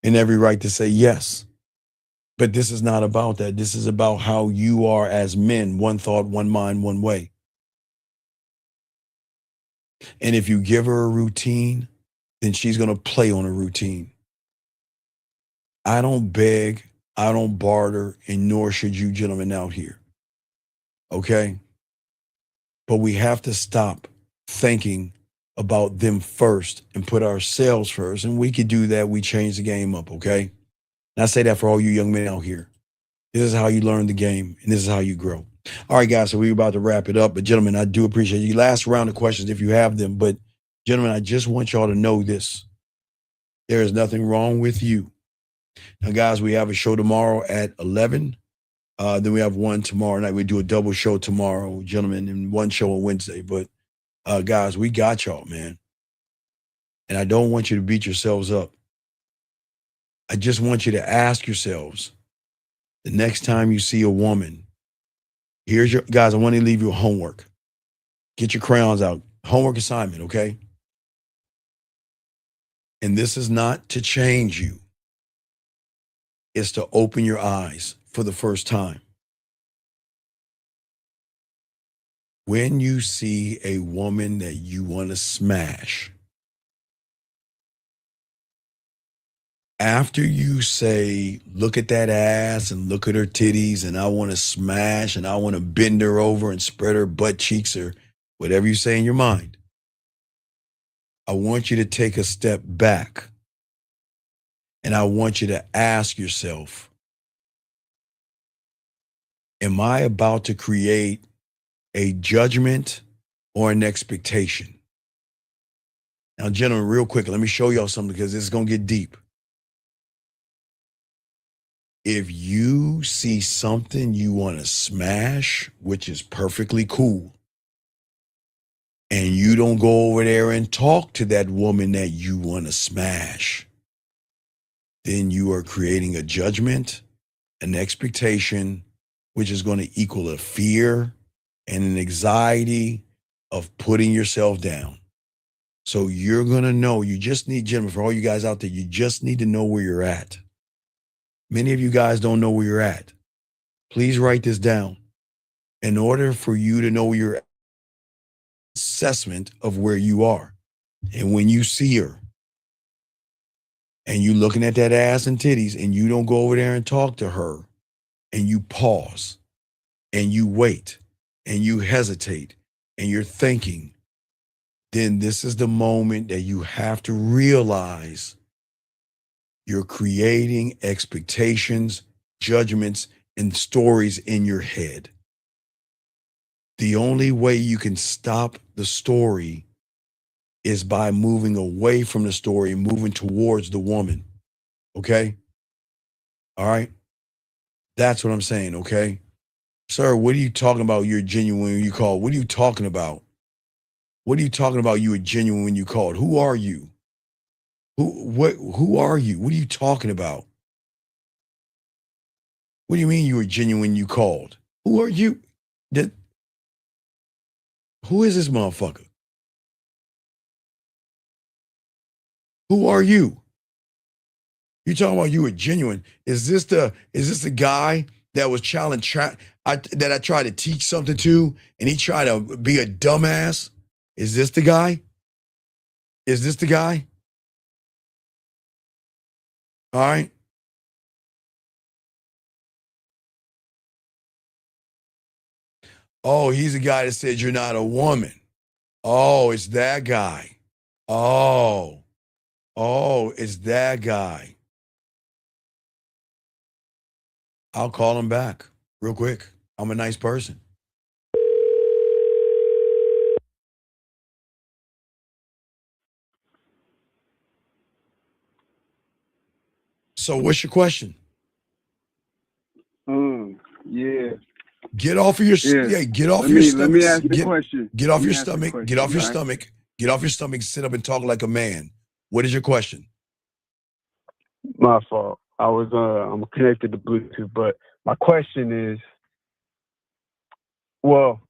and every right to say yes. But this is not about that. This is about how you are as men, one thought, one mind, one way. And if you give her a routine, then she's going to play on a routine. I don't beg, I don't barter, and nor should you gentlemen out here. Okay? But we have to stop thinking about them first and put ourselves first. And we could do that. We change the game up, okay? And I say that for all you young men out here. This is how you learn the game, and this is how you grow. All right, guys, so we're about to wrap it up. But gentlemen, I do appreciate you. Last round of questions if you have them. But gentlemen, I just want y'all to know this. There is nothing wrong with you. Now, guys, we have a show tomorrow at 11. Then we have one tomorrow night. We do a double show tomorrow, gentlemen, and one show on Wednesday. But guys, we got y'all, man. And I don't want you to beat yourselves up. I just want you to ask yourselves, the next time you see a woman, here's your, guys, I want to leave you a homework. Get your crayons out. Homework assignment, okay? And this is not to change you. It's to open your eyes for the first time. When you see a woman that you want to smash, after you say, look at that ass and look at her titties and I want to smash and I want to bend her over and spread her butt cheeks or whatever you say in your mind, I want you to take a step back and I want you to ask yourself, am I about to create a judgment or an expectation? Now, gentlemen, real quick, let me show y'all something because this is going to get deep. If you see something you want to smash, which is perfectly cool, and you don't go over there and talk to that woman that you want to smash, then you are creating a judgment, an expectation, which is going to equal a fear and an anxiety of putting yourself down. So you're going to know, you just need, gentlemen, for all you guys out there, you just need to know where you're at. Many of you guys don't know where you're at. Please write this down. In order for you to know your assessment of where you are. And when you see her and you looking at that ass and titties and you don't go over there and talk to her and you pause and you wait and you hesitate and you're thinking, then this is the moment that you have to realize you're creating expectations, judgments, and stories in your head. The only way you can stop the story is by moving away from the story and moving towards the woman. Okay? All right? That's what I'm saying, okay? Sir, what are you talking about? You're genuine when you call. What are you talking about? What are you talking about? You were genuine when you called. Who are you? Who are you? What are you talking about? What do you mean you were genuine when you called? Who are you? Who is this motherfucker? Who are you? You talking about you were genuine? Is this the guy that was that I tried to teach something to, and he tried to be a dumbass? Is this the guy? Is this the guy? All right. Oh, he's the guy that said you're not a woman. Oh, it's that guy. Oh, it's that guy. I'll call him back real quick. I'm a nice person. So what's your question? Yeah. Get off of your get off your stomach. Let me ask the question. Get off your stomach. Get off your stomach. Get off your stomach. Sit up and talk like a man. What is your question? My fault. I'm connected to Bluetooth, but my question is, well,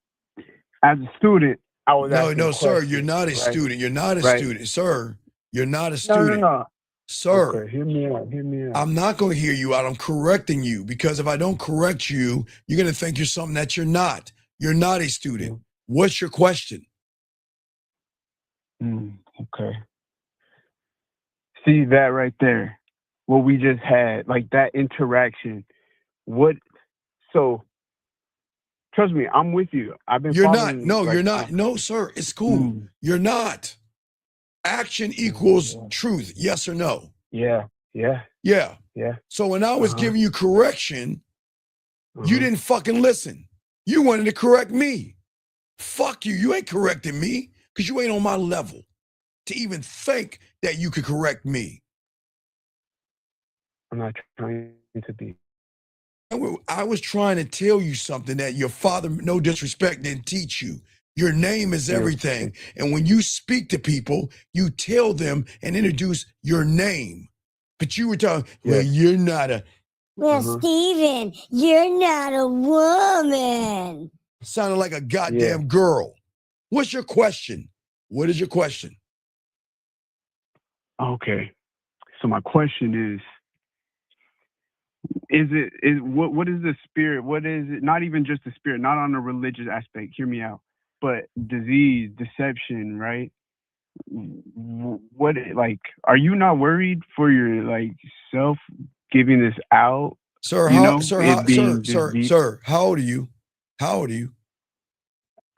as a student, I was No, sir, you're not a student. You're not a student, sir. You're not a student. No. Sir, okay, hear me out. I'm not going to hear you out. I'm correcting you, because if I don't correct you, you're going to think you're something that you're not. You're not a student. What's your question? Okay. See that right there? What we just had, like that interaction. So, trust me, I'm with you. I've been You're not. following. No, you're not. No, sir, it's cool. You're not. Action equals truth. Yes or no? Yeah. So when I was giving you correction, you didn't fucking listen. You wanted to correct me. Fuck you. You ain't correcting me, because you ain't on my level to even think that you could correct me. I'm not trying to be. I was trying to tell you something that your father, no disrespect, didn't teach you. Your name is everything. And when you speak to people, you tell them and introduce your name. But you were talking, well, you're not a... Well, Steven, you're not a woman. Sounded like a goddamn girl. What's your question? What is your question? Okay. So my question what is the spirit? What is it? Not even just the spirit, not on the religious aspect. Hear me out. But disease, deception, right? Are you not worried for your self giving this out? Sir, how old are you? How old are you?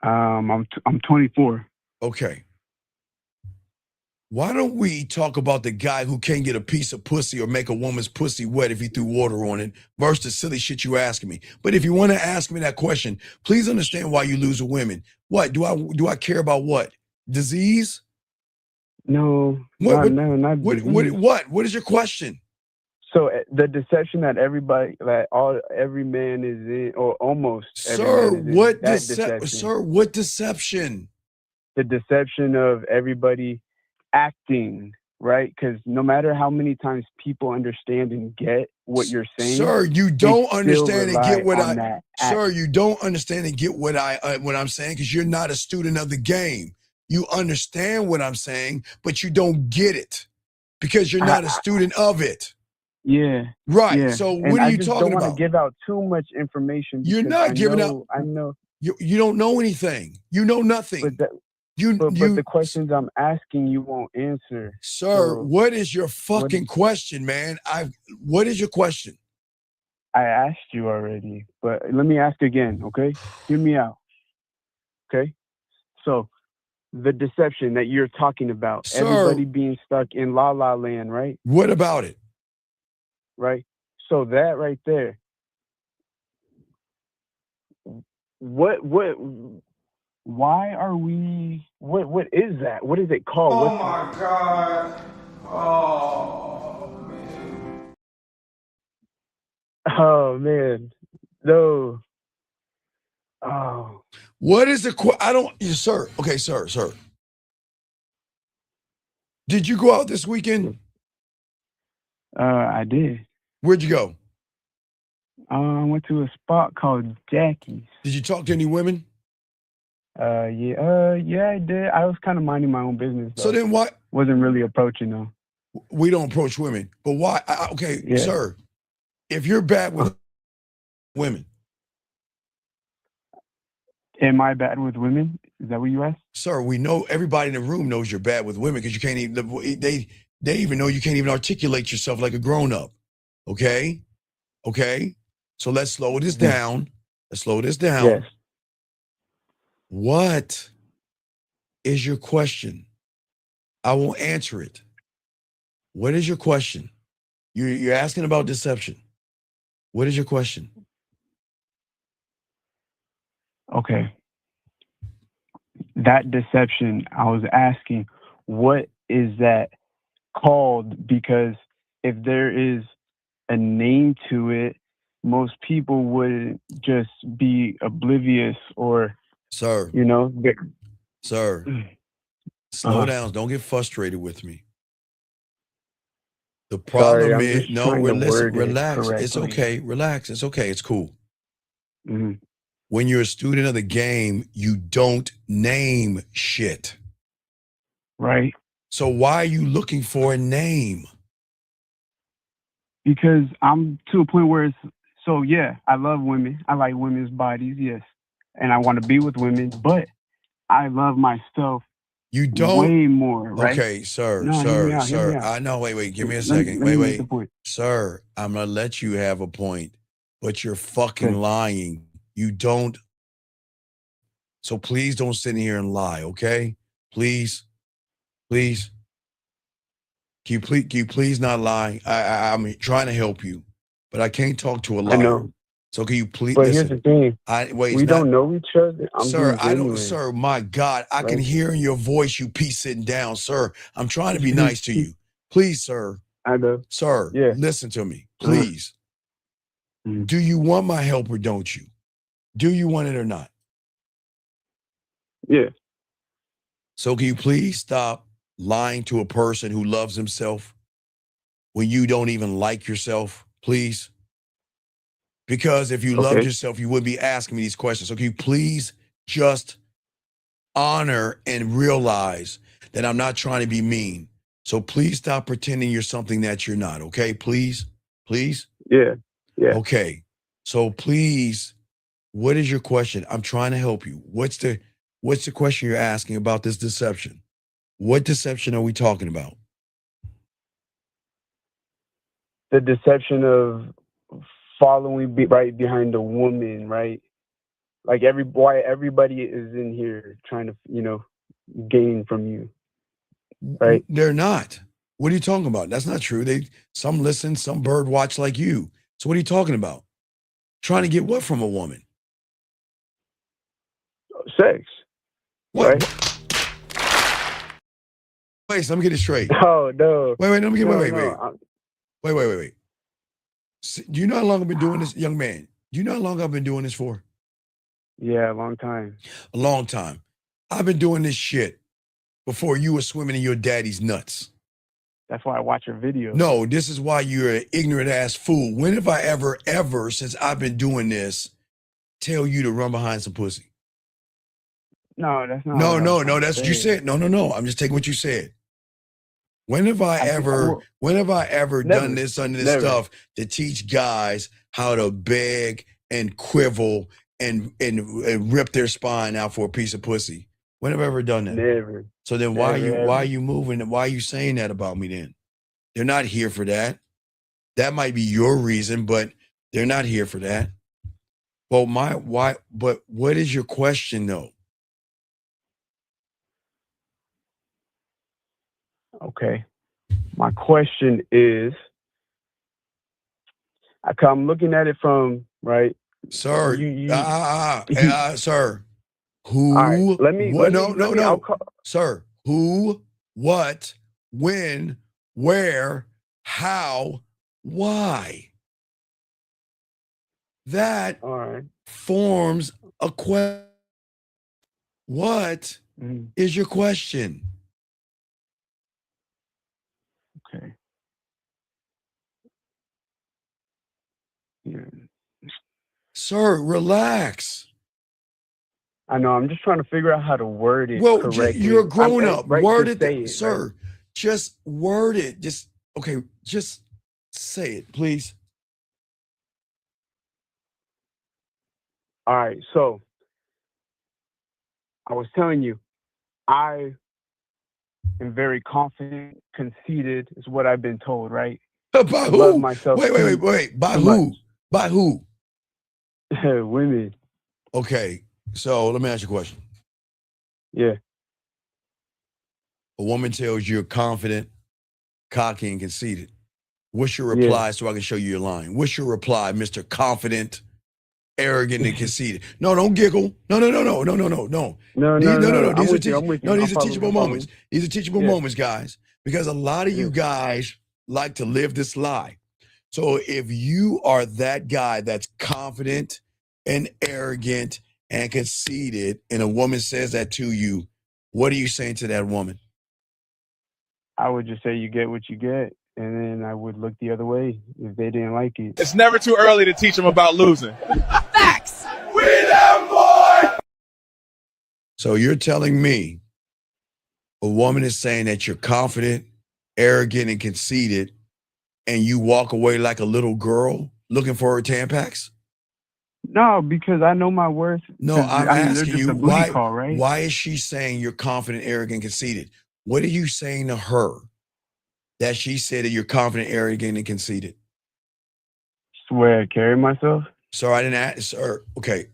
I'm 24. Okay. Why don't we talk about the guy who can't get a piece of pussy or make a woman's pussy wet if he threw water on it versus the silly shit you asking me? But if you want to ask me that question, please understand why you lose with women. What do I care about? What disease? No, not disease. What is your question? So the deception that every man is in, or almost. Sir, what deception? The deception of everybody acting, right? Because no matter how many times people understand and get what you're saying, sir, you don't understand and get what you don't understand and get what I'm saying, because you're not a student of the game. You understand what I'm saying, but you don't get it because you're not a student of it. Yeah. Right. Yeah. So what are you talking about? I don't want to give out too much information. You're not giving out. I know. You don't know anything. You know nothing. But the questions I'm asking you won't answer. Sir, So what is your fucking question, man? What is your question? I asked you already, but let me ask again, okay? Hear me out. Okay? So the deception that you're talking about, Sir, everybody being stuck in la la land, right? What about it? Right? So that right there. Why are we what is that? What is it called? Oh my God. Oh man. No. Oh. What is the I don't, sir. Okay, sir. Did you go out this weekend? I did. Where'd you go? I went to a spot called Jackie's. Did you talk to any women? Yeah, I did. I was kind of minding my own business. Though. So then what? Wasn't really approaching though. We don't approach women, but why? Okay, Yeah. Sir, if you're bad with women, am I bad with women? Is that what you asked? Sir, we know, everybody in the room knows you're bad with women because you can't even, they even know you can't even articulate yourself like a grown up. Okay? So let's slow this down. Yes. What is your question? I will answer it. What is your question? You're asking about deception. What is your question? Okay. That deception, I was asking, what is that called? Because if there is a name to it, most people would just be oblivious or, Sir. Sir, slow down. Don't get frustrated with me. The problem is, relax. It's okay. Relax. It's okay. It's cool. Mm-hmm. When you're a student of the game, you don't name shit. Right. So why are you looking for a name? Because I'm to a point where it's, so yeah, I love women. I like women's bodies, yes. And I want to be with women, but I love myself. You don't? Way more, right? Okay, sir. I know. Wait. Give me a second. Wait. Sir, I'm going to let you have a point, but you're fucking lying. You don't. So please don't sit in here and lie, okay? Please. Can you please not lie? I'm trying to help you, but I can't talk to a liar. I know. So can you please But listen? here's the thing. We don't know each other. Sir, my God, I can hear in your voice you sitting down, sir. I'm trying to be nice to you. Please, sir. I know. Sir, listen to me, please. Do you want my help or don't you? Do you want it or not? Yeah. So can you please stop lying to a person who loves himself when you don't even like yourself, please? Because if you loved yourself, you wouldn't be asking me these questions. So can you please just honor and realize that I'm not trying to be mean. So please stop pretending you're something that you're not, okay? Please? Yeah. Okay. So please, what is your question? I'm trying to help you. What's the question you're asking about this deception? What deception are we talking about? The deception of following right behind a woman, right? Like everybody is in here trying to, gain from you, right? They're not. What are you talking about? That's not true. Some listen, some bird watch like you. So what are you talking about? Trying to get what from a woman? Sex. What? Right? Wait, so let me get it straight. Oh, no. Wait. Let me get. No, Wait. Do you know how long I've been doing this, young man? Do you know how long I've been doing this for? Yeah, a long time. A long time. I've been doing this shit before you were swimming in your daddy's nuts. That's why I watch your videos. No, this is why you're an ignorant ass fool. When have I ever, since I've been doing this, tell you to run behind some pussy? No, that's not. No, that's what you said. No. I'm just taking what you said. When have I ever done this stuff to teach guys how to beg and quibble and rip their spine out for a piece of pussy? When have I ever done that? Never. So then why are you moving? Why are you saying that about me then? They're not here for that. That might be your reason, but they're not here for that. Well, but what is your question though? Okay. My question is, I'm looking at it from, right? Sir, sir. Who? All right, No. Sir, who, what, when, where, how, why? That forms a question. What is your question? Okay. Yeah. Sir, relax. I know. I'm just trying to figure out how to word it Well, correctly. you're grown up. Right, Word just it, say it, sir. right? Just word it. Just say it, please. All right. So I was telling you, I am very confident, conceited, is what I've been told, right? By I who? love myself. Wait. By who? By who? Women. Okay. So let me ask you a question. Yeah. A woman tells you you're confident, cocky, and conceited. What's your reply so I can show you your line? What's your reply, Mr. Confident, arrogant, and conceited? No, don't giggle. No. No. These are I'm teachable moments. These are teachable moments, guys, because a lot of you guys like to live this lie. So if you are that guy that's confident and arrogant and conceited, and a woman says that to you, what are you saying to that woman? I would just say you get what you get, and then I would look the other way if they didn't like it. It's never too early to teach them about losing. Facts. We them, boy. So you're telling me a woman is saying that you're confident, arrogant, and conceited, and you walk away like a little girl looking for her Tampax? No, because I know my worth. No, I'm asking you, right? Why is she saying you're confident, arrogant, conceited? What are you saying to her that she said that you're confident, arrogant, and conceited? Swear I carry myself. Sir, I didn't ask, sir. Okay.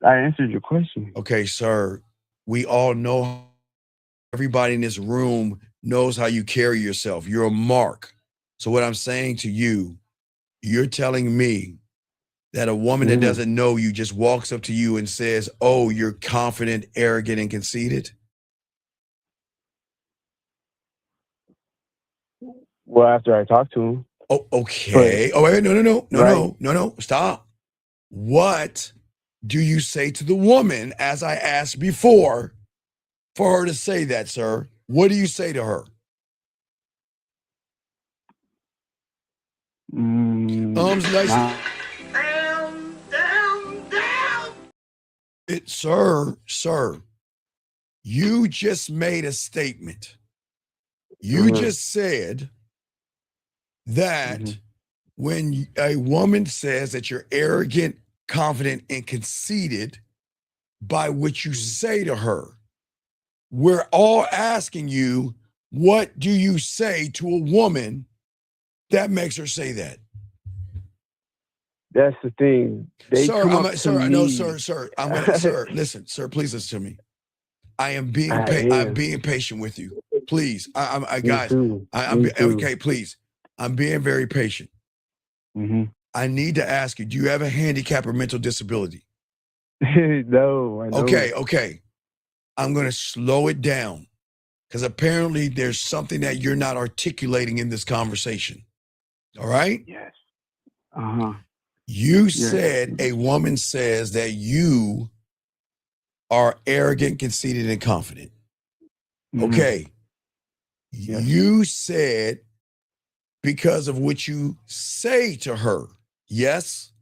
I answered your question. Okay, sir. We all know, everybody in this room knows how you carry yourself. You're a mark. So what I'm saying to you, you're telling me that a woman that doesn't know you just walks up to you and says, oh, you're confident, arrogant, and conceited? Well, after I talk to him. Oh, okay. Wait, no. Stop. What do you say to the woman, as I asked before, for her to say that, sir? What do you say to her? Sir, you just made a statement. You just said that when a woman says that you're arrogant, confident, and conceited by what you say to her, we're all asking you, what do you say to a woman that makes her say that? That's the thing. Sir, listen, sir, please listen to me. I am being patient with you. Please, okay, please. I'm being very patient. I need to ask you, do you have a handicap or mental disability? No, I don't. Okay. I'm going to slow it down because apparently there's something that you're not articulating in this conversation. All right? Yes. You said a woman says that you are arrogant, conceited, and confident. Okay. You said because of what you say to her. Yes?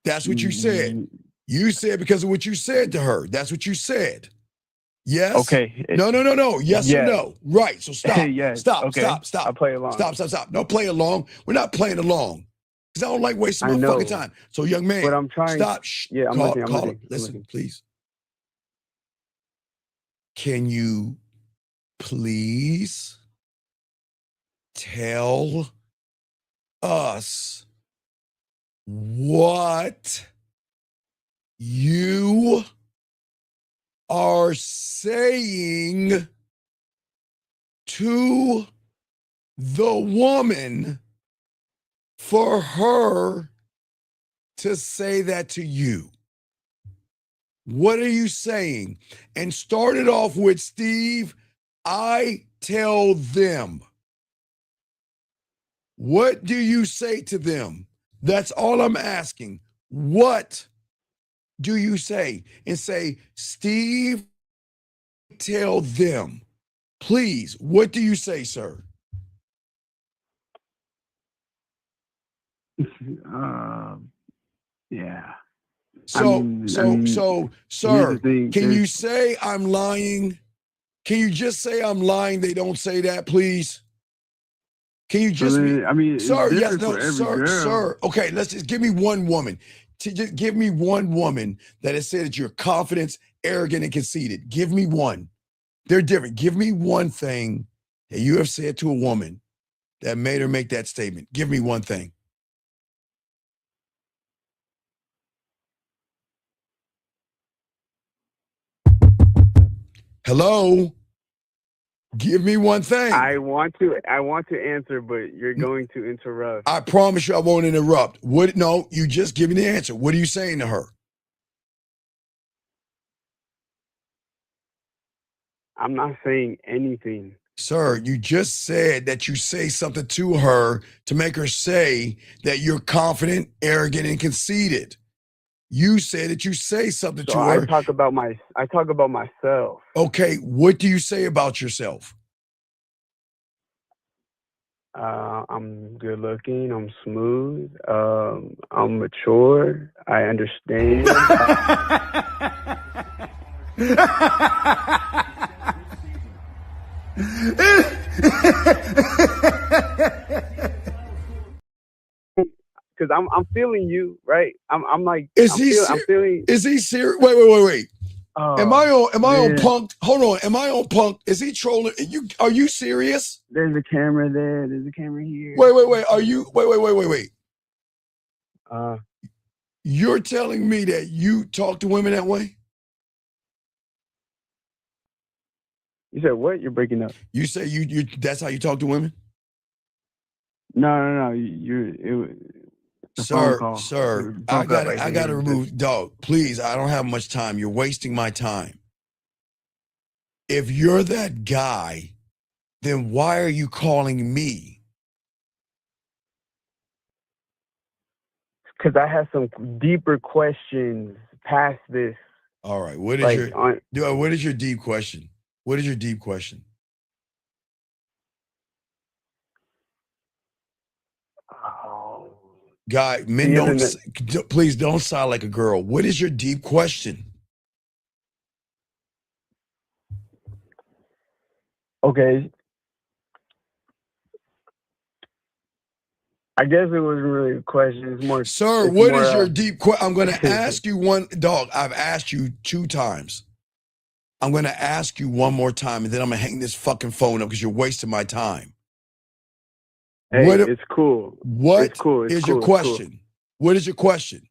That's what you said. You said because of what you said to her. That's what you said. Yes? Okay. No. Yes or no? Right. So stop. Stop. I'll play along. Stop. No, play along. We're not playing along. Because I don't like wasting my fucking time. So young man, but I'm trying. Stop. Yeah, I'm listening. Listen, please. can you please tell us what you are saying to the woman for her to say that to you? What are you saying? And start it off with, Steve, I tell them. What do you say to them? That's all I'm asking. What do you say? And say, Steve, tell them. Please, what do you say, sir? Yeah. So, sir, can you say I'm lying? Can you just say I'm lying? They don't say that, please. Can you just sir, yes, no, sir. Okay, let's just give me one woman. Just give me one woman that has said that you're confident, arrogant, and conceited. Give me one. They're different. Give me one thing that you have said to a woman that made her make that statement. Give me one thing. Hello? Give me one thing. I want to answer, but you're going to interrupt. I promise you I won't interrupt. No, you just give me the answer. What are you saying to her? I'm not saying anything. Sir, you just said that you say something to her to make her say that you're confident, arrogant, and conceited. You said that you say something to her. I talk about myself. Okay, what do you say about yourself? I'm good looking. I'm smooth. I'm mature. I understand. Because I'm feeling you, right? I'm like, I'm feeling. Is he serious? Wait. Am I on punked? Hold on. Am I on punked? Is he trolling? Are you serious? There's a camera there. There's a camera here. Wait. Are you wait. You're telling me that you talk to women that way? You said what? You're breaking up. You say you that's how you talk to women? No. Sir, I gotta remove, dog, please, I don't have much time. You're wasting my time. If you're that guy, then why are you calling me? Because I have some deeper questions past this. All right, what is your deep question? What is your deep question? Guy, men please don't sound like a girl. What is your deep question? Okay. I guess it wasn't really a question. It's more. Sir, what is your deep question? I'm going to ask you one, dog. I've asked you 2 times. I'm going to ask you one more time, and then I'm going to hang this fucking phone up because you're wasting my time. Hey, it's cool. What is your question? What is your question?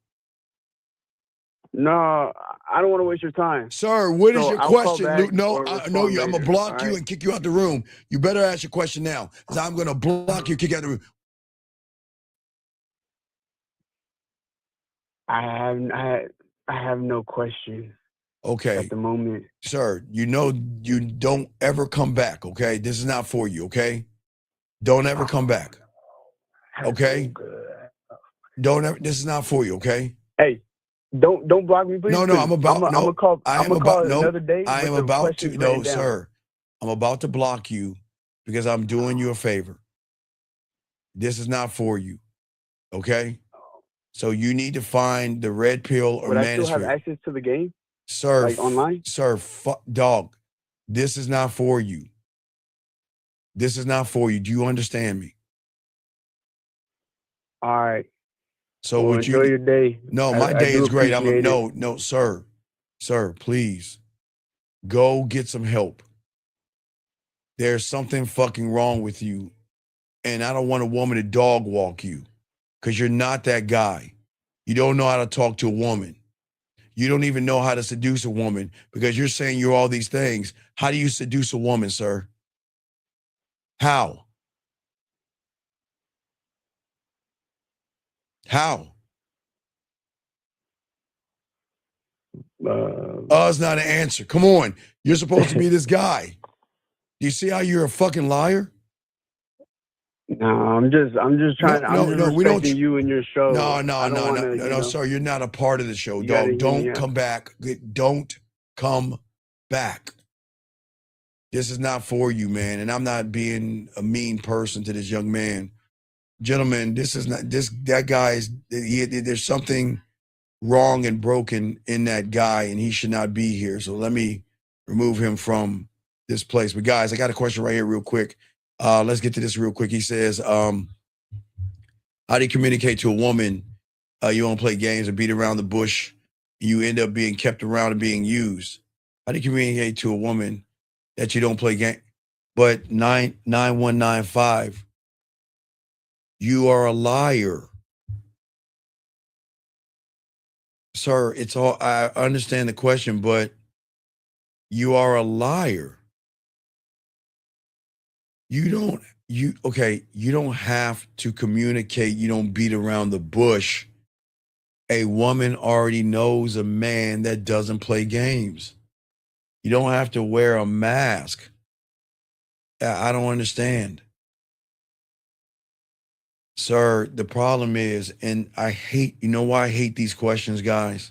No, I don't want to waste your time. Sir, what is your question? No, I'm going to block you and kick you out the room. You better ask your question now, because I'm going to block you, kick you out the room. I have no question. Okay. At the moment. Sir, you don't ever come back, okay? This is not for you, okay? Don't ever come back. Okay? This is not for you, okay? Hey, don't block me, please. No, I'm about I'm gonna call another day. I am about to sir. I'm about to block you because I'm doing you a favor. This is not for you. Okay? So you need to find the red pill or Would I still have manuscript. access to the game? Sir, like online? Sir, dog, this is not for you. This is not for you. Do you understand me? All right. So well, enjoy your day. No, my day is great. No, sir. Sir, please. Go get some help. There's something fucking wrong with you. And I don't want a woman to dog walk you because you're not that guy. You don't know how to talk to a woman. You don't even know how to seduce a woman because you're saying you're all these things. How do you seduce a woman, sir? How? How? It's not an answer. Come on. You're supposed to be this guy. Do you see how you're a fucking liar? No, I'm just trying. I'm just respecting you and your show. No, sir. You're not a part of the show, dog. Don't come back. Don't come back. This is not for you, man. And I'm not being a mean person to this young man. Gentlemen, that guy is, there's something wrong and broken in that guy, and he should not be here. So let me remove him from this place. But guys, I got a question right here real quick. Let's get to this real quick. He says, how do you communicate to a woman you don't play games and beat around the bush? You end up being kept around and being used. How do you communicate to a woman that you don't play games? But 9195, you are a liar. Sir, it's all, I understand the question, but you are a liar. You don't have to communicate. You don't beat around the bush. A woman already knows a man that doesn't play games. You don't have to wear a mask. I don't understand. Sir, the problem is, and you know why I hate these questions, guys?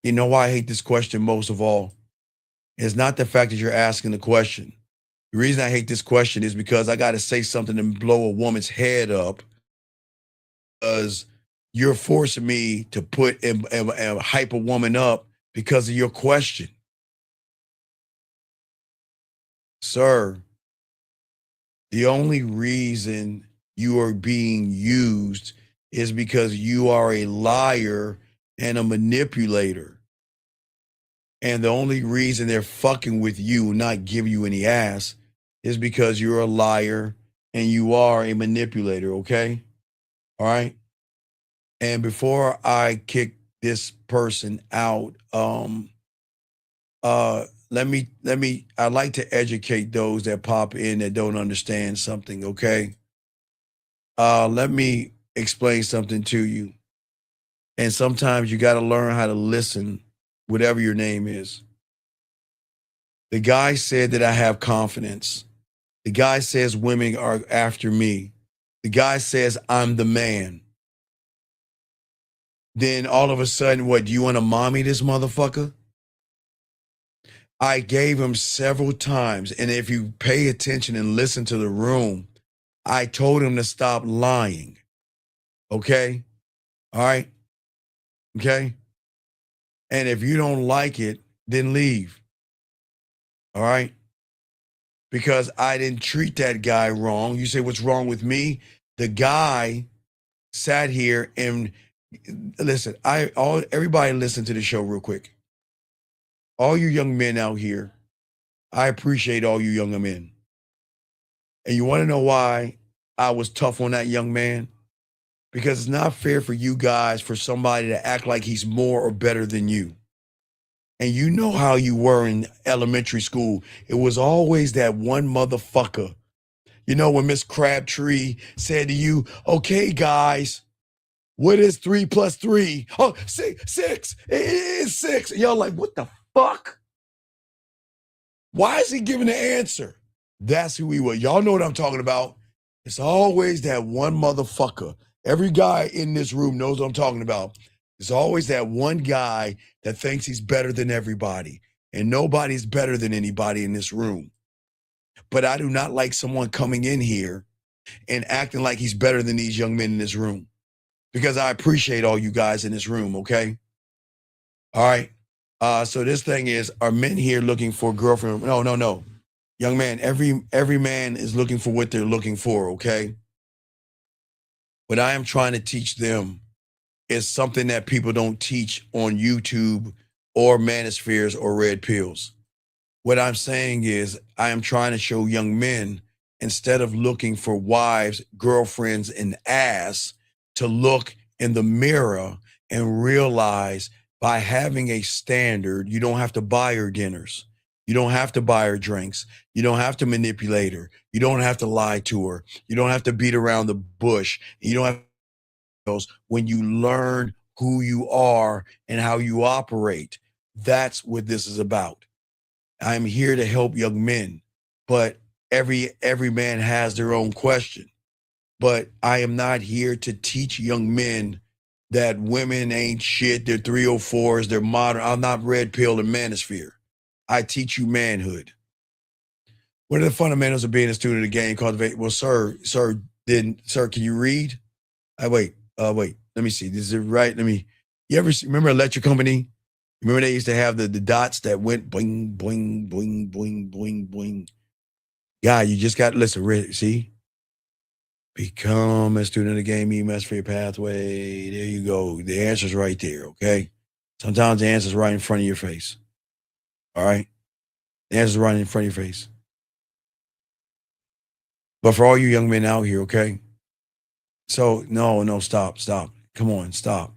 You know why I hate this question most of all? It's not the fact that you're asking the question. The reason I hate this question is because I got to say something and blow a woman's head up because you're forcing me to put and hype a woman up because of your question. Sir, the only reason you are being used is because you are a liar and a manipulator. And the only reason they're fucking with you, not give you any ass, is because you're a liar and you are a manipulator, okay? All right? And before I kick this person out, I'd like to educate those that pop in that don't understand something, okay? Let me explain something to you. And sometimes you got to learn how to listen, whatever your name is. The guy said that I have confidence. The guy says women are after me. The guy says I'm the man. Then all of a sudden, what, do you want to mommy this motherfucker? I gave him several times, and if you pay attention and listen to the room, I told him to stop lying. Okay? All right? Okay? And if you don't like it, then leave. All right? Because I didn't treat that guy wrong. You say, what's wrong with me? The guy sat here and listen, everybody listen to the show real quick. All you young men out here, I appreciate all you younger men. And you want to know why I was tough on that young man? Because it's not fair for you guys for somebody to act like he's more or better than you. And you know how you were in elementary school. It was always that one motherfucker. You know, when Miss Crabtree said to you, okay, guys, what is 3 plus 3? Oh, six. It is 6. And y'all like, what the fuck? Why is he giving the answer? That's who he was. Y'all know what I'm talking about. It's always that one motherfucker. Every guy in this room knows what I'm talking about. There's always that one guy that thinks he's better than everybody. And nobody's better than anybody in this room. But I do not like someone coming in here and acting like he's better than these young men in this room. Because I appreciate all you guys in this room, okay? All right. So this thing is, are men here looking for a girlfriend? No. Young man, every man is looking for what they're looking for, okay? What I am trying to teach them is something that people don't teach on YouTube or Manospheres or Red Pills. What I'm saying is, I am trying to show young men, instead of looking for wives, girlfriends, and ass, to look in the mirror and realize by having a standard, you don't have to buy her dinners. You don't have to buy her drinks. You don't have to manipulate her. You don't have to lie to her. You don't have to beat around the bush. You don't have to, when you learn who you are and how you operate. That's what this is about. I'm here to help young men, but every man has their own question. But I am not here to teach young men that women ain't shit, they're 304s, they're modern. I'm not red pill and manosphere. I teach you manhood. What are the fundamentals of being a student of the game? Cultivate. Well, sir, can you read? Wait, let me see. This is right. You ever remember Electric Company? Remember they used to have the dots that went boing, boing, boing, boing, boing, boing. Yeah, you just got, listen, see? Become a student of the game, EMS for your pathway. There you go. The answer's right there, okay? Sometimes the answer's right in front of your face. All right? The answer's right in front of your face. But for all you young men out here, okay? So, no, stop. Come on, stop.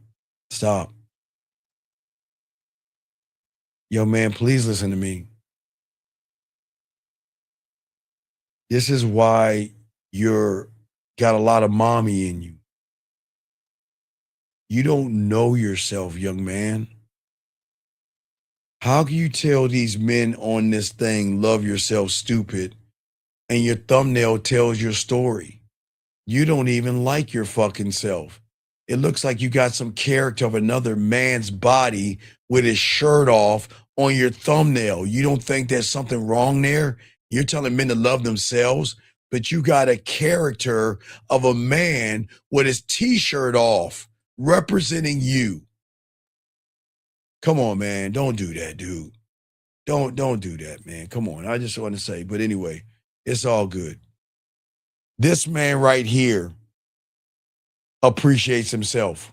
Yo, man, please listen to me. This is why you're got a lot of mommy in you. You don't know yourself, young man. How can you tell these men on this thing, love yourself, stupid, and your thumbnail tells your story? You don't even like your fucking self. It looks like you got some character of another man's body with his shirt off on your thumbnail. You don't think there's something wrong there? You're telling men to love themselves, but you got a character of a man with his t-shirt off representing you. Come on, man. Don't do that, dude. Don't do that, man. Come on. I just want to say, but anyway, it's all good. This man right here appreciates himself.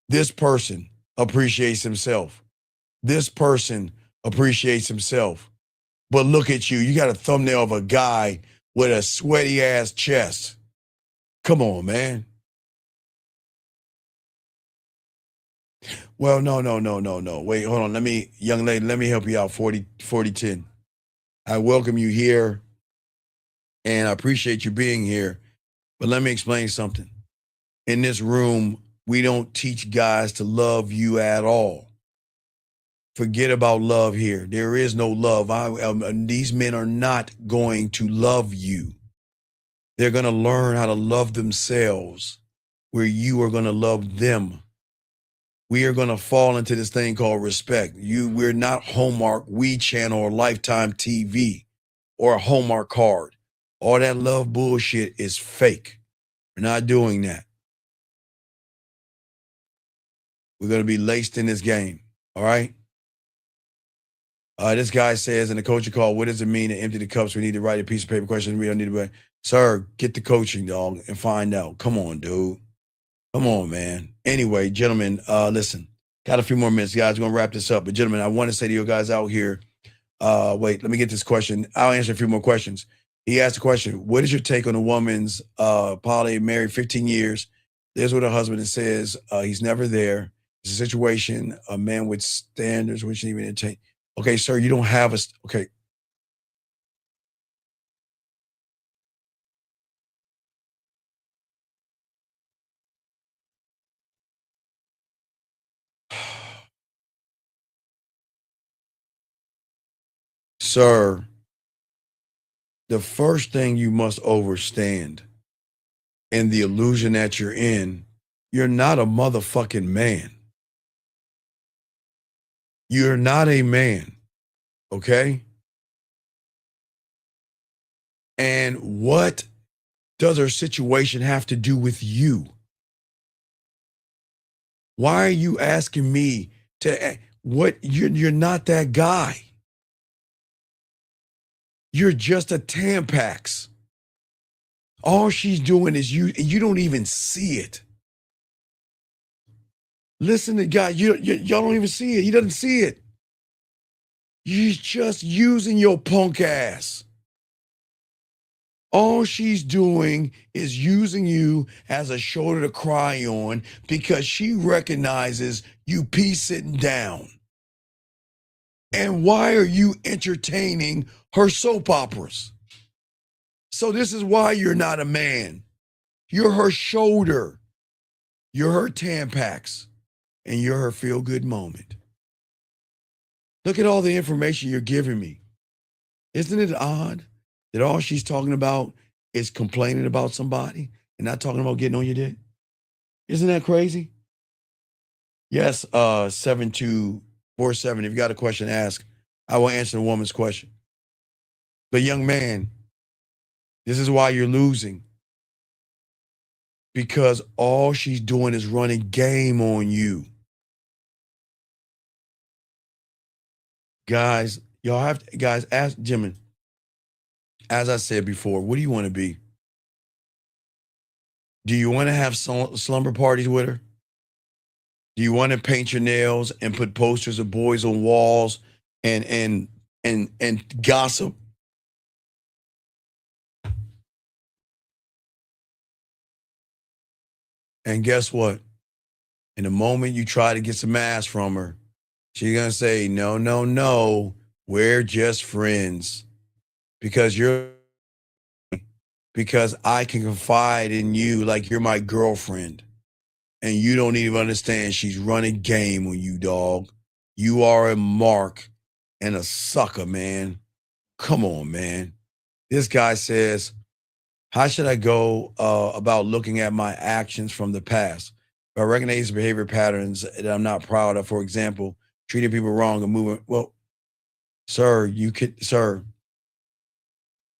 This person appreciates himself. This person appreciates himself. But look at you. You got a thumbnail of a guy with a sweaty ass chest. Come on, man. Well, no. Wait, hold on. Young lady, let me help you out. 4010. I welcome you here and I appreciate you being here. But let me explain something. In this room, we don't teach guys to love you at all. Forget about love here. There is no love. These men are not going to love you. They're going to learn how to love themselves, where you are going to love them. We are going to fall into this thing called respect. We're not Hallmark, We Channel, or Lifetime TV, or a Hallmark card. All that love bullshit is fake. We're not doing that. We're going to be laced in this game. All right? This guy says in the coaching call, what does it mean to empty the cups? We need to write a piece of paper question. We don't need to. Sir, get the coaching, dog, and find out. Come on, dude. Come on, man. Anyway, gentlemen, listen, got a few more minutes, guys. We're going to wrap this up. But gentlemen, I want to say to you guys out here, wait, let me get this question. I'll answer a few more questions. He asked a question. What is your take on a woman's poly, married 15 years, lives with her husband and says he's never there? It's a situation, a man with standards, which even entertain. Okay, sir, you don't have a, okay. Sir, the first thing you must understand in the illusion that you're not a motherfucking man. You're not a man, okay? And what does her situation have to do with you? Why are you asking me to, you're not that guy. You're just a Tampax. All she's doing is you don't even see it. Listen to God, y'all don't even see it. He doesn't see it. She's just using your punk ass. All she's doing is using you as a shoulder to cry on because she recognizes you pee sitting down. And why are you entertaining her soap operas? So this is why you're not a man. You're her shoulder. You're her Tampax. And you're her feel-good moment. Look at all the information you're giving me. Isn't it odd that all she's talking about is complaining about somebody and not talking about getting on your dick? Isn't that crazy? Yes, 7247. If you got a question, ask. I will answer the woman's question. But young man, this is why you're losing. Because all she's doing is running game on you. Guys, y'all have to, guys, ask Jimmy. As I said before, what do you want to be? Do you want to have slumber parties with her? Do you want to paint your nails and put posters of boys on walls and gossip? And guess what? In the moment you try to get some ass from her, she's going to say, no, no, no, we're just friends. Because I can confide in you like you're my girlfriend. And you don't even understand she's running game on you, dog. You are a mark and a sucker, man. Come on, man. This guy says, how should I go about looking at my actions from the past? If I recognize behavior patterns that I'm not proud of, for example, treating people wrong and moving. Well, sir,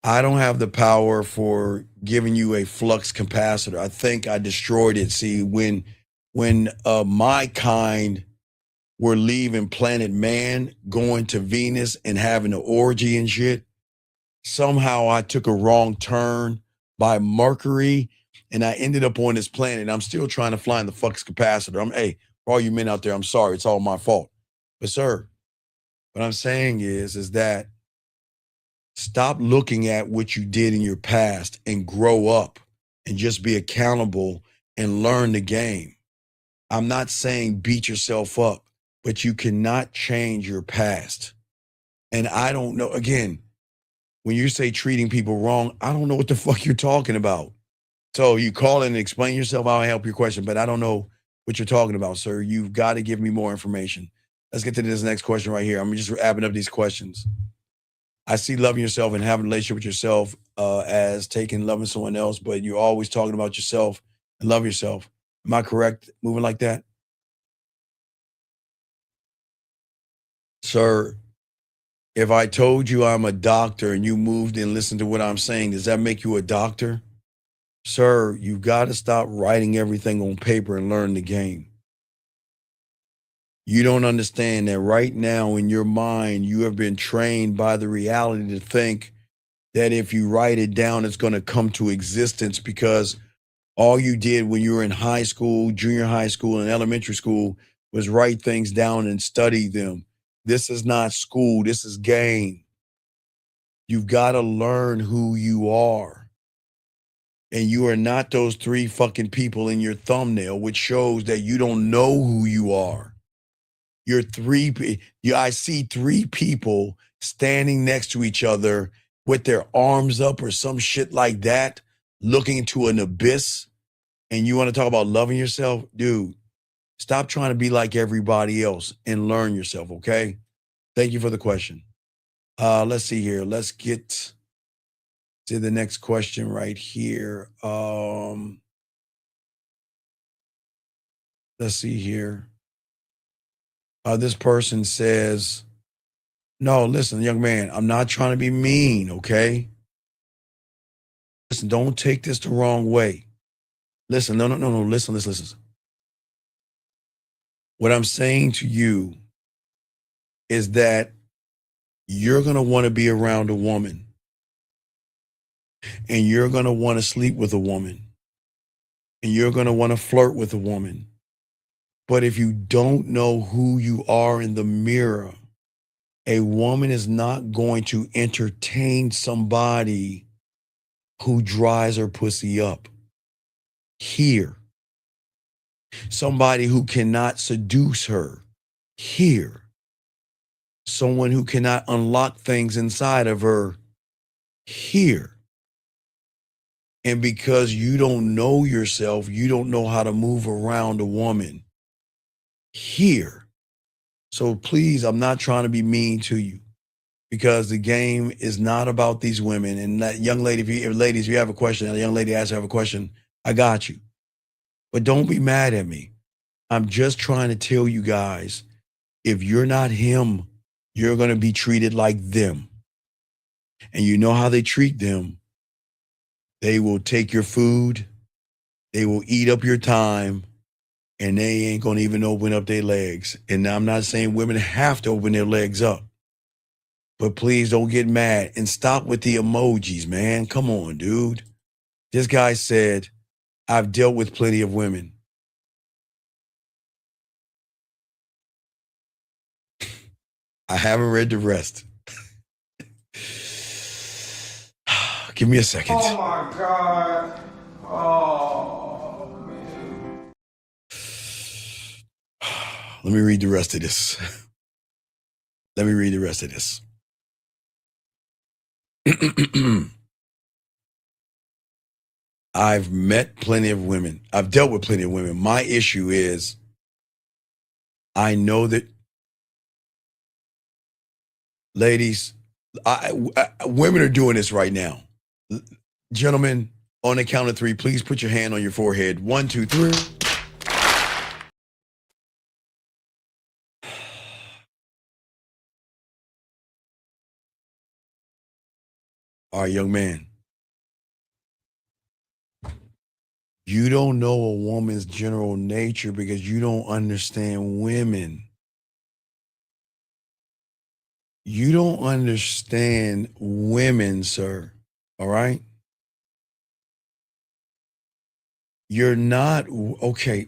I don't have the power for giving you a flux capacitor. I think I destroyed it. See, when my kind were leaving planet Man, going to Venus and having an orgy and shit, somehow I took a wrong turn by Mercury and I ended up on this planet. I'm still trying to fly in the flux capacitor. Hey, for all you men out there, I'm sorry. It's all my fault. But sir, what I'm saying is that stop looking at what you did in your past and grow up and just be accountable and learn the game. I'm not saying beat yourself up, but you cannot change your past. And I don't know, again, when you say treating people wrong, I don't know what the fuck you're talking about. So you call in and explain yourself, I'll help your question, but I don't know what you're talking about, sir. You've got to give me more information. Let's get to this next question right here. I'm just wrapping up these questions. I see loving yourself and having a relationship with yourself as taking loving someone else, but you're always talking about yourself and love yourself. Am I correct moving like that? Sir, if I told you I'm a doctor and you moved and listened to what I'm saying, does that make you a doctor? Sir, you've got to stop writing everything on paper and learn the game. You don't understand that right now in your mind, you have been trained by the reality to think that if you write it down, it's going to come to existence because all you did when you were in high school, junior high school, and elementary school was write things down and study them. This is not school. This is game. You've got to learn who you are. And you are not those 3 fucking people in your thumbnail, which shows that you don't know who you are. I see 3 people standing next to each other with their arms up or some shit like that, looking into an abyss. And you want to talk about loving yourself? Dude, stop trying to be like everybody else and learn yourself, okay? Thank you for the question. Let's see here. Let's get to the next question right here. Let's see here. This person says, no, listen, young man, I'm not trying to be mean, okay? Listen, don't take this the wrong way. Listen, no, listen. What I'm saying to you is that you're going to want to be around a woman and you're going to want to sleep with a woman and you're going to want to flirt with a woman. But if you don't know who you are in the mirror A woman is not going to entertain somebody who dries her pussy up. Here. Somebody who cannot seduce her. Here. Someone who cannot unlock things inside of her. Here. And because you don't know yourself, you don't know how to move around a woman. Here. So please, I'm not trying to be mean to you, because the game is not about these women. And that young lady, if you have a question, a young lady asks, have a question, I got you. But don't be mad at me. I'm just trying to tell you guys, if you're not him, you're going to be treated like them. And you know how they treat them. They will take your food. They will eat up your time. And they ain't going to even open up their legs. And I'm not saying women have to open their legs up. But please don't get mad and stop with the emojis, man. Come on, dude. This guy said, I've dealt with plenty of women. I haven't read the rest. Give me a second. Oh my God. Oh, man. Let me read the rest of this. Let me read the rest of this. I've met plenty of women. I've dealt with plenty of women. My issue is I know that ladies, women are doing this right now. Gentlemen, on the count of three, please put your hand on your forehead. 1, 2, 3. All right, young man. You don't know a woman's general nature because you don't understand women. You don't understand women, sir. All right? You're not, okay.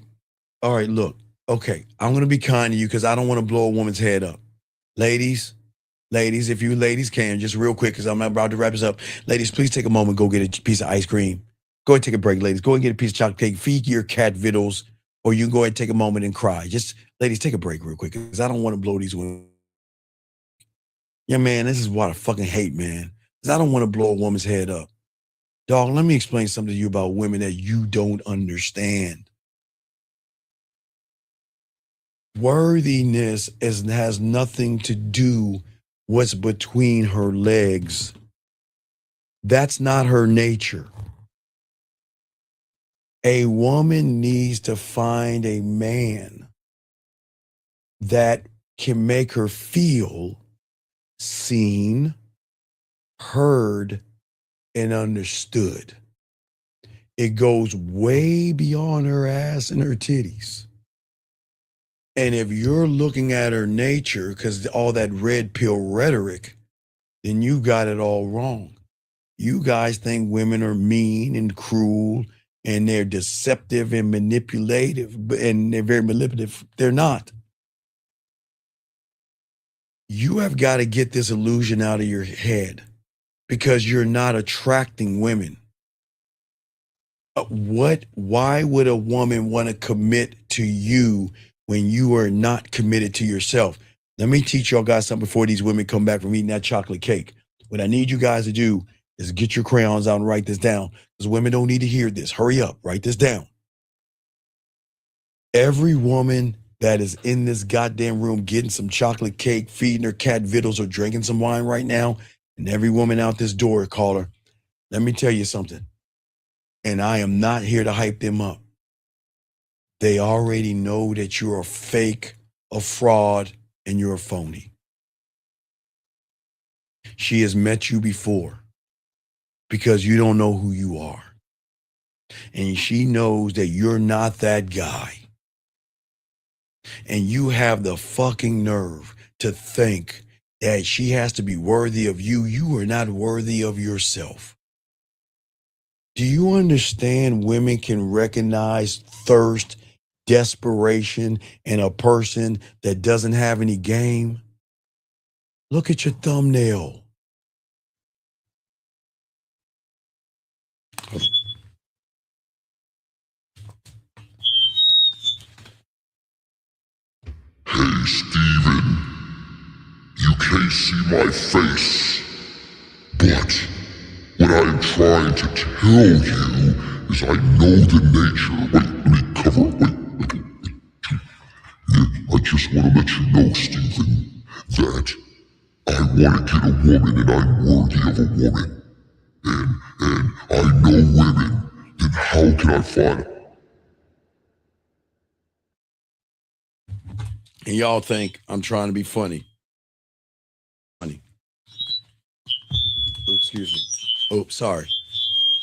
All right, look. Okay, I'm going to be kind to you because I don't want to blow a woman's head up. Ladies, if you ladies can, just real quick because I'm about to wrap this up. Ladies, please take a moment, go get a piece of ice cream. Go ahead and take a break, ladies. Go ahead and get a piece of chocolate cake. Feed your cat vittles, or you can go ahead and take a moment and cry. Just, ladies, take a break real quick because I don't want to blow these women. Yeah, man, this is what I fucking hate, man. Because I don't want to blow a woman's head up. Dog, let me explain something to you about women that you don't understand. Worthiness has nothing to do what's between her legs. That's not her nature. A woman needs to find a man that can make her feel seen, heard, and understood. It goes way beyond her ass and her titties. And if you're looking at her nature, because all that red pill rhetoric, then you got it all wrong. You guys think women are mean and cruel and they're deceptive and manipulative, and they're very manipulative. They're not. You have got to get this illusion out of your head because you're not attracting women. Why would a woman want to commit to you when you are not committed to yourself? Let me teach y'all guys something before these women come back from eating that chocolate cake. What I need you guys to do is get your crayons out and write this down, because women don't need to hear this. Hurry up, write this down. Every woman that is in this goddamn room getting some chocolate cake, feeding her cat vittles, or drinking some wine right now, and every woman out this door, caller, let me tell you something. And I am not here to hype them up. They already know that you're a fake, a fraud, and you're a phony. She has met you before because you don't know who you are. And she knows that you're not that guy. And you have the fucking nerve to think that she has to be worthy of you. You are not worthy of yourself. Do you understand women can recognize thirst, desperation in a person that doesn't have any game? Look at your thumbnail. Hey, Steven, you can't see my face, but what I am trying to tell you is I know the nature. Wait, let me cover. Yeah, I just want to let you know, Steven, that I want to get a woman and I'm worthy of a woman. And I know women. Then how can I find them? And y'all think I'm trying to be funny. Oops, excuse me. Oops, sorry.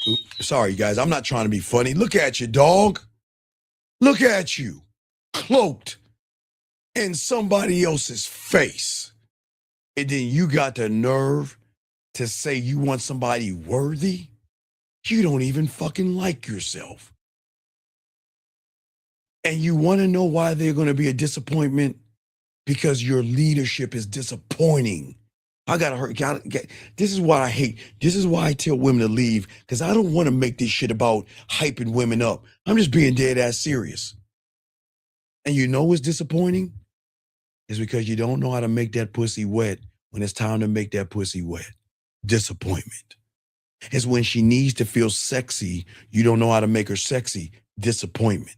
Oops, sorry, guys. I'm not trying to be funny. Look at you, dog. Look at you. Cloaked in somebody else's face. And then you got the nerve to say you want somebody worthy? You don't even fucking like yourself. And you want to know why they're going to be a disappointment? Because your leadership is disappointing. I got to hurt. This is what I hate. This is why I tell women to leave, because I don't want to make this shit about hyping women up. I'm just being dead ass serious. And you know what's disappointing? It's because you don't know how to make that pussy wet when it's time to make that pussy wet. Disappointment. It's when she needs to feel sexy, you don't know how to make her sexy. Disappointment.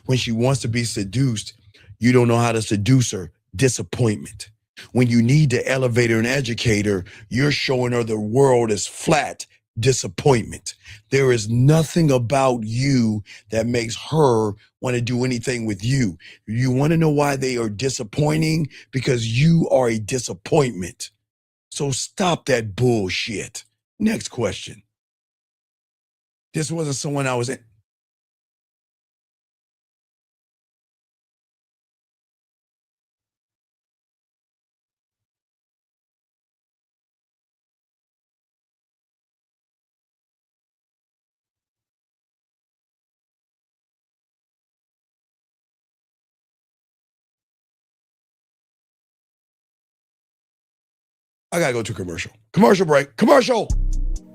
When she wants to be seduced, you don't know how to seduce her. Disappointment. When you need to elevate her and educate her, you're showing her the world is flat. Disappointment. There is nothing about you that makes her want to do anything with you. You want to know why they are disappointing? Because you are a disappointment. So stop that bullshit. Next question. This wasn't someone I was in. I gotta go to commercial. Commercial break. Commercial.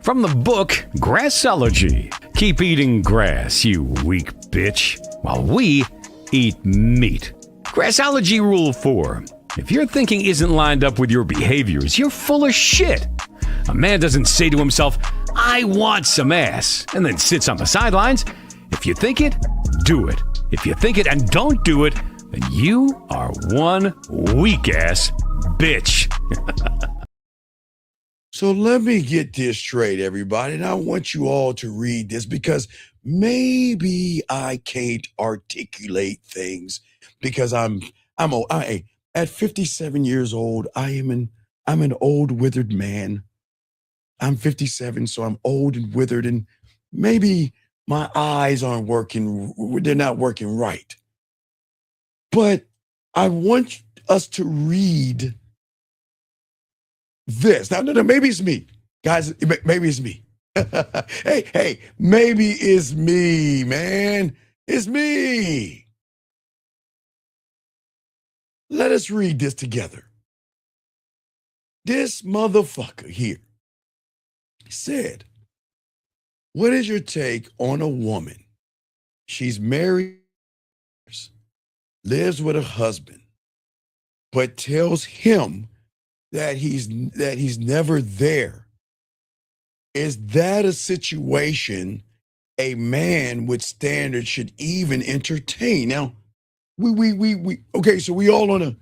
From the book Grassology. Keep eating grass, you weak bitch, while we eat meat. Grassology Rule 4. If your thinking isn't lined up with your behaviors, you're full of shit. A man doesn't say to himself, I want some ass, and then sits on the sidelines. If you think it, do it. If you think it and don't do it, then you are one weak-ass bitch. So let me get this straight, everybody. And I want you all to read this because maybe I can't articulate things because at 57 years old, I'm an old withered man. I'm 57, so I'm old and withered, and maybe my eyes aren't working. They're not working right. But I want us to read this. Now, maybe it's me. Guys, maybe it's me. hey, maybe it's me, man. It's me. Let us read this together. This motherfucker here said, what is your take on a woman? She's married, lives with her husband, but tells him that he's never there. Is that a situation a man with standards should even entertain? Now, okay, so are we all on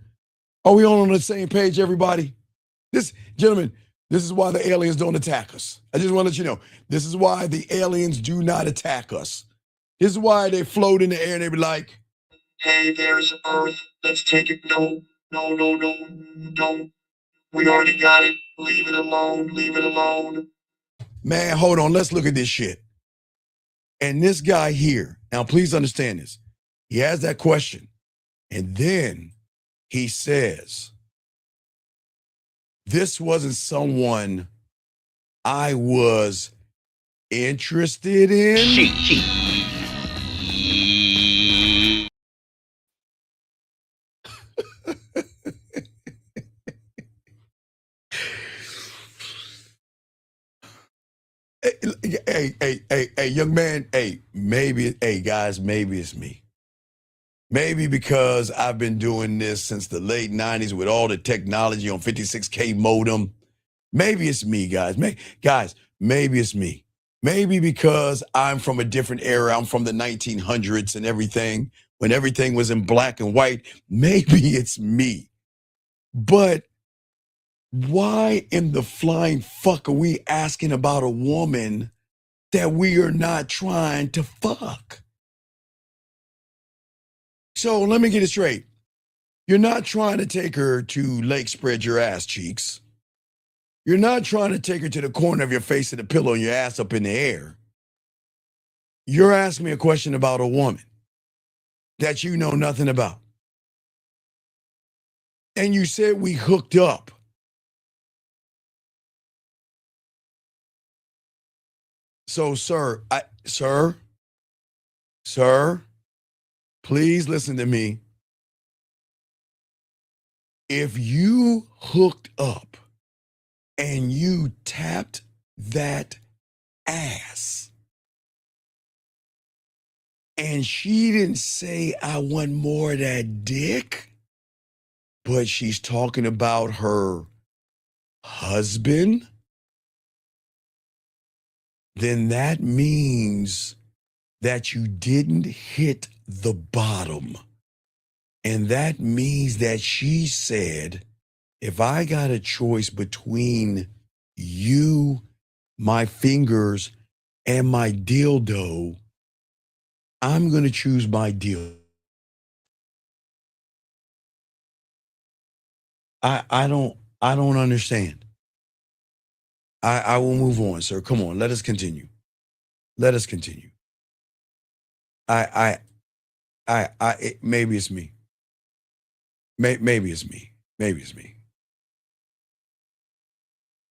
the same page, everybody? Gentlemen, this is why the aliens don't attack us. I just want to let you know, this is why the aliens do not attack us. This is why they float in the air and they be like, hey, there's Earth. Let's take it. No. We already got it. Leave it alone. Man, hold on. Let's look at this shit. And this guy here, now please understand this. He has that question. And then he says, this wasn't someone I was interested in. Hey, young man, guys, maybe it's me. Maybe because I've been doing this since the late 90s with all the technology on 56K modem. Maybe it's me, guys. Maybe it's me. Maybe because I'm from a different era. I'm from the 1900s and everything, when everything was in black and white. Maybe it's me. But why in the flying fuck are we asking about a woman that we are not trying to fuck? So let me get it straight. You're not trying to take her to Lake Spread Your Ass Cheeks. You're not trying to take her to the corner of your face and the pillow and your ass up in the air. You're asking me a question about a woman that you know nothing about. And you said we hooked up. So, sir, please listen to me. If you hooked up and you tapped that ass and she didn't say, I want more of that dick, but she's talking about her husband, then that means that you didn't hit the bottom. And that means that she said, if I got a choice between you, my fingers, and my dildo, I'm going to choose my dildo. I don't understand. I will move on, sir. Come on, let us continue. Maybe it's me. Maybe it's me.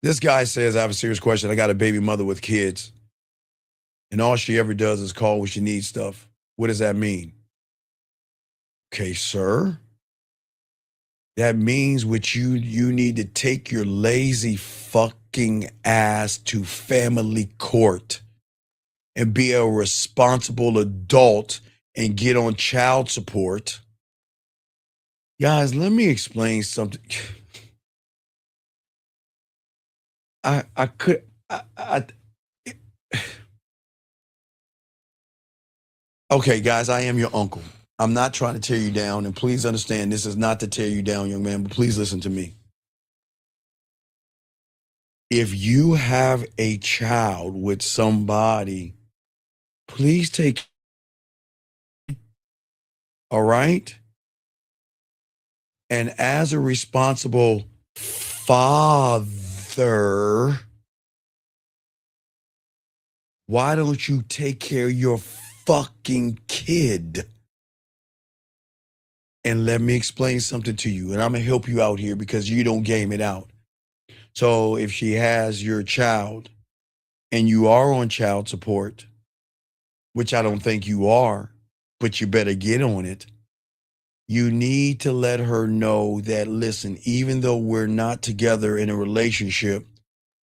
This guy says, I have a serious question. I got a baby mother with kids, and all she ever does is call when she needs stuff. What does that mean? Okay, sir. That means you need to take your lazy fucking ass to family court and be a responsible adult and get on child support. Guys, let me explain something. Okay, guys, I am your uncle. I'm not trying to tear you down, and please understand this is not to tear you down, young man, but please listen to me. If you have a child with somebody, please take, all right? And as a responsible father, why don't you take care of your fucking kid? And let me explain something to you, and I'm going to help you out here because you don't game it out. So if she has your child and you are on child support, which I don't think you are, but you better get on it, you need to let her know that, listen, even though we're not together in a relationship,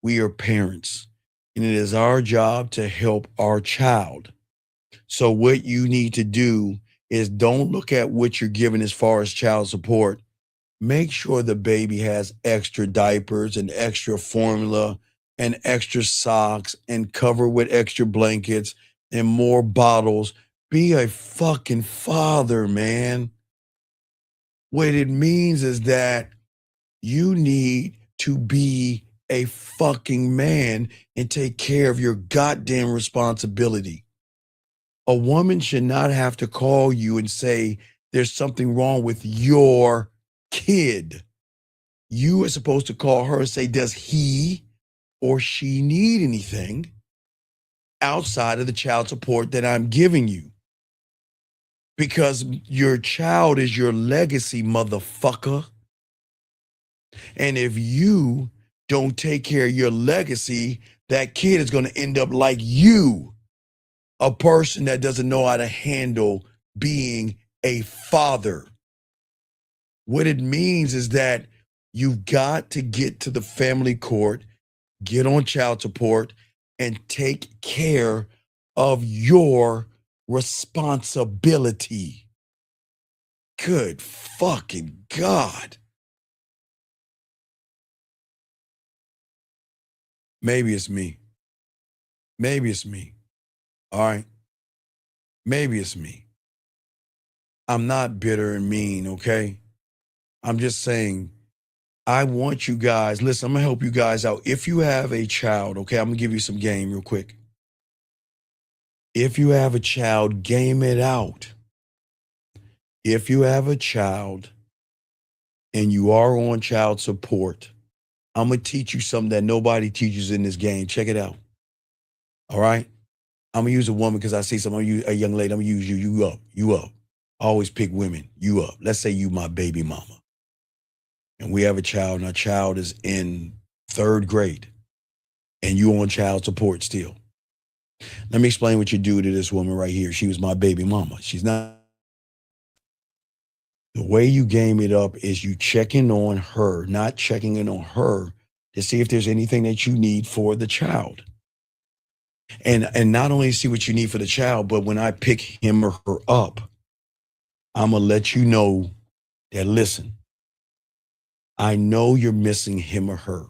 we are parents, and it is our job to help our child. So what you need to do is don't look at what you're giving as far as child support. Make sure the baby has extra diapers and extra formula and extra socks and cover with extra blankets and more bottles. Be a fucking father, man. What it means is that you need to be a fucking man and take care of your goddamn responsibility. A woman should not have to call you and say there's something wrong with your kid. You are supposed to call her and say, does he or she need anything outside of the child support that I'm giving you? Because your child is your legacy, motherfucker. And if you don't take care of your legacy, that kid is going to end up like you, a person that doesn't know how to handle being a father. What it means is that you've got to get to the family court, get on child support, and take care of your responsibility. Good fucking God. Maybe it's me. Maybe it's me. All right. Maybe it's me. I'm not bitter and mean, okay? I'm just saying, I want you guys, listen, I'm gonna help you guys out. If you have a child, okay, I'm gonna give you some game real quick. If you have a child, game it out. If you have a child and you are on child support, I'm gonna teach you something that nobody teaches in this game. Check it out. All right? I'm gonna use a woman because I see some. I'm gonna use a young lady. I'm gonna use you. You up. You up. I always pick women. You up. Let's say you my baby mama. And we have a child, and our child is in 3rd grade. And you on child support still. Let me explain what you do to this woman right here. She was my baby mama. She's not. The way you game it up is you checking on her, not checking in on her to see if there's anything that you need for the child. And not only see what you need for the child, but when I pick him or her up, I'm going to let you know that, listen, I know you're missing him or her.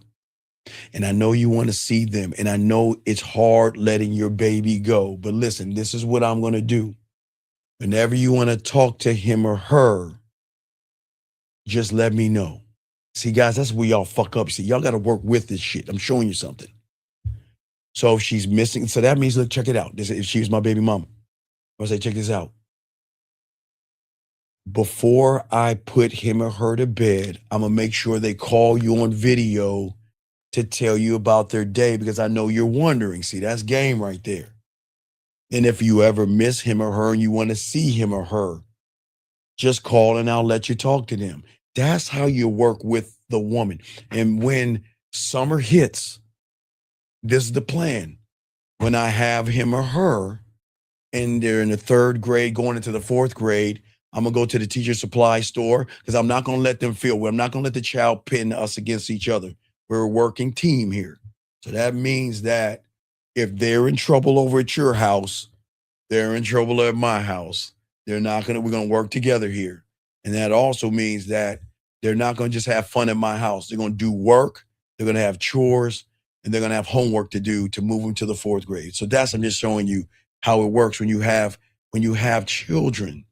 And I know you want to see them. And I know it's hard letting your baby go. But listen, this is what I'm going to do. Whenever you want to talk to him or her, just let me know. See, guys, that's where y'all fuck up. See, y'all got to work with this shit. I'm showing you something. So if she's missing, so that means, look, check it out. If she's my baby mama, I say, check this out. Before I put him or her to bed, I'm going to make sure they call you on video to tell you about their day because I know you're wondering. See, that's game right there. And if you ever miss him or her and you want to see him or her, just call and I'll let you talk to them. That's how you work with the woman. And when summer hits, this is the plan. When I have him or her and they're in the 3rd grade going into the 4th grade, I'm going to go to the teacher supply store because I'm not going to let them feel well. I'm not going to let the child pin us against each other. We're a working team here. So that means that if they're in trouble over at your house, they're in trouble at my house. We're going to work together here. And that also means that they're not going to just have fun at my house. They're going to do work. They're going to have chores and they're going to have homework to do to move them to the 4th grade. So I'm just showing you how it works when you have children.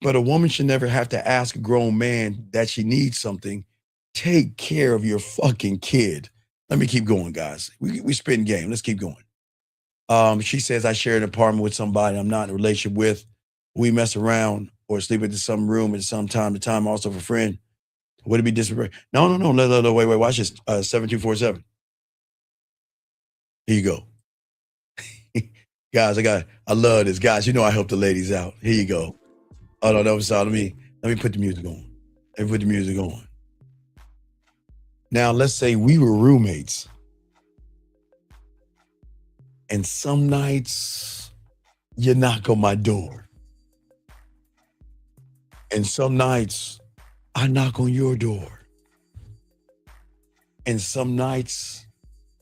But a woman should never have to ask a grown man that she needs something. Take care of your fucking kid. Let me keep going, guys. We spin game. Let's keep going. She says, I share an apartment with somebody I'm not in a relationship with. We mess around or sleep in some room at some time to time, also for a friend. Would it be disrespectful? No, wait, watch this. 7247. Here you go. Guys, I love this. Guys, you know I help the ladies out. Here you go. Oh, no, that was all. Let me put the music on. Now, let's say we were roommates. And some nights you knock on my door. And some nights I knock on your door. And some nights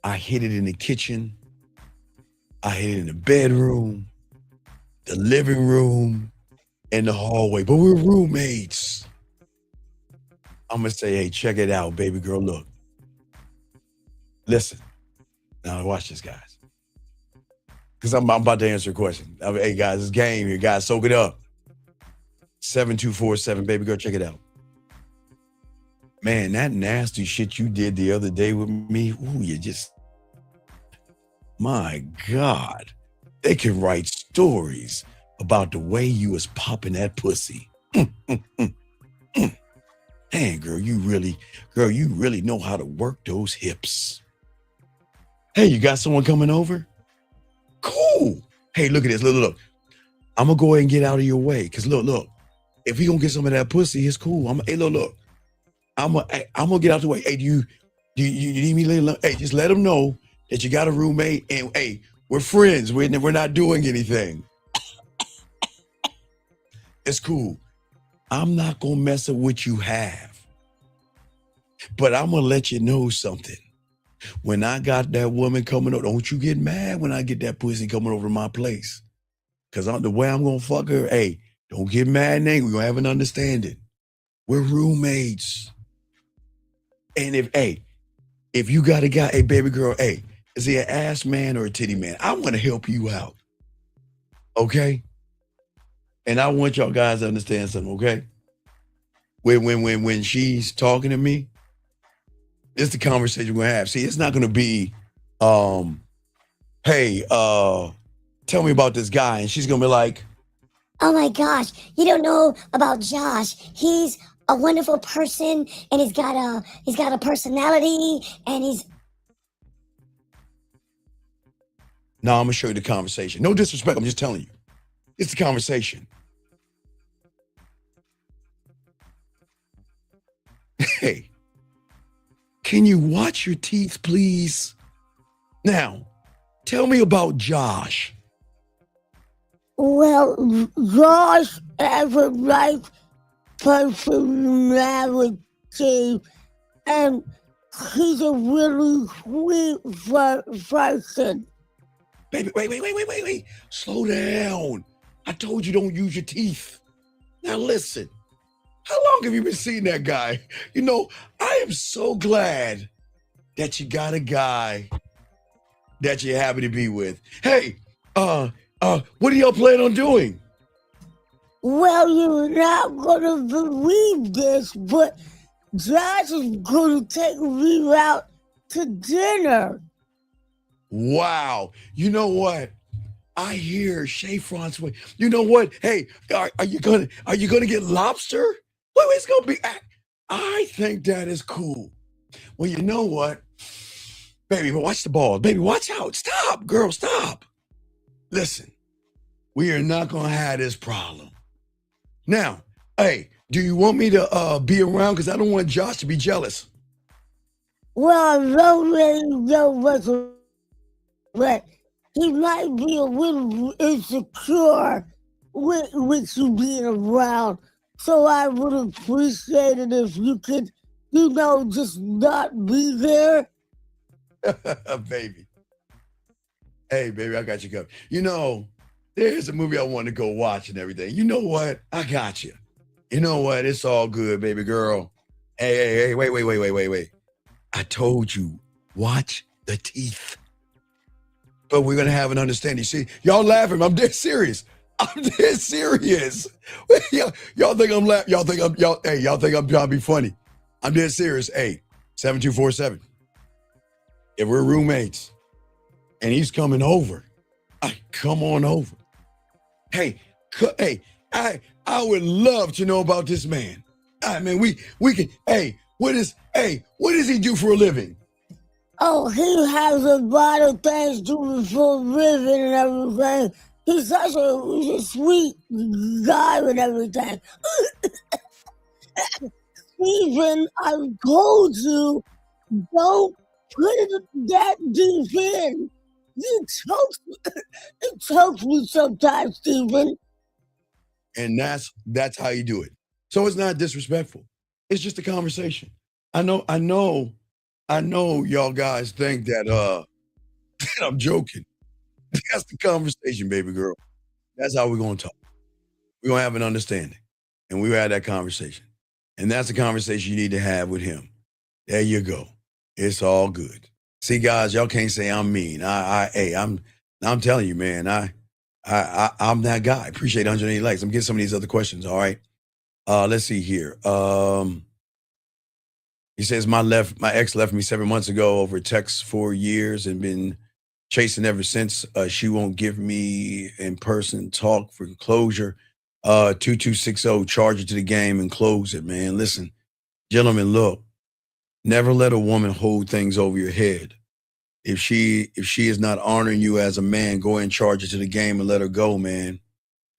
I hit it in the kitchen. I hit it in the bedroom, the living room, and the hallway. But we're roommates. I'm going to say, hey, check it out, baby girl. Look. Listen. Now watch this, guys. Because I'm about to answer a question. Hey, guys, it's game here. Guys, soak it up. 7247, baby girl, check it out. Man, that nasty shit you did the other day with me, ooh, you just, my God. They can write stories about the way you was popping that pussy. Man, girl, you really know how to work those hips. Hey, you got someone coming over? Cool. Hey, look at this. Look. I'm going to go ahead and get out of your way. Because look. If we going to get some of that pussy, it's cool. Hey, look. I'm going to get out the way. Hey, do you need me to hey, just let them know that you got a roommate. And, hey, we're friends. We're not doing anything. It's cool. I'm not going to mess up what you have. But I'm going to let you know something. When I got that woman coming over, don't you get mad when I get that pussy coming over to my place. Because the way I'm going to fuck her, hey, don't get mad and angry. We're going to have an understanding. We're roommates. And if you got a guy, hey, baby girl, hey, is he an ass man or a titty man? I want to help you out. Okay? And I want y'all guys to understand something, okay? When she's talking to me, this is the conversation we're gonna have. See, it's not gonna be, hey, tell me about this guy, and she's gonna be like, oh my gosh, you don't know about Josh. He's a wonderful person, and he's got a personality, and he's. No, I'm gonna show you the conversation. No disrespect, I'm just telling you. It's the conversation. Hey, can you watch your teeth, please? Now, tell me about Josh. Well, Josh has a nice personality, and he's a really sweet person. Baby, wait. Slow down. I told you don't use your teeth. Now listen. How long have you been seeing that guy? You know, I am so glad that you got a guy that you're happy to be with. Hey, what are y'all planning on doing? Well, you're not gonna believe this, but Josh is gonna take me out to dinner. Wow. You know what? I hear Chez Francois. You know what? Hey, are you gonna get lobster? What it's gonna be? I think that is cool. Well, you know what? Baby, watch the ball. Baby, watch out. Stop, girl, stop. Listen, we are not gonna have this problem. Now, hey, do you want me to be around? Because I don't want Josh to be jealous. Well, I don't really know what's, but he might be a little insecure with you being around. So I would appreciate it if you could, just not be there. Baby. Hey, baby, I got you covered. You know, there's a movie I want to go watch and everything. You know what? I got you. You know what? It's all good, baby girl. Hey, wait. I told you, watch the teeth. But we're going to have an understanding. See, y'all laughing. I'm dead serious. I'm dead serious. Y'all think I'm laughing. Y'all think I'm trying to be funny. I'm dead serious. Hey, 7247. If we're roommates and he's coming over, come on over. Hey, I would love to know about this man. I mean, we can. Hey, what does he do for a living? Oh, he has a lot of things to do for a living and everything. He's such a sweet guy and everything. Stephen, I told you, don't put it that deep in. It chokes me sometimes, Stephen. And that's how you do it. So it's not disrespectful. It's just a conversation. I know y'all guys think that I'm joking. That's the conversation, baby girl. That's how we're gonna talk. We're gonna have an understanding. And we had that conversation. And that's the conversation you need to have with him. There you go. It's all good. See, guys, y'all can't say I'm mean. I'm telling you, man, I'm that guy. Appreciate 180 likes. I'm getting some of these other questions. All right. Let's see here. He says my ex left me 7 months ago over text 4 years and been chasing ever since. She won't give me in person talk for closure. 2260, charge it to the game and close it, man. Listen, gentlemen, look, never let a woman hold things over your head. If she is not honoring you as a man, go and charge it to the game and let her go, man.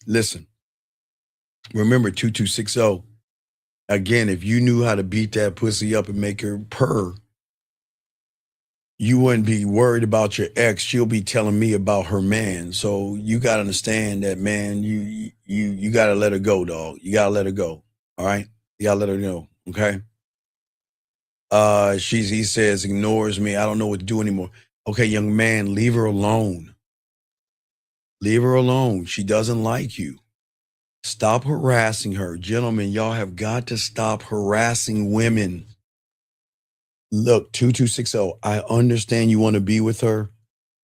Listen, remember 2260. Again, if you knew how to beat that pussy up and make her purr, you wouldn't be worried about your ex. She'll be telling me about her man. So you got to understand that, man, you got to let her go, dog. You got to let her go. All right? You got to let her know. Okay? He says ignores me. I don't know what to do anymore. Okay, young man, leave her alone. Leave her alone. She doesn't like you. Stop harassing her. Gentlemen, y'all have got to stop harassing women. Look, 2260, I understand you want to be with her.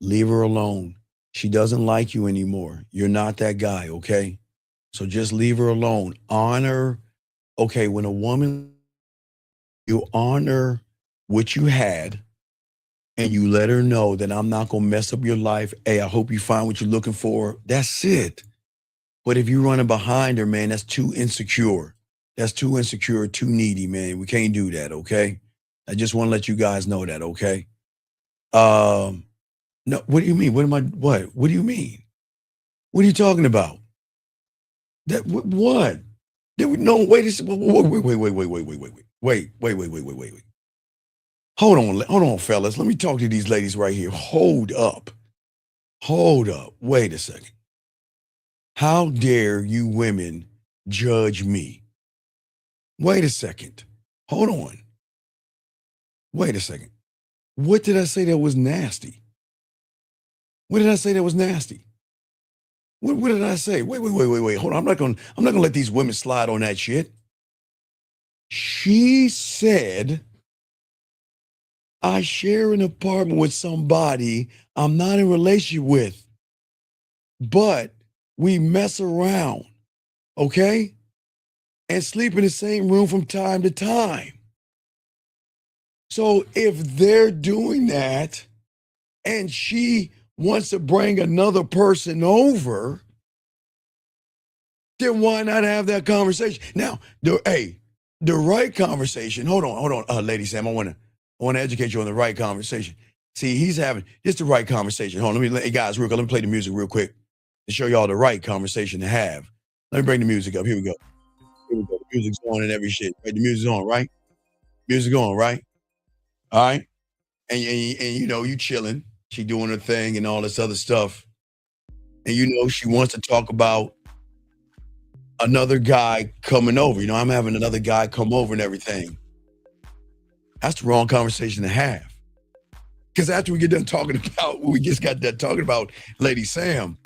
Leave her alone. She doesn't like you anymore. You're not that guy, okay? So just leave her alone. Honor, okay, when a woman, you honor what you had and you let her know that I'm not going to mess up your life. Hey, I hope you find what you're looking for. That's it. But if you're running behind her, man, that's too insecure. That's too insecure, too needy, man. We can't do that, okay? I just want to let you guys know that, okay? No, what do you mean? What do you mean? What are you talking about? What? No, wait a second. Wait. Hold on, fellas. Let me talk to these ladies right here. Hold up. Wait a second. How dare you women judge me? Wait a second. Hold on. Wait a second. What did I say that was nasty? What did I say that was nasty? What did I say? Wait. Hold on. I'm not gonna let these women slide on that shit. She said, I share an apartment with somebody I'm not in a relationship with, but we mess around, okay? And sleep in the same room from time to time. So if they're doing that and she wants to bring another person over, then why not have that conversation? Now, the right conversation, hold on, Lady Sam, I want to educate you on the right conversation. See, it's the right conversation. Hold on, hey guys, let me play the music real quick to show y'all the right conversation to have. Let me bring the music up. Here we go. The music's on and every shit. Right, the music's on, right? Music on, right? All right. And you chilling. She doing her thing and all this other stuff. And she wants to talk about another guy coming over. I'm having another guy come over and everything. That's the wrong conversation to have. Because after we get done talking about what we just got done talking about, Lady Sam,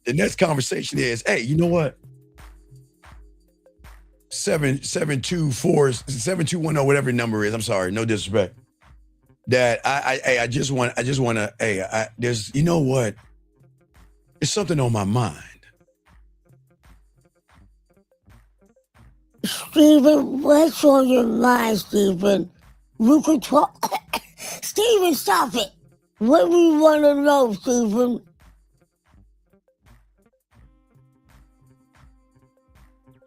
the next conversation is, hey, you know what? 7210, whatever your number is. I'm sorry, no disrespect. That I just want to, there's, you know what? There's something on my mind. Stephen, what's on your mind, Stephen? You can talk. Stephen, stop it. What do you want to know, Stephen?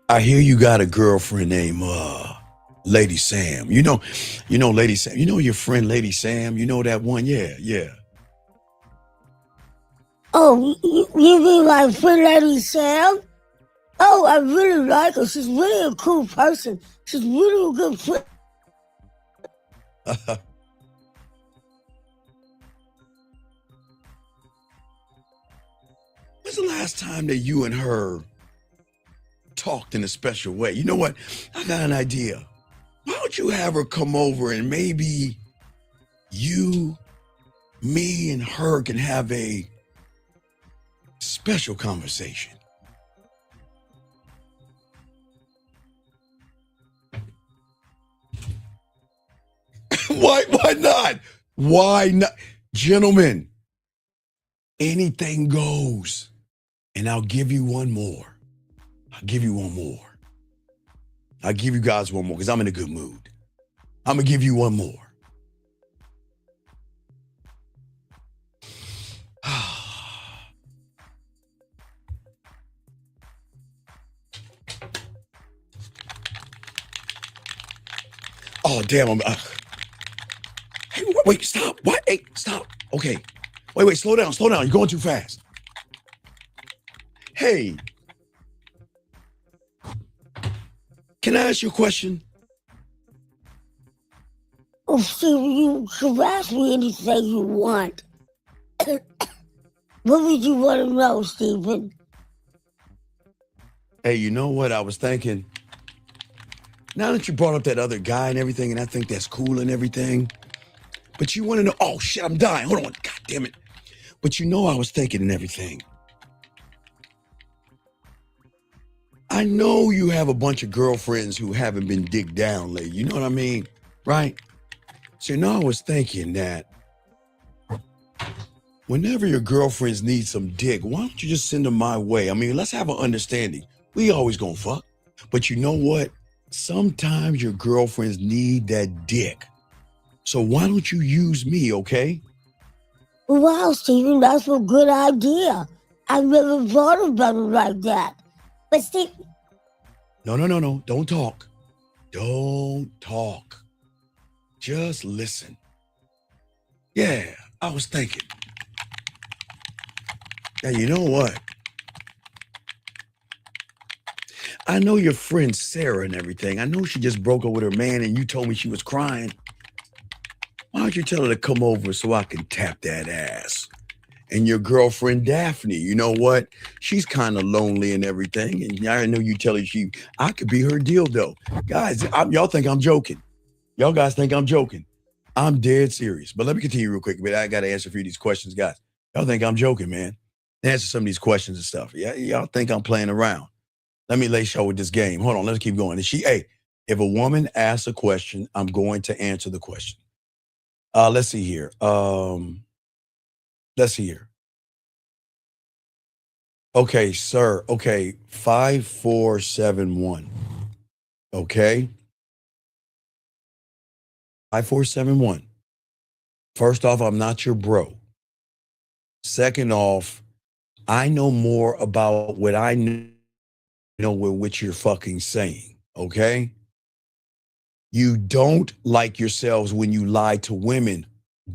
I hear you got a girlfriend named Lady Sam. You know Lady Sam. You know your friend Lady Sam. You know that one? Yeah. Oh, you mean my friend Lady Sam? Oh, I really like her. She's really a cool person. She's really a good friend. When's the last time that you and her talked in a special way? You know what? I got an idea. Why don't you have her come over and maybe you, me, and her can have a special conversation? Why not? Why not? Gentlemen, anything goes. And I'll give you one more. I'll give you guys one more because I'm in a good mood. I'm going to give you one more. Oh, damn. Hey, wait, stop. What? Hey, stop. Okay. Wait, slow down. You're going too fast. Hey. Can I ask you a question? Oh, Stephen, you can ask me anything you want. What would you want to know, Stephen? Hey, you know what I was thinking? Now that you brought up that other guy and everything, and I think that's cool and everything, but you want to know, oh shit, I'm dying. Hold on. God damn it. But you know I was thinking and everything. I know you have a bunch of girlfriends who haven't been digged down lately. You know what I mean? Right? So I was thinking that whenever your girlfriends need some dick, why don't you just send them my way? I mean, let's have an understanding. We always gonna fuck. But you know what? Sometimes your girlfriends need that dick. So why don't you use me, okay? Wow, Steven, that's a good idea. I never thought about it like that. But Steve... No. Don't talk. Don't talk. Just listen. Yeah, I was thinking. Now, you know what? I know your friend Sarah and everything. I know she just broke up with her man and you told me she was crying. Why don't you tell her to come over so I can tap that ass? And your girlfriend Daphne, you know what? She's kind of lonely and everything. And I know you tell her I could be her dildo. Guys, y'all think I'm joking. Y'all guys think I'm joking. I'm dead serious. But let me continue real quick. But I got to answer a few of these questions, guys. Y'all think I'm joking, man. Answer some of these questions and stuff. Yeah, y'all think I'm playing around. Let me lace y'all with this game. Hold on, let's keep going. If a woman asks a question, I'm going to answer the question. Let's see here. Okay, sir. Okay, 5471. Okay. 5471. First off, I'm not your bro. Second off, I know more about what I know what you're fucking saying. Okay. You don't like yourselves when you lie to women,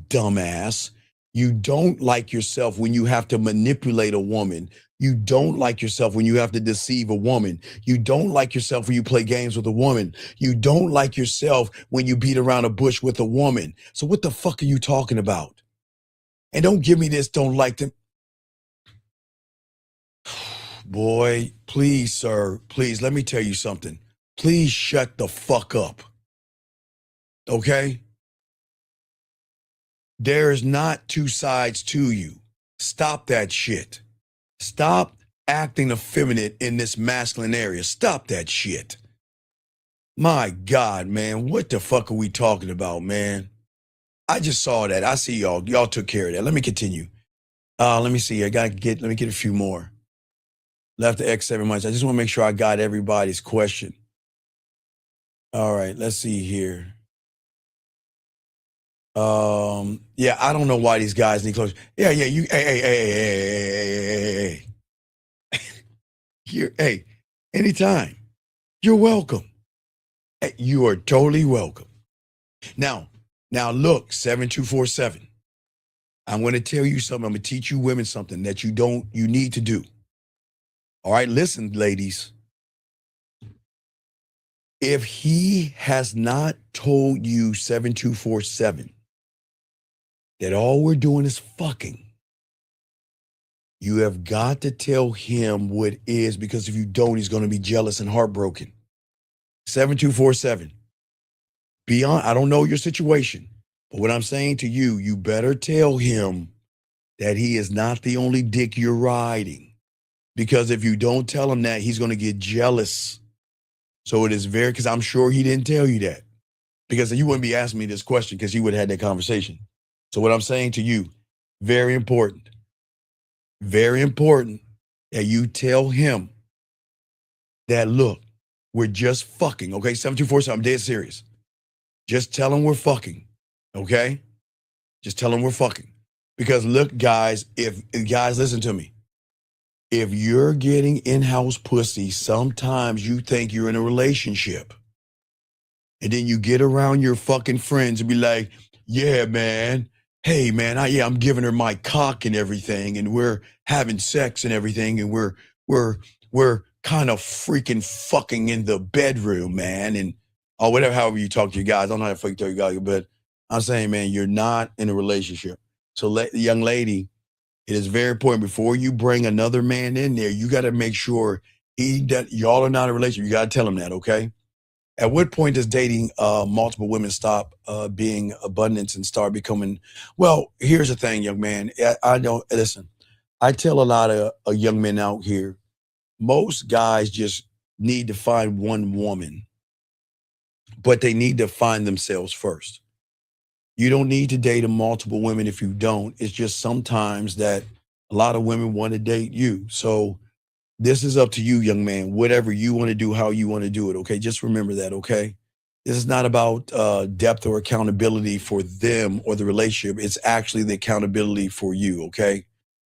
dumbass. You don't like yourself when you have to manipulate a woman. You don't like yourself when you have to deceive a woman. You don't like yourself when you play games with a woman. You don't like yourself when you beat around a bush with a woman. So what the fuck are you talking about? And don't give me this, don't like them. Boy, please, sir, please, let me tell you something. Please shut the fuck up. Okay? There's not two sides to you. Stop that shit. Stop acting effeminate in this masculine area. Stop that shit. My God, man, what the fuck are we talking about, man? I just saw that. I see y'all. Y'all took care of that. Let me continue. Let me see. Let me get a few more. Left the X 7 months. I just want to make sure I got everybody's question. All right, let's see here. Yeah, I don't know why these guys need clothes. Yeah, you, hey. Hey, anytime. You're welcome. Hey, you are totally welcome. Now look, 7247. I'm going to tell you something. I'm going to teach you women something that you need to do. All right, listen, ladies. If he has not told you 7247 that all we're doing is fucking, you have got to tell him what is, because if you don't, he's going to be jealous and heartbroken. 7247. Beyond, I don't know your situation, but what I'm saying to you, you better tell him that he is not the only dick you're riding. Because if you don't tell him that, he's going to get jealous. So it is because I'm sure he didn't tell you that. Because you wouldn't be asking me this question because he would have had that conversation. So what I'm saying to you, very important that you tell him that, look, we're just fucking, okay? 7247, I'm dead serious. Just tell him we're fucking, okay? Just tell him we're fucking. Because look, guys, guys, listen to me. If you're getting in-house pussy, sometimes you think you're in a relationship. And then you get around your fucking friends and be like, yeah, man. Hey, man, I'm giving her my cock and everything, and we're having sex and everything, and we're kind of freaking fucking in the bedroom, man, and or whatever, however you talk to your guys. I don't know how to fucking tell you guys, but I'm saying, man, you're not in a relationship. So, young lady, it is very important before you bring another man in there, you got to make sure y'all are not in a relationship. You got to tell him that, okay? At what point does dating multiple women stop being abundance and start becoming? Well, here's the thing, young man. I don't listen. I tell a lot of young men out here. Most guys just need to find one woman, but they need to find themselves first. You don't need to date multiple women if you don't. It's just sometimes that a lot of women want to date you. So this is up to you, young man. Whatever you want to do, how you want to do it. Okay, just remember that. Okay, this is not about depth or accountability for them or the relationship. It's actually the accountability for you. Okay,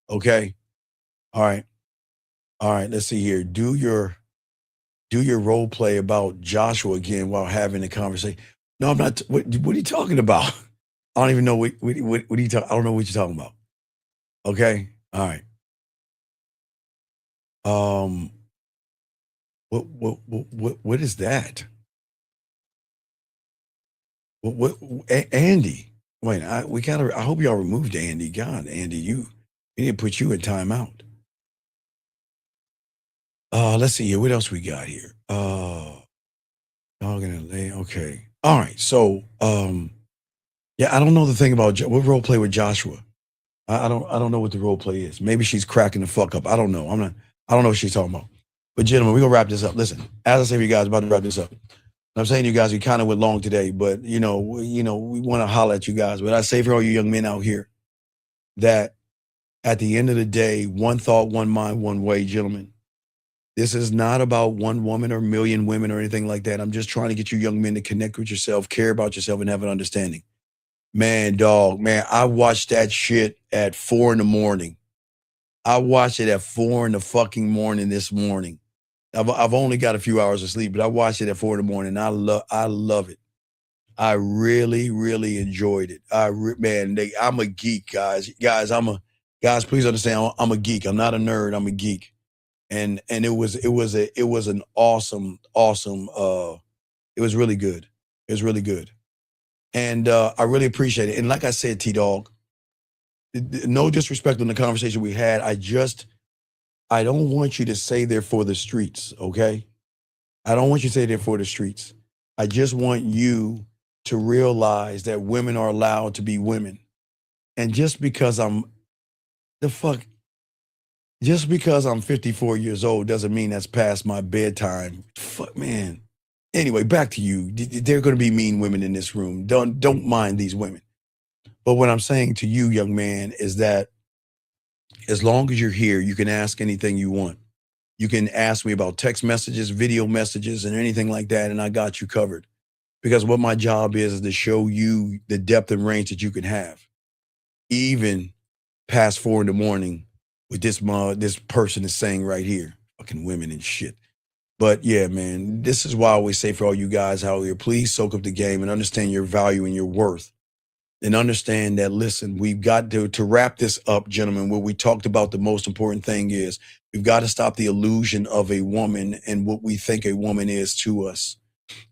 okay, all right, all right. Let's see here. Do your role play about Joshua again while having a conversation. No, I'm not. What are you talking about? I don't even know what are you talking. I don't know what you're talking about. Okay, all right. What is that? Andy? Wait, I hope y'all removed Andy. God, Andy, we need to put you in timeout. Let's see here. What else we got here? Dog in LA. Okay. All right. So, yeah, I don't know the thing about what role play with Joshua. I don't know what the role play is. Maybe she's cracking the fuck up. I don't know. I don't know what she's talking about. But gentlemen, we're gonna wrap this up. Listen, as I say, you guys about to wrap this up. I'm saying to you guys, we kind of went long today, but we want to holler at you guys. But I say for all you young men out here that at the end of the day, one thought, one mind, one way, gentlemen. This is not about one woman or a million women or anything like that. I'm just trying to get you young men to connect with yourself, care about yourself, and have an understanding. Man, dog, man, I watched that shit at 4 a.m. I watched it at 4 a.m. this morning. I've only got a few hours of sleep, but I watched it at 4 a.m. I love it. I really, really enjoyed it. I'm a geek, guys. Guys, please understand, I'm a geek. I'm not a nerd. I'm a geek. And it was an awesome. It was really good. It was really good. And I really appreciate it. And like I said, T-Dog, no disrespect on the conversation we had. I don't want you to say they're for the streets, okay? I don't want you to say they're for the streets. I just want you to realize that women are allowed to be women. And just because I'm 54 years old doesn't mean that's past my bedtime. Fuck, man. Anyway, back to you. There are going to be mean women in this room. Don't mind these women. But what I'm saying to you, young man, is that as long as you're here, you can ask anything you want. You can ask me about text messages, video messages, and anything like that, and I got you covered. Because what my job is to show you the depth and range that you can have, even past 4 a.m. with this person is saying right here, fucking women and shit. But yeah, man, this is why I always say for all you guys out here, please soak up the game and understand your value and your worth. And understand that, listen, we've got to wrap this up, gentlemen, where we talked about the most important thing is we've got to stop the illusion of a woman and what we think a woman is to us.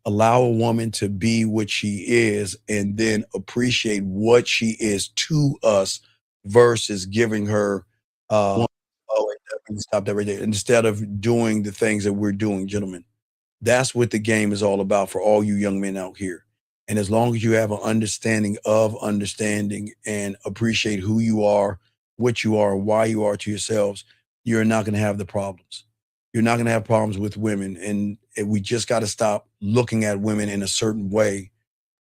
Allow a woman to be what she is and then appreciate what she is to us versus giving her, stop that right there, instead of doing the things that we're doing, gentlemen. That's what the game is all about for all you young men out here. And as long as you have an understanding and appreciate who you are, what you are, why you are to yourselves, you're not going to have the problems. You're not going to have problems with women. And we just got to stop looking at women in a certain way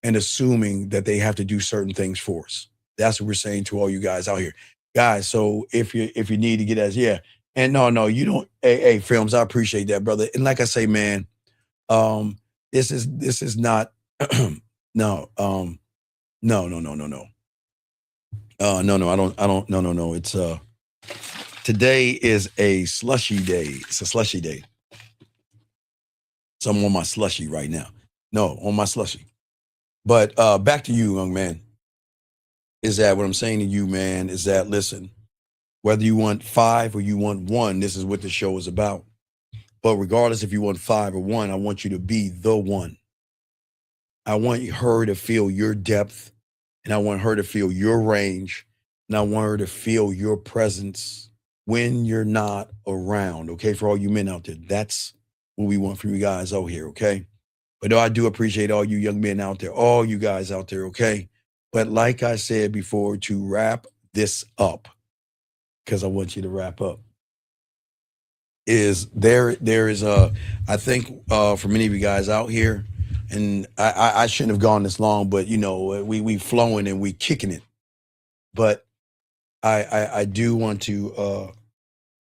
and assuming that they have to do certain things for us. That's what we're saying to all you guys out here. Guys, so if you need to get as, yeah. And no, you don't, hey, Films, I appreciate that, brother. And like I say, man, this is not, no, no. It's today is a slushy day. It's a slushy day. So I'm on my slushy right now. No, on my slushy. But back to you, young man. Is that what I'm saying to you, man? Is that, listen, whether you want 5 or you want 1, this is what the show is about. But regardless if you want 5 or 1, I want you to be the one. I want her to feel your depth, and I want her to feel your range, and I want her to feel your presence when you're not around, okay? For all you men out there, that's what we want from you guys out here, okay? But I do appreciate all you young men out there, all you guys out there, okay? But like I said before, to wrap this up, because I want you to wrap up, is there is I think for many of you guys out here, and I shouldn't have gone this long, but you know, we flowing and we kicking it. But I do want to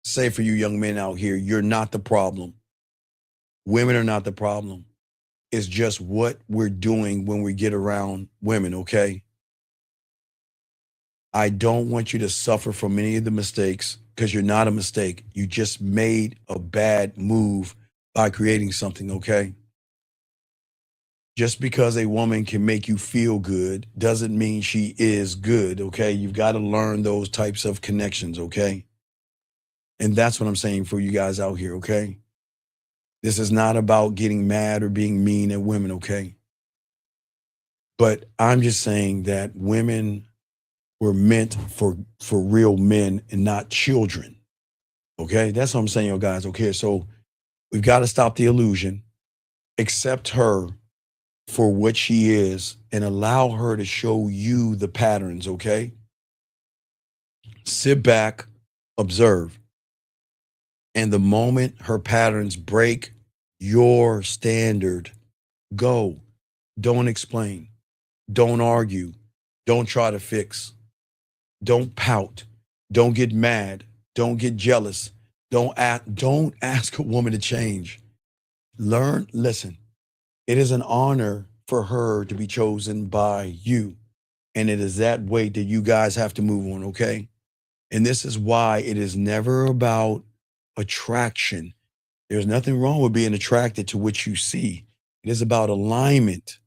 say for you young men out here, you're not the problem. Women are not the problem. It's just what we're doing when we get around women, okay? I don't want you to suffer from any of the mistakes, because you're not a mistake. You just made a bad move by creating something, okay? Just because a woman can make you feel good doesn't mean she is good, okay? You've got to learn those types of connections, okay? And that's what I'm saying for you guys out here, okay? This is not about getting mad or being mean at women, okay? But I'm just saying that women were meant for real men and not children, okay? That's what I'm saying, you guys, okay? So we've got to stop the illusion, accept her for what she is, and allow her to show you the patterns, okay? Sit back, observe. And the moment her patterns break your standard, go. Don't explain. Don't argue. Don't try to fix. Don't pout. Don't get mad. Don't get jealous. Don't ask a woman to change. Listen. It is an honor for her to be chosen by you. And it is that way that you guys have to move on, okay? And this is why it is never about attraction. There's nothing wrong with being attracted to what you see. It is about alignment.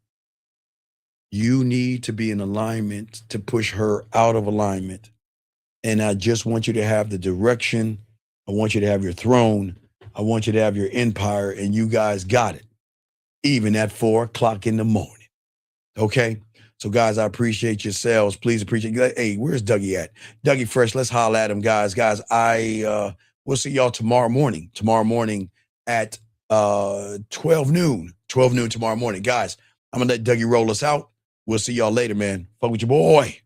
You need to be in alignment to push her out of alignment. And I just want you to have the direction. I want you to have your throne. I want you to have your empire, and you guys got it. Even at 4 o'clock in the morning. Okay? So guys, I appreciate yourselves. Please appreciate you. Hey, where's Dougie at? Dougie Fresh, let's holler at him, guys. Guys, we'll see y'all tomorrow morning. Tomorrow morning at 12 noon. 12 noon tomorrow morning. Guys, I'm gonna let Dougie roll us out. We'll see y'all later, man. Fuck with your boy.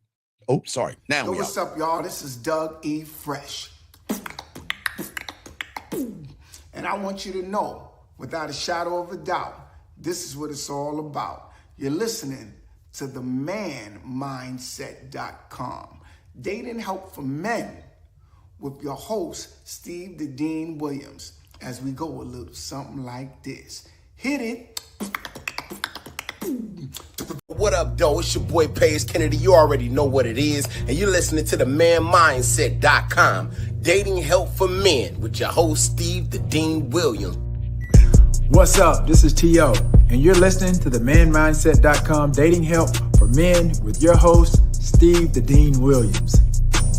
Oh, sorry. Now we what's up, y'all? This is Doug E. Fresh. And I want you to know, without a shadow of a doubt, this is what it's all about. You're listening to the manmindset.com. Dating help for men with your host, Steve the Dean Williams, as we go a little something like this. Hit it. What up, though? It's your boy, Paige Kennedy. You already know what it is. And you're listening to the manmindset.com. Dating help for men with your host, Steve the Dean Williams. What's up? This is T.O. and you're listening to the manmindset.com dating help for men with your host, Steve the Dean Williams.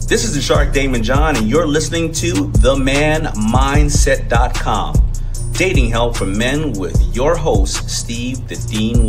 This is the Shark Damon John, and you're listening to themanmindset.com. Dating help for men with your host, Steve the Dean Williams.